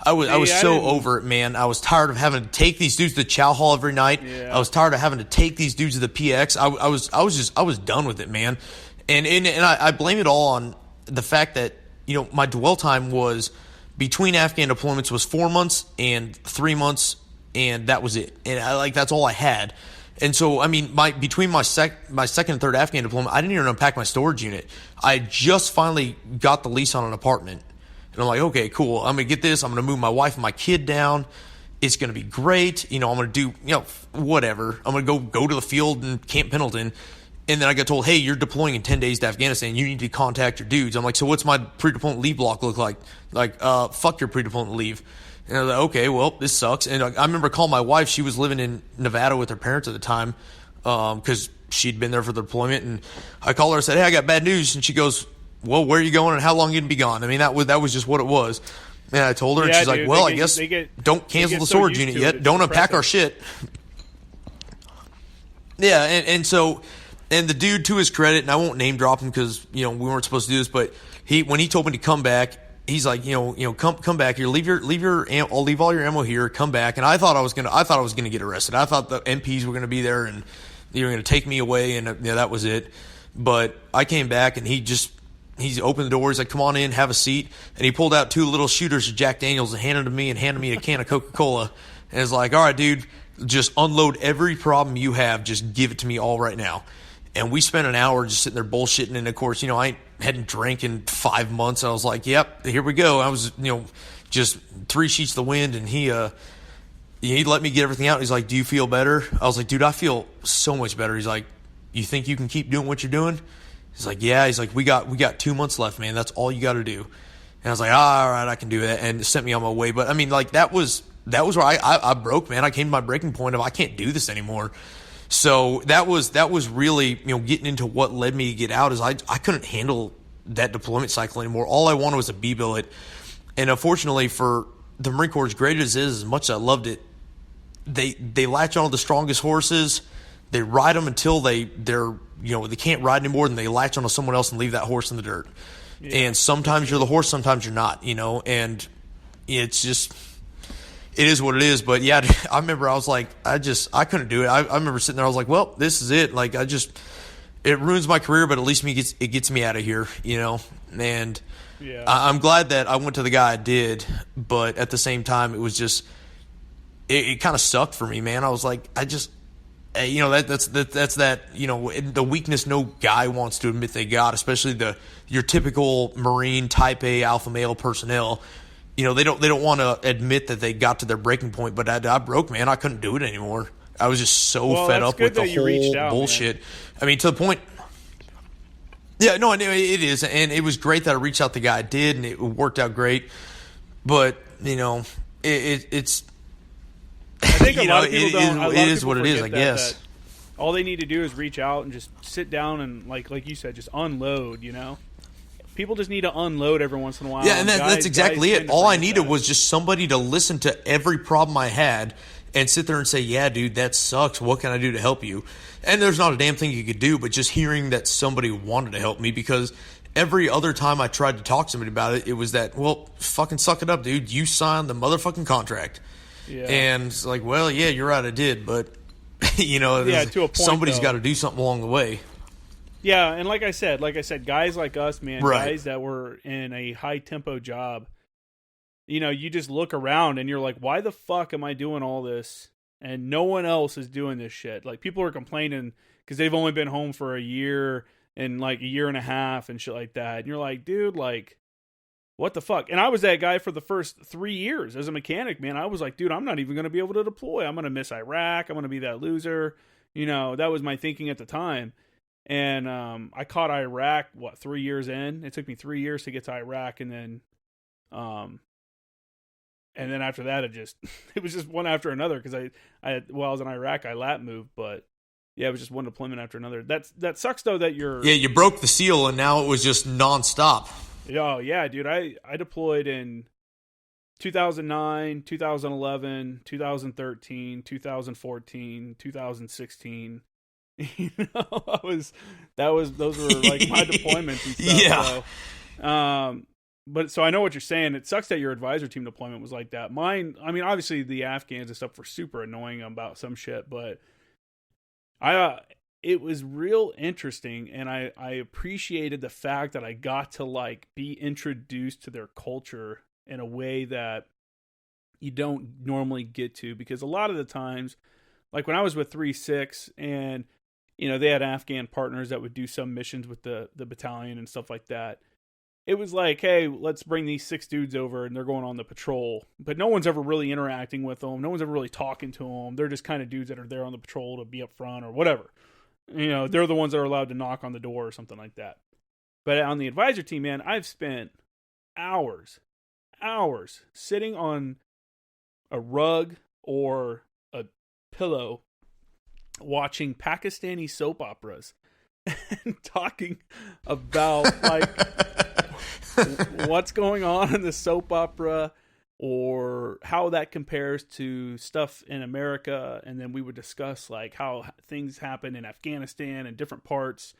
I was so over it, man. I was tired of having to take these dudes to Chow Hall every night. Yeah. I was tired of having to take these dudes to the PX. I was done with it, man. And I blame it all on the fact that, my dwell time was between Afghan deployments was 4 months and 3 months, and that was it. And that's all I had. And so, between my second and third Afghan deployment, I didn't even unpack my storage unit. I just finally got the lease on an apartment. And I'm like, okay, cool. I'm going to get this. I'm going to move my wife and my kid down. It's going to be great. I'm going to do, whatever. I'm going to go to the field in Camp Pendleton. And then I got told, hey, you're deploying in 10 days to Afghanistan. You need to contact your dudes. I'm like, so what's my pre-deployment leave block look like? Fuck your pre-deployment leave. And I was like, okay, well, this sucks. And I remember calling my wife. She was living in Nevada with her parents at the time because she'd been there for the deployment. And I called her and said, hey, I got bad news. And she goes, well, where are you going and how long are you going to be gone? That was just what it was. And I told her, and she's like, well, I guess don't cancel the storage unit yet. Don't unpack our shit. Yeah, and so, and the dude, to his credit, and I won't name drop him because, we weren't supposed to do this, but when he told me to come back, he's like, come back here, I'll leave all your ammo here, come back. And I thought I was gonna get arrested. I thought the MPs were gonna be there and they were gonna take me away, and that was it. But I came back and he opened the door. He's like, come on in, have a seat. And he pulled out 2 little shooters of Jack Daniels and handed me a can of Coca-Cola. And it's like, all right, dude, just unload every problem you have. Just give it to me all right now. And we spent an hour just sitting there bullshitting. And, of course, I hadn't drank in 5 months. I was like, yep, here we go. I was, just 3 sheets of the wind. And he let me get everything out. He's like, do you feel better? I was like, dude, I feel so much better. He's like, you think you can keep doing what you're doing? He's like, yeah. He's like, we got 2 months left, man. That's all you got to do. And I was like, all right, I can do that. And it sent me on my way. But that was where I broke, man. I came to my breaking point of I can't do this anymore. So that was really, getting into what led me to get out is I couldn't handle that deployment cycle anymore. All I wanted was a B billet. And unfortunately for the Marine Corps, as great as it is, as much as I loved it, they latch on to the strongest horses. They ride them until they can't ride anymore, and they latch onto someone else and leave that horse in the dirt. Yeah. And sometimes you're the horse, sometimes you're not, and it's just, it is what it is. But yeah, I remember I was like, I couldn't do it. I remember sitting there, I was like, well, this is it. Like, it ruins my career, but at least it gets me out of here, and yeah. I'm glad that I went to the guy I did, but at the same time, it was just, it kind of sucked for me, man. I was like, that's that, the weakness no guy wants to admit they got, especially your typical Marine type A alpha male personnel. They don't want to admit that they got to their breaking point, but I broke, man. I couldn't do it anymore. I was just so fed up with the whole bullshit. Man. To the point. Yeah, no, it is, and it was great that I reached out to the guy I did, and it worked out great. But it's. I think a lot of people don't. It is what it is, I guess. That all they need to do is reach out and just sit down and, like you said, just unload. People just need to unload every once in a while. Yeah, and that's exactly it. All I needed was just somebody to listen to every problem I had and sit there and say, yeah, dude, that sucks. What can I do to help you? And there's not a damn thing you could do, but just hearing that somebody wanted to help me, because every other time I tried to talk to somebody about it, it was that, well, fucking suck it up, dude. You signed the motherfucking contract. Yeah. And it's like, well, yeah, you're right, I did, but, to a point, somebody's got to do something along the way. Yeah, and like I said, guys like us, man, right. Guys that were in a high-tempo job, you just look around and you're like, why the fuck am I doing all this? And no one else is doing this shit. Like, people are complaining because they've only been home for a year and, like, a year and a half and shit like that. And you're like, dude, like, what the fuck? And I was that guy for the first 3 years as a mechanic, man. I was like, dude, I'm not even going to be able to deploy. I'm going to miss Iraq. I'm going to be that loser. That was my thinking at the time. And I caught Iraq, 3 years in? It took me 3 years to get to Iraq, and then after that, it was just one after another, because while I was in Iraq, I lap moved, but Yeah, it was just one deployment after another. That sucks though that you're. Yeah, you broke the seal, and now it was just nonstop. Oh yeah, dude. I deployed in 2009, 2011, 2013, 2014, 2016. You know, those were like my deployments and stuff. Yeah. So, but so I know what you're saying. It sucks that your advisor team deployment was like that. Mine, I mean, obviously the Afghans and stuff were super annoying about some shit, but it was real interesting, and I appreciated the fact that I got to like be introduced to their culture in a way that you don't normally get to, because a lot of the times, like when I was with 3-6 and, you know, they had Afghan partners that would do some missions with the battalion and stuff like that. It was like, hey, let's bring these 6 dudes over and they're going on the patrol, but no one's ever really interacting with them. No one's ever really talking to them. They're just kind of dudes that are there on the patrol to be up front or whatever. You know, they're the ones that are allowed to knock on the door or something like that. But on the advisor team, man, I've spent hours sitting on a rug or a pillow watching Pakistani soap operas and talking about like what's going on in the soap opera or how that compares to stuff in America. And then we would discuss like how things happen in Afghanistan and different parts.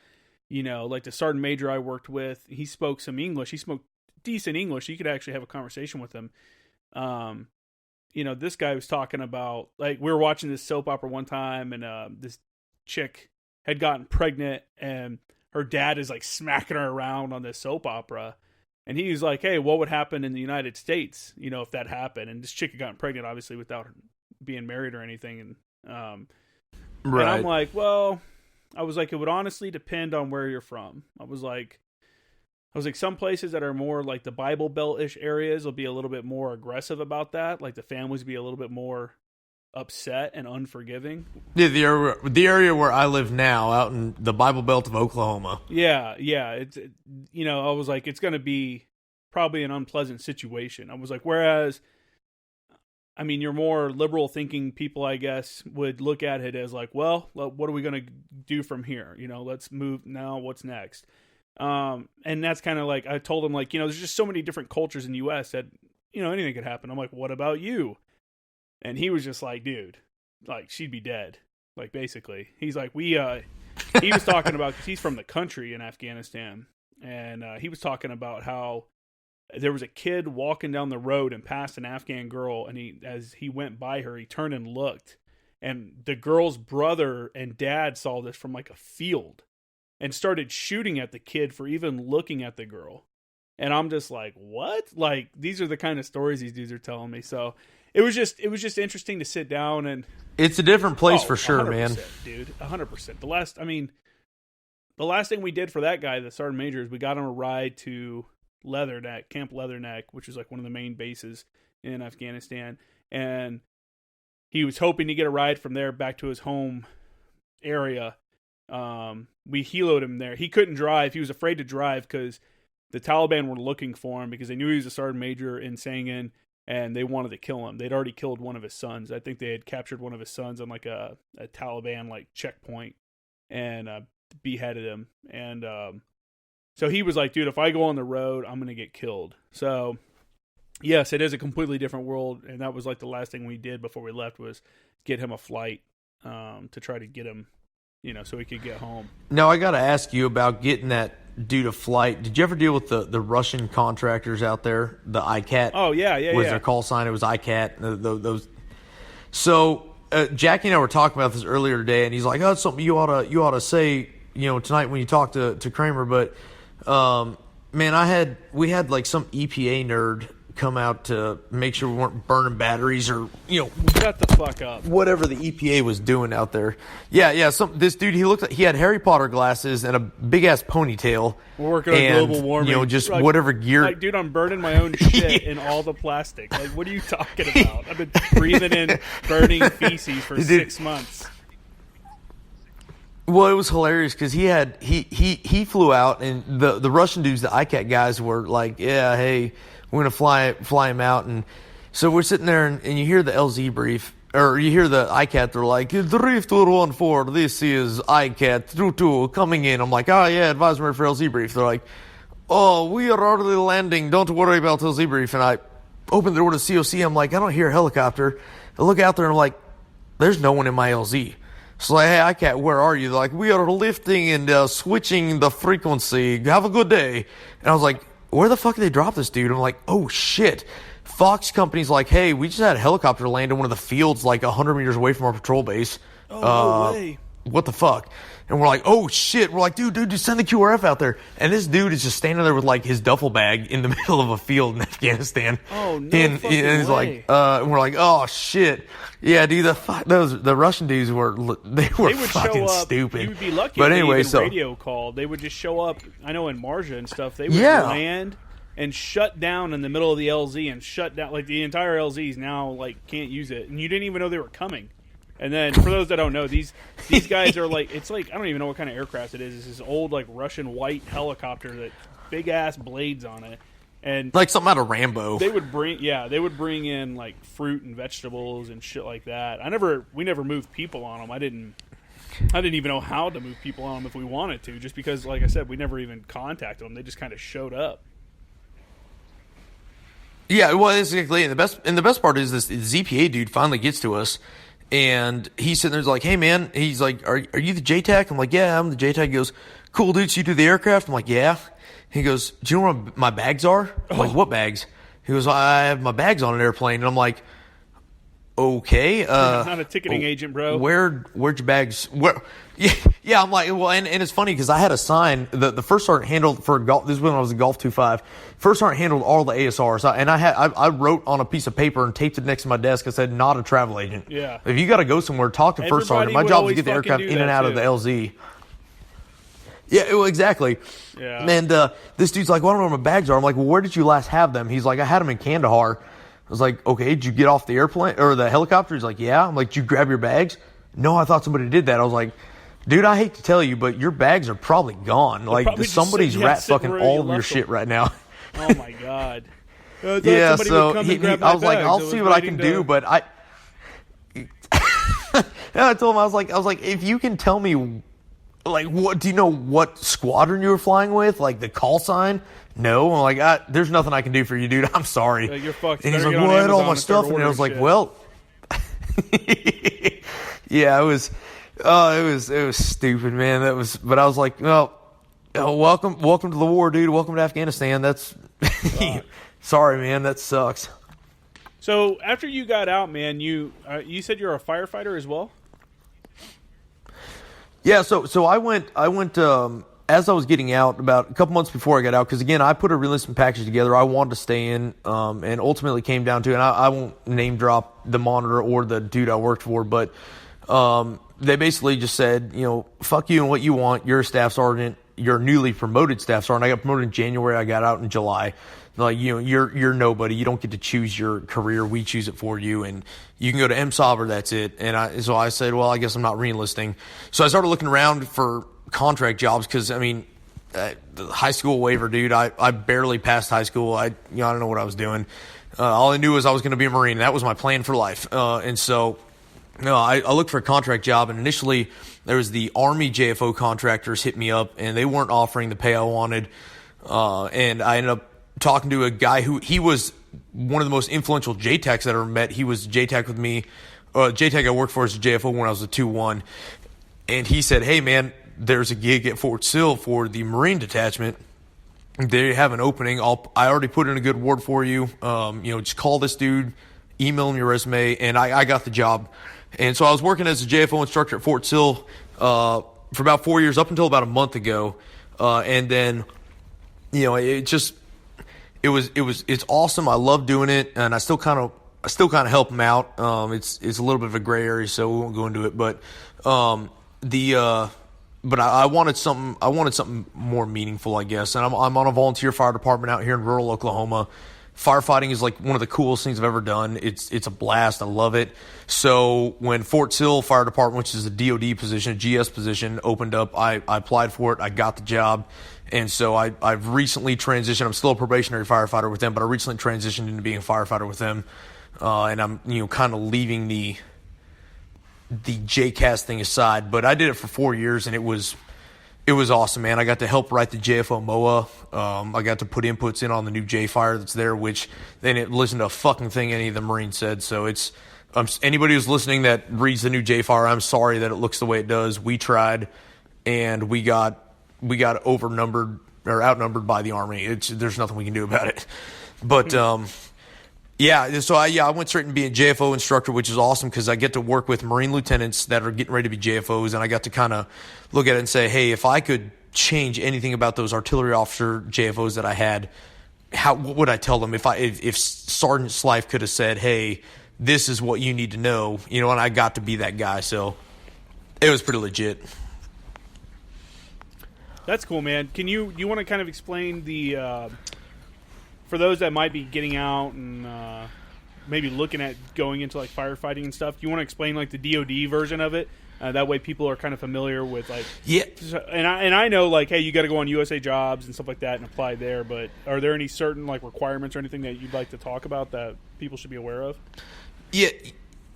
You know, like the sergeant major I worked with, he spoke some English. He spoke decent English. You could actually have a conversation with him. You know, this guy was talking about, like, we were watching this soap opera one time, and this chick had gotten pregnant, and her dad is like smacking her around on this soap opera. And he was like, hey, what would happen in the United States, you know, if that happened? And this chick had gotten pregnant, obviously, without being married or anything. And, right. And I'm like, well, I was like, it would honestly depend on where you're from. I was like, some places that are more like the Bible Belt-ish areas will be a little bit more aggressive about that. Like the families be a little bit more upset and unforgiving. Yeah, the area where I live now, out in the Bible Belt of Oklahoma. Yeah. It's, you know, I was like, it's going to be probably an unpleasant situation. I was like, whereas, I mean, your more liberal thinking people, I guess, would look at it as like, well, what are we going to do from here? You know, let's move now. What's next? And that's kind of like, I told him, like, you know, there's just so many different cultures in the U.S. that, you know, anything could happen. I'm like, what about you? And he was just like, dude, like, she'd be dead. Like, basically. He's like, he was talking about, because he's from the country in Afghanistan. And he was talking about how there was a kid walking down the road and passed an Afghan girl. And as he went by her, he turned and looked. And the girl's brother and dad saw this from like a field and started shooting at the kid for even looking at the girl. And I'm just like, what? Like, these are the kind of stories these dudes are telling me. So it was just interesting to sit down and. It's a different place for sure, man. Dude, 100%. The last thing we did for that guy, the sergeant major, is we got him a ride to Leatherneck, Camp Leatherneck, which is like one of the main bases in Afghanistan. And he was hoping to get a ride from there back to his home area. We heloed him there. He couldn't drive. He was afraid to drive because the Taliban were looking for him because they knew he was a sergeant major in Sangin, and they wanted to kill him. They'd already killed one of his sons. I think they had captured one of his sons on like a Taliban like checkpoint and beheaded him. And so he was like, dude, if I go on the road, I'm going to get killed. So yes, it is a completely different world. And that was like the last thing we did before we left was get him a flight to try to get him, you know, so he could get home. Now, I got to ask you about getting that dude a flight. Did you ever deal with the Russian contractors out there, the ICAT? Oh, yeah. Was their call sign? It was ICAT. Those. So Jackie and I were talking about this earlier today, and he's like, "Oh, it's something you ought to say, you know, tonight when you talk to Kramer." But man, we had like some EPA nerd come out to make sure we weren't burning batteries or, you know, shut the fuck up, whatever the EPA was doing out there. Yeah. This dude, he had Harry Potter glasses and a big ass ponytail. We're working on global warming. You know, just like, whatever gear. Like, dude, I'm burning my own shit in all the plastic. Like, what are you talking about? I've been breathing in burning feces for 6 months. Well, it was hilarious because he flew out, and the Russian dudes, the ICAT guys, were like, yeah, hey, we're gonna fly him out. And so we're sitting there, and you hear the LZ brief, or you hear the ICAT, they're like, Drift 214, this is ICAT 22 coming in. I'm like, oh yeah, advisory for LZ brief. They're like, oh, we are already landing, don't worry about LZ brief. And I open the door to COC, I'm like, I don't hear a helicopter. I look out there and I'm like, there's no one in my LZ. So like, hey, ICAT, where are you? They're like, we are lifting and switching the frequency. Have a good day. And I was like, where the fuck did they drop this dude? I'm like, oh shit. Fox Company's like, hey, we just had a helicopter land in one of the fields like 100 meters away from our patrol base. Oh, no way. What the fuck? And we're like, oh shit. We're like, dude, just send the QRF out there. And this dude is just standing there with like his duffel bag in the middle of a field in Afghanistan. Oh, no and fucking he's way. like, and we're like, oh shit. Yeah, dude, the Russian dudes were They would fucking show up, stupid. You would be lucky but if anyway, they even radio called. They would just show up, I know in Marja and stuff, they would land and shut down in the middle of the LZ and shut down, like the entire LZs now like can't use it. And you didn't even know they were coming. And then, for those that don't know, these guys are like, it's like, I don't even know what kind of aircraft it is. It's this old, like, Russian white helicopter that big-ass blades on it. And like something out of Rambo. They would bring in, like, fruit and vegetables and shit like that. We never moved people on them. I didn't even know how to move people on them if we wanted to, just because, like I said, we never even contacted them. They just kind of showed up. Yeah, well, exactly. And the best part is this ZPA dude finally gets to us. And he's sitting there like, hey, man. He's like, are you the JTAC? I'm like, yeah, I'm the JTAC. He goes, cool, dude. So you do the aircraft? I'm like, yeah. He goes, do you know where my bags are? I'm like, what bags? He goes, I have my bags on an airplane. And I'm like, okay. I'm not a ticketing agent, bro. Where'd your bags? Where? Yeah, I'm like, well, and it's funny because I had a sign. The first sergeant handled for golf. This is when I was in Golf 2.5. First sergeant handled all the ASRs, and I wrote on a piece of paper and taped it next to my desk. I said, not a travel agent. Yeah. If you got to go somewhere, talk to first sergeant. My job is to get the aircraft in and out of the LZ. Yeah, well, exactly. Yeah. And this dude's like, well, I don't know where my bags are. I'm like, well, where did you last have them? He's like, I had them in Kandahar. I was like, okay, did you get off the airplane or the helicopter? He's like, yeah. I'm like, did you grab your bags? No, I thought somebody did that. I was like, dude, I hate to tell you, but your bags are probably gone. They're like, probably somebody's rat fucking all of your shit right now. Oh, my God. Yeah, so I was like, I'll see what I can do, but I told him, I was like, if you can tell me, like, what, do you know what squadron you were flying with? Like, the call sign? No. I'm like, there's nothing I can do for you, dude. I'm sorry. You're fucked. And he's like, well, I had all my stuff. And I was like, well, yeah, it was stupid, man. But I was like, well, welcome to the war, dude. Welcome to Afghanistan. That's, sorry, man. That sucks. So after you got out, man, you said you're a firefighter as well? Yeah, so I went as I was getting out about a couple months before I got out, because again, I put a reenlistment package together. I wanted to stay in, and ultimately came down to, and I won't name drop the monitor or the dude I worked for, but they basically just said, fuck you and what you want. You're a staff sergeant. You're a newly promoted staff sergeant. I got promoted in January. I got out in July. Like, you're nobody. You don't get to choose your career. We choose it for you, and you can go to MSOB or that's it. And so I said, well, I guess I'm not reenlisting. So I started looking around for contract jobs because, I mean, the high school waiver, dude. I barely passed high school. I don't know what I was doing. All I knew was I was going to be a Marine. That was my plan for life. And so I looked for a contract job, and initially there was the Army JFO contractors hit me up, and they weren't offering the pay I wanted. And I ended up talking to a guy he was one of the most influential JTACs that I ever met. He was JTAC with me. JTAC I worked for as a JFO when I was a 2-1. And he said, hey, man, there's a gig at Fort Sill for the Marine detachment. They have an opening. I already put in a good word for you. Just call this dude, email him your resume, and I got the job. And so I was working as a JFO instructor at Fort Sill for about 4 years, up until about a month ago. And then, it's awesome. I love doing it, and I still kind of help them out. It's a little bit of a gray area, so we won't go into it. But I wanted something more meaningful, I guess. And I'm on a volunteer fire department out here in rural Oklahoma. Firefighting is like one of the coolest things I've ever done. It's a blast. I love it. So when Fort Sill Fire Department, which is a DOD position, a GS position, opened up, I applied for it. I got the job. And so I've recently transitioned. I'm still a probationary firefighter with them, but I recently transitioned into being a firefighter with them. And I'm, kind of leaving the the JCAS thing aside, but I did it for 4 years, and it was awesome, man. I got to help write the JFO MOA. I got to put inputs in on the new J-Fire that's there, which they didn't listen to a fucking thing any of the Marines said. So it's anybody who's listening that reads the new J-Fire, I'm sorry that it looks the way it does. We tried, and we got outnumbered by the Army. There's nothing we can do about it. But yeah, so I went straight into being a JFO instructor, which is awesome because I get to work with Marine lieutenants that are getting ready to be JFOs, and I got to kind of look at it and say, hey, if I could change anything about those artillery officer JFOs that I had, what would I tell them? If Sergeant Slife could have said, hey, this is what you need to know, and I got to be that guy, so it was pretty legit. That's cool, man. You want to kind of explain the for those that might be getting out and maybe looking at going into like firefighting and stuff, do you want to explain like the DoD version of it? That way people are kind of familiar with like and I know like, hey, you got to go on USA Jobs and stuff like that and apply there, but are there any certain like requirements or anything that you'd like to talk about that people should be aware of?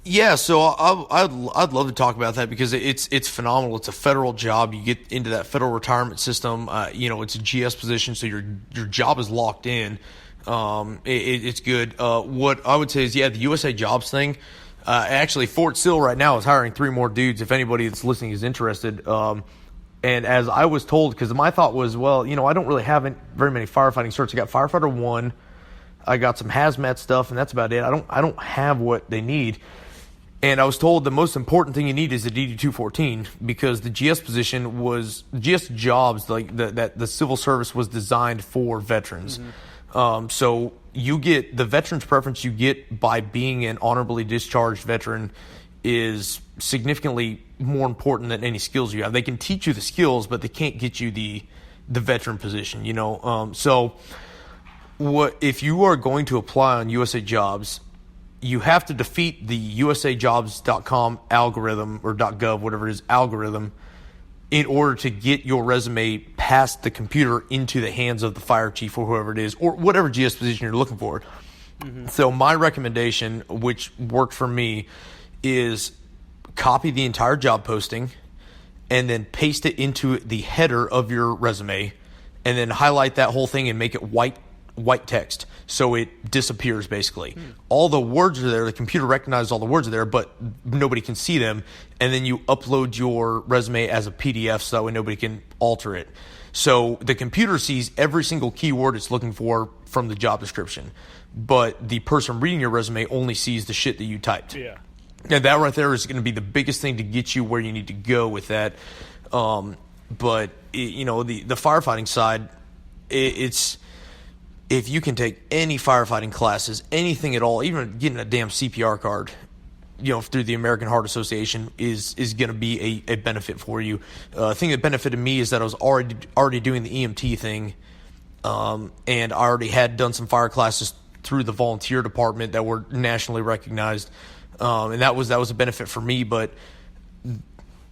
Yeah, so I'd love to talk about that because it's phenomenal. It's a federal job. You get into that federal retirement system. It's a GS position, so your job is locked in. It's good. What I would say is, the USA Jobs thing. Actually, Fort Sill right now is hiring 3 more dudes. If anybody that's listening is interested. And as I was told, because my thought was, well, I don't really have very many firefighting certs. I got firefighter 1. I got some hazmat stuff, and that's about it. I don't have what they need. And I was told the most important thing you need is the DD-214 because the GS position was GS jobs like that the civil service was designed for veterans. Mm-hmm. So you get the veterans preference you get by being an honorably discharged veteran is significantly more important than any skills you have. They can teach you the skills, but they can't get you the veteran position. So what if you are going to apply on USA Jobs? You have to defeat the usajobs.com algorithm or .gov, whatever it is, algorithm in order to get your resume past the computer into the hands of the fire chief or whoever it is or whatever GS position you're looking for. Mm-hmm. So my recommendation, which worked for me, is copy the entire job posting and then paste it into the header of your resume and then highlight that whole thing and make it white text so it disappears basically. All the words are there, the computer recognizes all the words are there, but nobody can see them, and then you upload your resume as a PDF so that way nobody can alter it. So the computer sees every single keyword it's looking for from the job description, but the person reading your resume only sees the shit that you typed. Yeah. And that right there is going to be the biggest thing to get you where you need to go with that. But the firefighting side, it's if you can take any firefighting classes, anything at all, even getting a damn CPR card, through the American Heart Association is going to be a benefit for you. The thing that benefited me is that I was already doing the EMT thing, and I already had done some fire classes through the volunteer department that were nationally recognized, and that was a benefit for me. But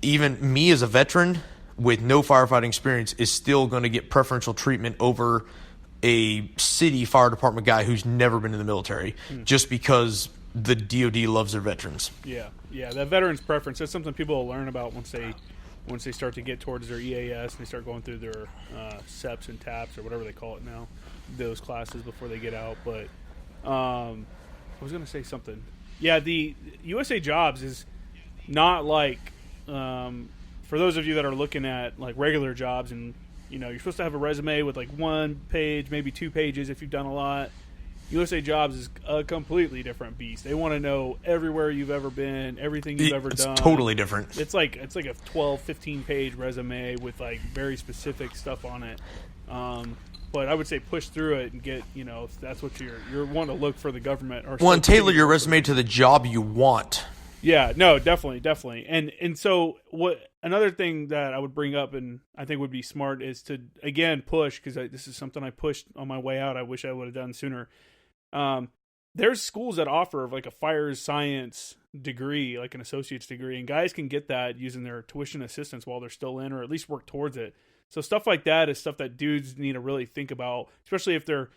even me as a veteran with no firefighting experience is still going to get preferential treatment over a city fire department guy who's never been in the military, just because the DoD loves their veterans. Yeah, that veterans preference, that's something people will learn about once they start to get towards their EAS and they start going through their SEPs and TAPs or whatever they call it now, those classes before they get out. But I was going to say something. Yeah, the USA Jobs is not like, for those of you that are looking at like regular jobs and you're supposed to have a resume with like 1 page, maybe 2 pages if you've done a lot. USA Jobs is a completely different beast. They want to know everywhere you've ever been, everything you've ever done. It's totally different. It's like a 12, 15-page resume with like very specific stuff on it. But I would say push through it and get, if that's what you're wanting to look for the government. Or tailor your resume to the job you want. Yeah, no, definitely. And so another thing that I would bring up and I think would be smart is to, again, push, because this is something I pushed on my way out. I wish I would have done sooner. There's schools that offer like a fire science degree, like an associate's degree, and guys can get that using their tuition assistance while they're still in, or at least work towards it. So stuff like that is stuff that dudes need to really think about, especially if they're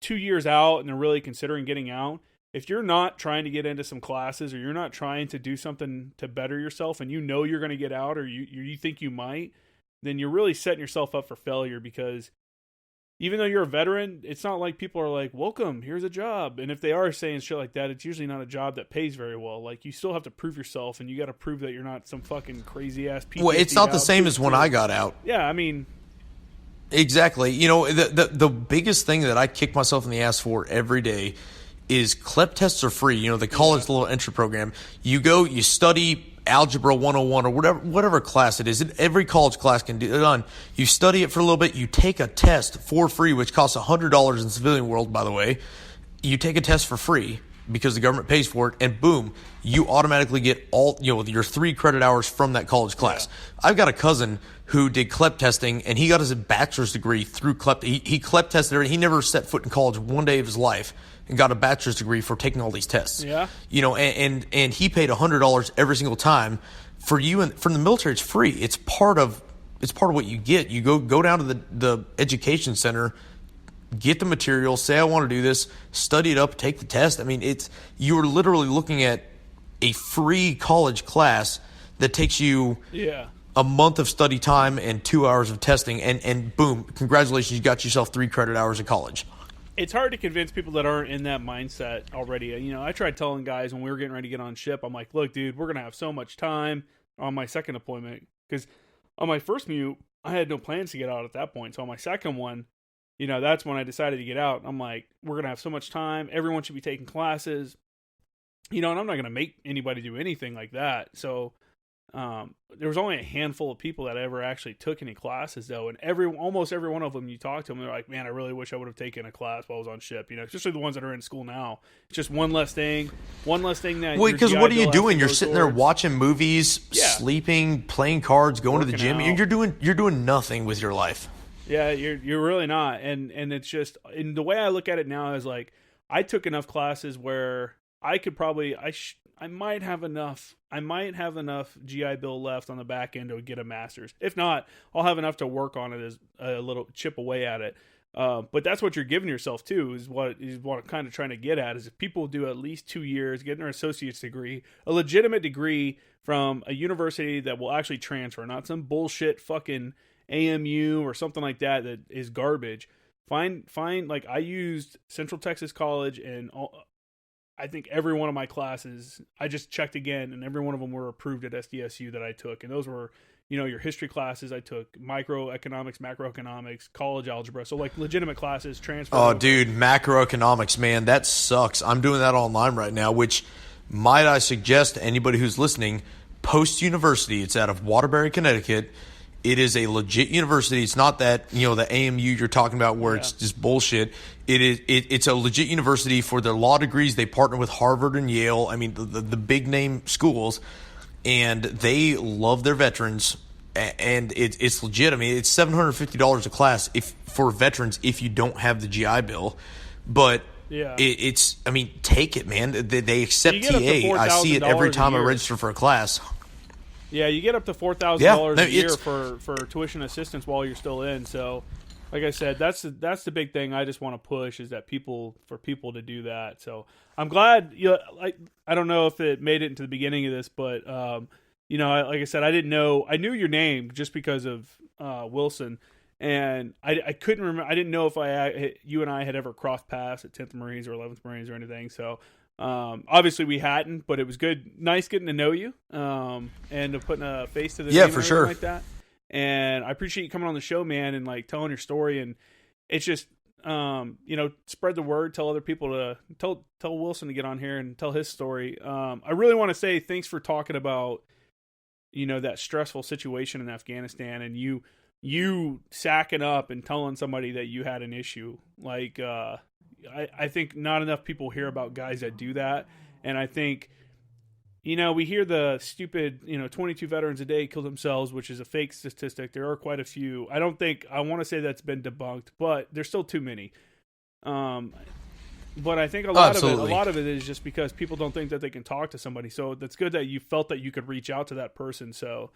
2 years out and they're really considering getting out. if you're not trying to get into some classes, or you're not trying to do something to better yourself, and you know you're going to get out, or you think you might, then you're really setting yourself up for failure, because even though you're a veteran, it's not like people are like, welcome, here's a job. And if they are saying shit like that, it's usually not a job that pays very well. Like, you still have to prove yourself, and you got to prove that you're not some fucking crazy ass PTSD. Well, it's not the same as when I got out. Yeah, I mean, exactly. You know, the biggest thing that I kick myself in the ass for every day is CLEP tests are free. You know, the college little entry program. You go, you study Algebra 101 or whatever class it is. Every college class can do it on. You study it for a little bit. You take a test for free, which costs $100 in civilian world, by the way. You take a test for free because the government pays for it, and boom, you automatically get all, you know, your 3 credit hours from that college class. Yeah. I've got a cousin who did CLEP testing, and he got his bachelor's degree through CLEP. He CLEP tested everything. He never set foot in college one day of his life, and got a bachelor's degree for taking all these tests. Yeah. You know, and he paid $100 every single time. For you, and from the military, it's free. It's part of what you get. You go down to the education center, get the material, say I want to do this, study it up, take the test. I mean, you're literally looking at a free college class that takes you a month of study time and 2 hours of testing, and boom, congratulations, you got yourself 3 credit hours of college. It's hard to convince people that aren't in that mindset already. You know, I tried telling guys when we were getting ready to get on ship, I'm like, look, dude, we're going to have so much time on my second deployment, because on my first mute, I had no plans to get out at that point. So on my second one, you know, that's when I decided to get out. I'm like, we're going to have so much time. Everyone should be taking classes, you know, and I'm not going to make anybody do anything like that. So there was only a handful of people that ever actually took any classes, though, and almost every one of them you talk to them, they're like, man, I really wish I would have taken a class while I was on ship, you know, especially the ones that are in school now. It's just one less thing that because what are you doing? You're sitting there watching movies, sleeping, playing cards, going to the gym, and you're doing nothing with your life. Yeah, you're really not. And it's just, and the way I look at it now is like, I took enough classes where I could probably I might have enough GI Bill left on the back end to get a master's. If not, I'll have enough to work on it as a little chip away at it. But that's what you're giving yourself too, is what I'm kind of trying to get at, is if people do at least 2 years, getting their associate's degree, a legitimate degree from a university that will actually transfer, not some bullshit fucking AMU or something like that is garbage. Find like, I used Central Texas College, and I think every one of my classes, I just checked again, and every one of them were approved at SDSU that I took. And those were, you know, your history classes. I took microeconomics, macroeconomics, college algebra. So like legitimate classes, transfer. Oh, dude, macroeconomics, man, that sucks. I'm doing that online right now, which might I suggest to anybody who's listening, Post University. It's out of Waterbury, Connecticut. It is a legit university. It's not that, you know, the AMU you're talking about where it's just bullshit. It's a legit university for their law degrees. They partner with Harvard and Yale. I mean, the big name schools, and they love their veterans, and it's legit. I mean, it's $750 a class for veterans if you don't have the GI Bill, but it's I mean, take it, man. They accept TA. I see it every time I register for a class. Yeah, you get up to $4,000 a year for tuition assistance while you're still in. So, like I said, that's the big thing I just want to push, is that people to do that. So I'm glad. You know, I don't know if it made it into the beginning of this, but you know, like I said, I didn't know. I knew your name just because of Wilson, and I couldn't remember. I didn't know if you and I had ever crossed paths at 10th Marines or 11th Marines or anything. So. Obviously we hadn't, but it was nice getting to know you, and putting a face to the name for sure, like that. And I appreciate you coming on the show, man, and like telling your story. And it's just, you know, spread the word, tell other people to tell Wilson to get on here and tell his story. I really want to say thanks for talking about, you know, that stressful situation in Afghanistan, and you sacking up and telling somebody that you had an issue. Like, I think not enough people hear about guys that do that. And I think, you know, we hear the stupid, you know, 22 veterans a day kill themselves, which is a fake statistic. There are quite a few. I want to say that's been debunked, but there's still too many. But I think a lot of it is just because people don't think that they can talk to somebody. So that's good that you felt that you could reach out to that person. So,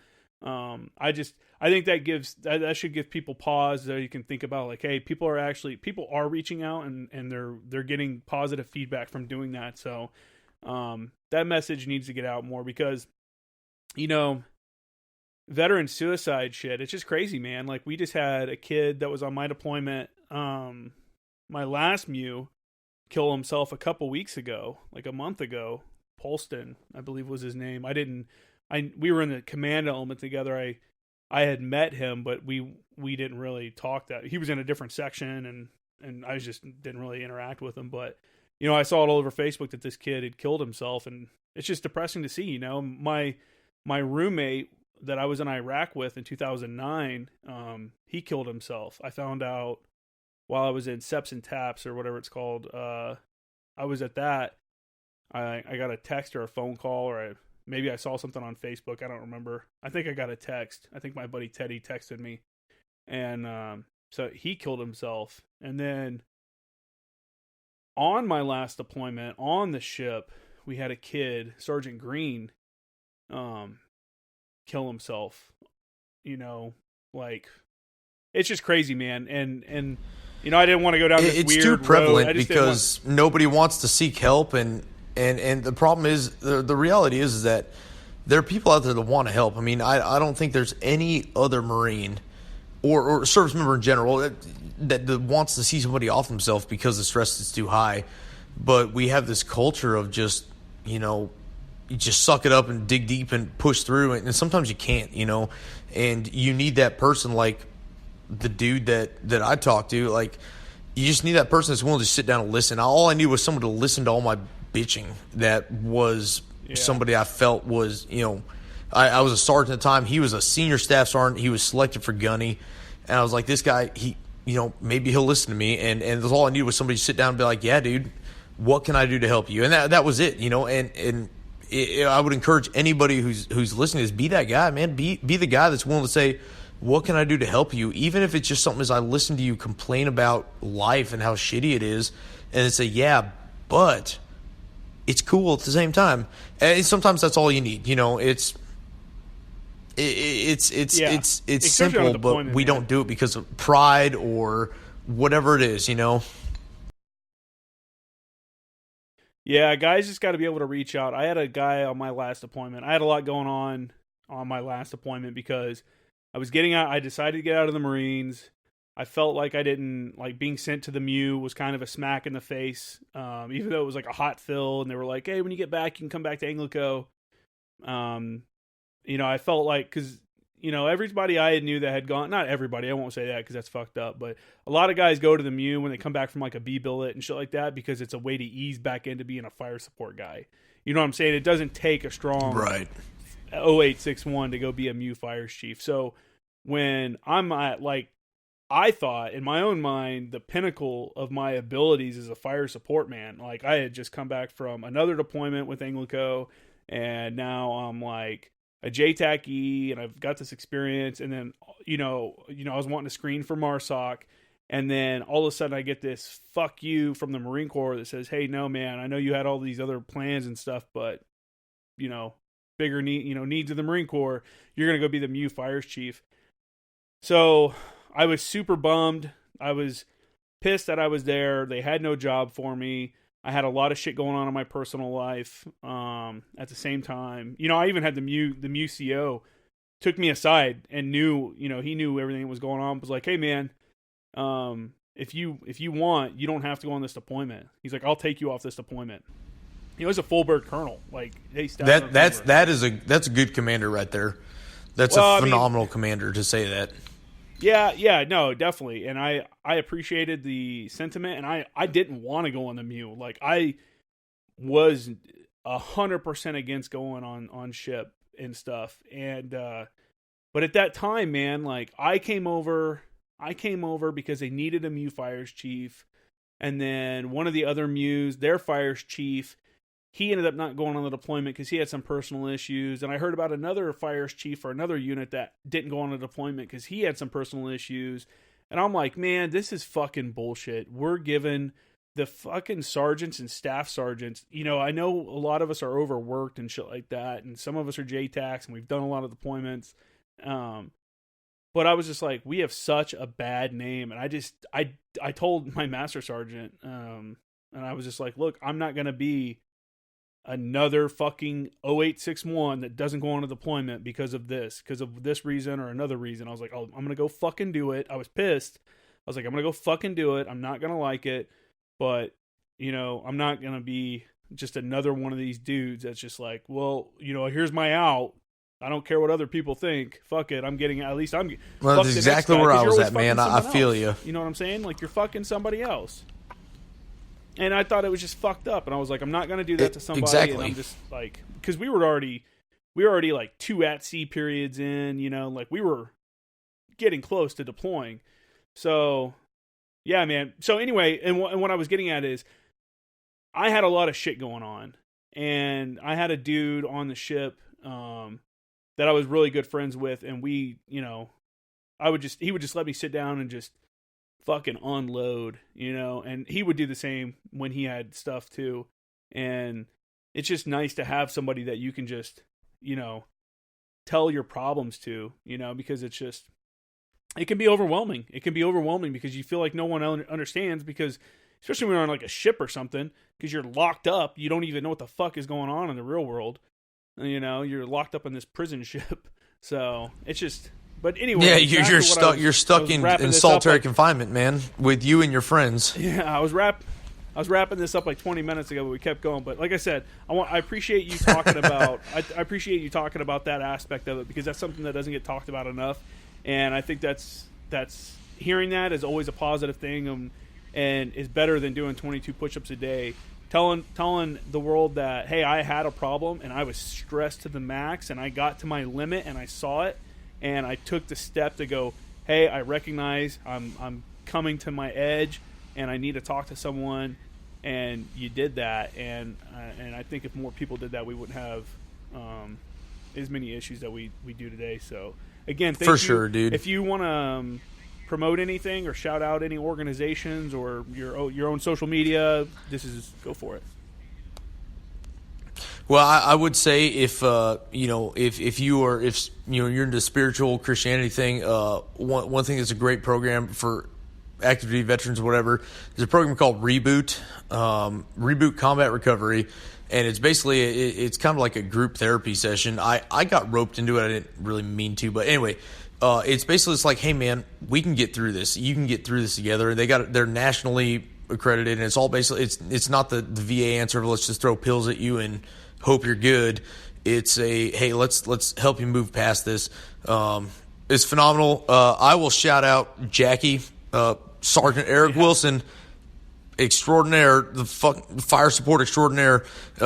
I think that should give people pause, so you can think about like, hey, people are reaching out and they're getting positive feedback from doing that. So that message needs to get out more, because veteran suicide shit, it's just crazy, man. Like, we just had a kid that was on my deployment, my last MEU, kill himself a couple weeks ago, like a month ago. Polston, I believe was his name. We were in the command element together. I had met him, but we didn't really talk. That he was in a different section, and I just didn't really interact with him. But I saw it all over Facebook that this kid had killed himself, and it's just depressing to see. My roommate that I was in Iraq with in 2009, he killed himself. I found out while I was in SEPs and TAPS, or whatever it's called. I was at that. I got a text or a phone call, or maybe I saw something on Facebook. I don't remember. I think I got a text. I think my buddy Teddy texted me. And so he killed himself. And then on my last deployment on the ship, we had a kid, Sergeant Green, kill himself. Like, it's just crazy, man. And I didn't want to go down this weird road. It's too prevalent because nobody wants to seek help, and the problem is, the reality is that there are people out there that want to help. I mean, I don't think there's any other Marine or service member in general that wants to see somebody off themselves because the stress is too high. But we have this culture of just, you just suck it up and dig deep and push through, and sometimes you can't, and you need that person like the dude that I talked to. Like, you just need that person that's willing to sit down and listen. All I needed was someone to listen to all my bitching. That was somebody I felt was, I was a sergeant at the time. He was a senior staff sergeant. He was selected for gunny. And I was like, this guy, he, maybe he'll listen to me. And that's all I needed was somebody to sit down and be like, yeah, dude, what can I do to help you? And that was it, I would encourage anybody who's listening is be that guy, man. Be the guy that's willing to say, what can I do to help you? Even if it's just something as I listen to you complain about life and how shitty it is, and say, yeah, but it's cool at the same time. And sometimes that's all you need. It's simple, but we don't do it because of pride or whatever it is, Yeah, guys just got to be able to reach out. I had a guy on my last deployment. I had a lot going on my last deployment because I was getting out. I decided to get out of the Marines. I felt like I didn't like being sent to the MEU was kind of a smack in the face, even though it was like a hot fill, and they were like, "Hey, when you get back, you can come back to Anglico." I felt like because everybody I knew that had gone, not everybody, I won't say that because that's fucked up, but a lot of guys go to the MEU when they come back from like a B billet and shit like that because it's a way to ease back into being a fire support guy. You know what I'm saying? It doesn't take a strong 0861 to go be a MEU fires chief. So when I'm at I thought in my own mind, the pinnacle of my abilities as a fire support man, like I had just come back from another deployment with Anglico, and now I'm like a JTAC-E, and I've got this experience. And then, I was wanting to screen for MARSOC, and then all of a sudden I get this fuck you from the Marine Corps that says, hey, no, man, I know you had all these other plans and stuff, but, bigger needs of the Marine Corps, you're going to go be the MEU fires chief. So I was super bummed. I was pissed that I was there. They had no job for me. I had a lot of shit going on in my personal life at the same time. I even had the MEU CO took me aside and knew, he knew everything that was going on. Was like, hey, man, if you want, you don't have to go on this deployment. He's like, I'll take you off this deployment. He was a full bird colonel. Like, hey, that's a good commander right there. That's a phenomenal commander to say that. Yeah, no, definitely. And I appreciated the sentiment, and I didn't want to go on the MEU. Like, I was 100% against going on ship and stuff. And but at that time, man, like I came over because they needed a MEU fires chief, and then one of the other MEUs, their fires chief, he ended up not going on the deployment because he had some personal issues. And I heard about another fires chief for another unit that didn't go on a deployment because he had some personal issues. And I'm like, man, this is fucking bullshit. We're giving the fucking sergeants and staff sergeants, I know a lot of us are overworked and shit like that. And some of us are JTACs and we've done a lot of deployments. But I was just like, we have such a bad name. And I told my master sergeant, and I was just like, look, I'm not going to be another fucking 0861 that doesn't go on a deployment because of this reason or another reason. I was like, oh, I'm going to go fucking do it. I was pissed. I was like, I'm going to go fucking do it. I'm not going to like it, but I'm not going to be just another one of these dudes that's just like, well, here's my out. I don't care what other people think. Fuck it. I'm getting, at least I'm. Well, that's exactly where I was at, man. I feel you. You know what I'm saying? Like, you're fucking somebody else. And I thought it was just fucked up. And I was like, I'm not going to do that to somebody. Exactly. And I'm just like, because we were already like 2 at-sea periods in, like we were getting close to deploying. So, yeah, man. So anyway, and what I was getting at is I had a lot of shit going on. And I had a dude on the ship that I was really good friends with. And we, he would just let me sit down and just fucking unload, and he would do the same when he had stuff too. And it's just nice to have somebody that you can just, tell your problems to, because it can be overwhelming. It can be overwhelming because you feel like no one understands, because especially when you're on like a ship or something, because you're locked up, you don't even know what the fuck is going on in the real world. You're locked up in this prison ship. So it's just, but anyway, yeah, you're stuck in solitary confinement, man, with you and your friends. Yeah, I was wrapping this up like 20 minutes ago, but we kept going. But like I said, I appreciate you talking about I appreciate you talking about that aspect of it, because that's something that doesn't get talked about enough. And I think that's hearing that is always a positive thing, and is better than doing 22 push-ups a day. Telling the world that, hey, I had a problem and I was stressed to the max and I got to my limit and I saw it. And I took the step to go, hey, I recognize I'm coming to my edge, and I need to talk to someone. And you did that, and I think if more people did that, we wouldn't have as many issues that we do today. So again, thank you. Sure, dude. If you want to promote anything or shout out any organizations or your own social media, go for it. Well, I would say if you're into spiritual Christianity thing, one thing that's a great program for active duty veterans or whatever is a program called Reboot Combat Recovery, and it's basically it's kind of like a group therapy session. I got roped into it. I didn't really mean to, but anyway, it's like, hey man, we can get through this. You can get through this together. They're nationally accredited, and it's all basically it's not the VA answer of let's just throw pills at you and hope you're good. It's hey, let's help you move past this. It's phenomenal. I will shout out Jackie, Sergeant Eric Wilson, extraordinaire, the fire support extraordinaire.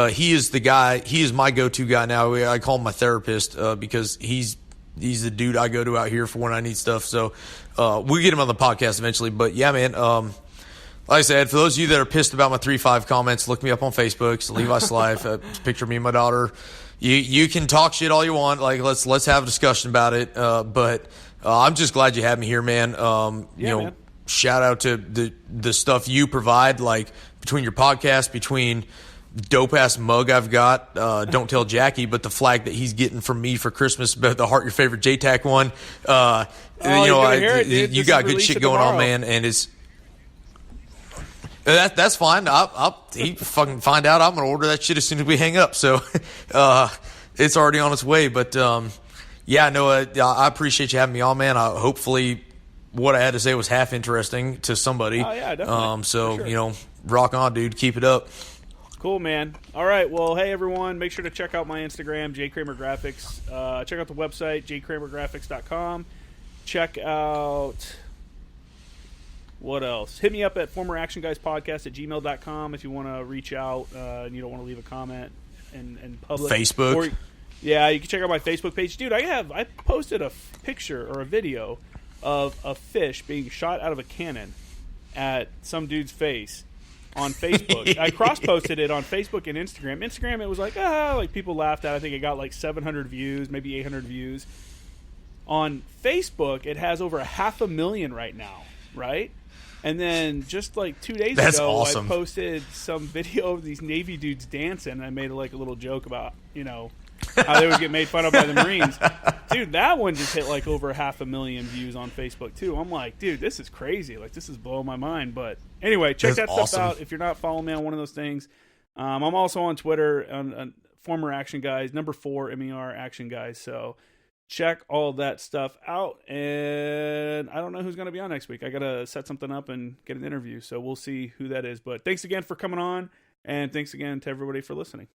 He is the guy. He is my go-to guy now. I call him my therapist because he's the dude I go to out here for when I need stuff. So we'll get him on the podcast eventually. But yeah, man. Like I said, for those of you that are pissed about my 3-5 comments, look me up on Facebook. It's Levi Slife. It's a picture of me and my daughter. You can talk shit all you want. Like let's have a discussion about it. But I'm just glad you had me here, man. Man. Shout out to the stuff you provide, like between your podcast, between dope ass mug I've got. Don't tell Jackie, but the flag that he's getting from me for Christmas, but the Heart Your Favorite JTAC one. You got good shit going on, man, and it's. That's fine. He fucking find out. I'm gonna order that shit as soon as we hang up. So, it's already on its way. But I appreciate you having me on, man. Hopefully, what I had to say was half interesting to somebody. Oh yeah, definitely. Sure. Rock on, dude. Keep it up. Cool, man. All right. Well, hey everyone, make sure to check out my Instagram, jkramergraphics. Check out the website, jkramergraphics.com. Check out. What else? Hit me up at formeractionguyspodcast@gmail.com if you want to reach out and you don't want to leave a comment in public. Facebook. Or, yeah, you can check out my Facebook page. Dude, I posted a picture or a video of a fish being shot out of a cannon at some dude's face on Facebook. I cross-posted it on Facebook and Instagram. Instagram, it was like people laughed at it. I think it got like 700 views, maybe 800 views. On Facebook, it has over 500,000 right now, right? And then just like 2 days ago, awesome. I posted some video of these Navy dudes dancing. And I made like a little joke about, how they would get made fun of by the Marines. Dude, that one just hit like over 500,000 views on Facebook too. I'm like, dude, this is crazy. Like, this is blowing my mind. But anyway, check that awesome. stuff out if you're not following me on one of those things. I'm also on Twitter on former Action Guys, number 4 MER Action Guys. So check all that stuff out. And I don't know who's going to be on next week. I got to set something up and get an interview. So we'll see who that is. But thanks again for coming on. And thanks again to everybody for listening.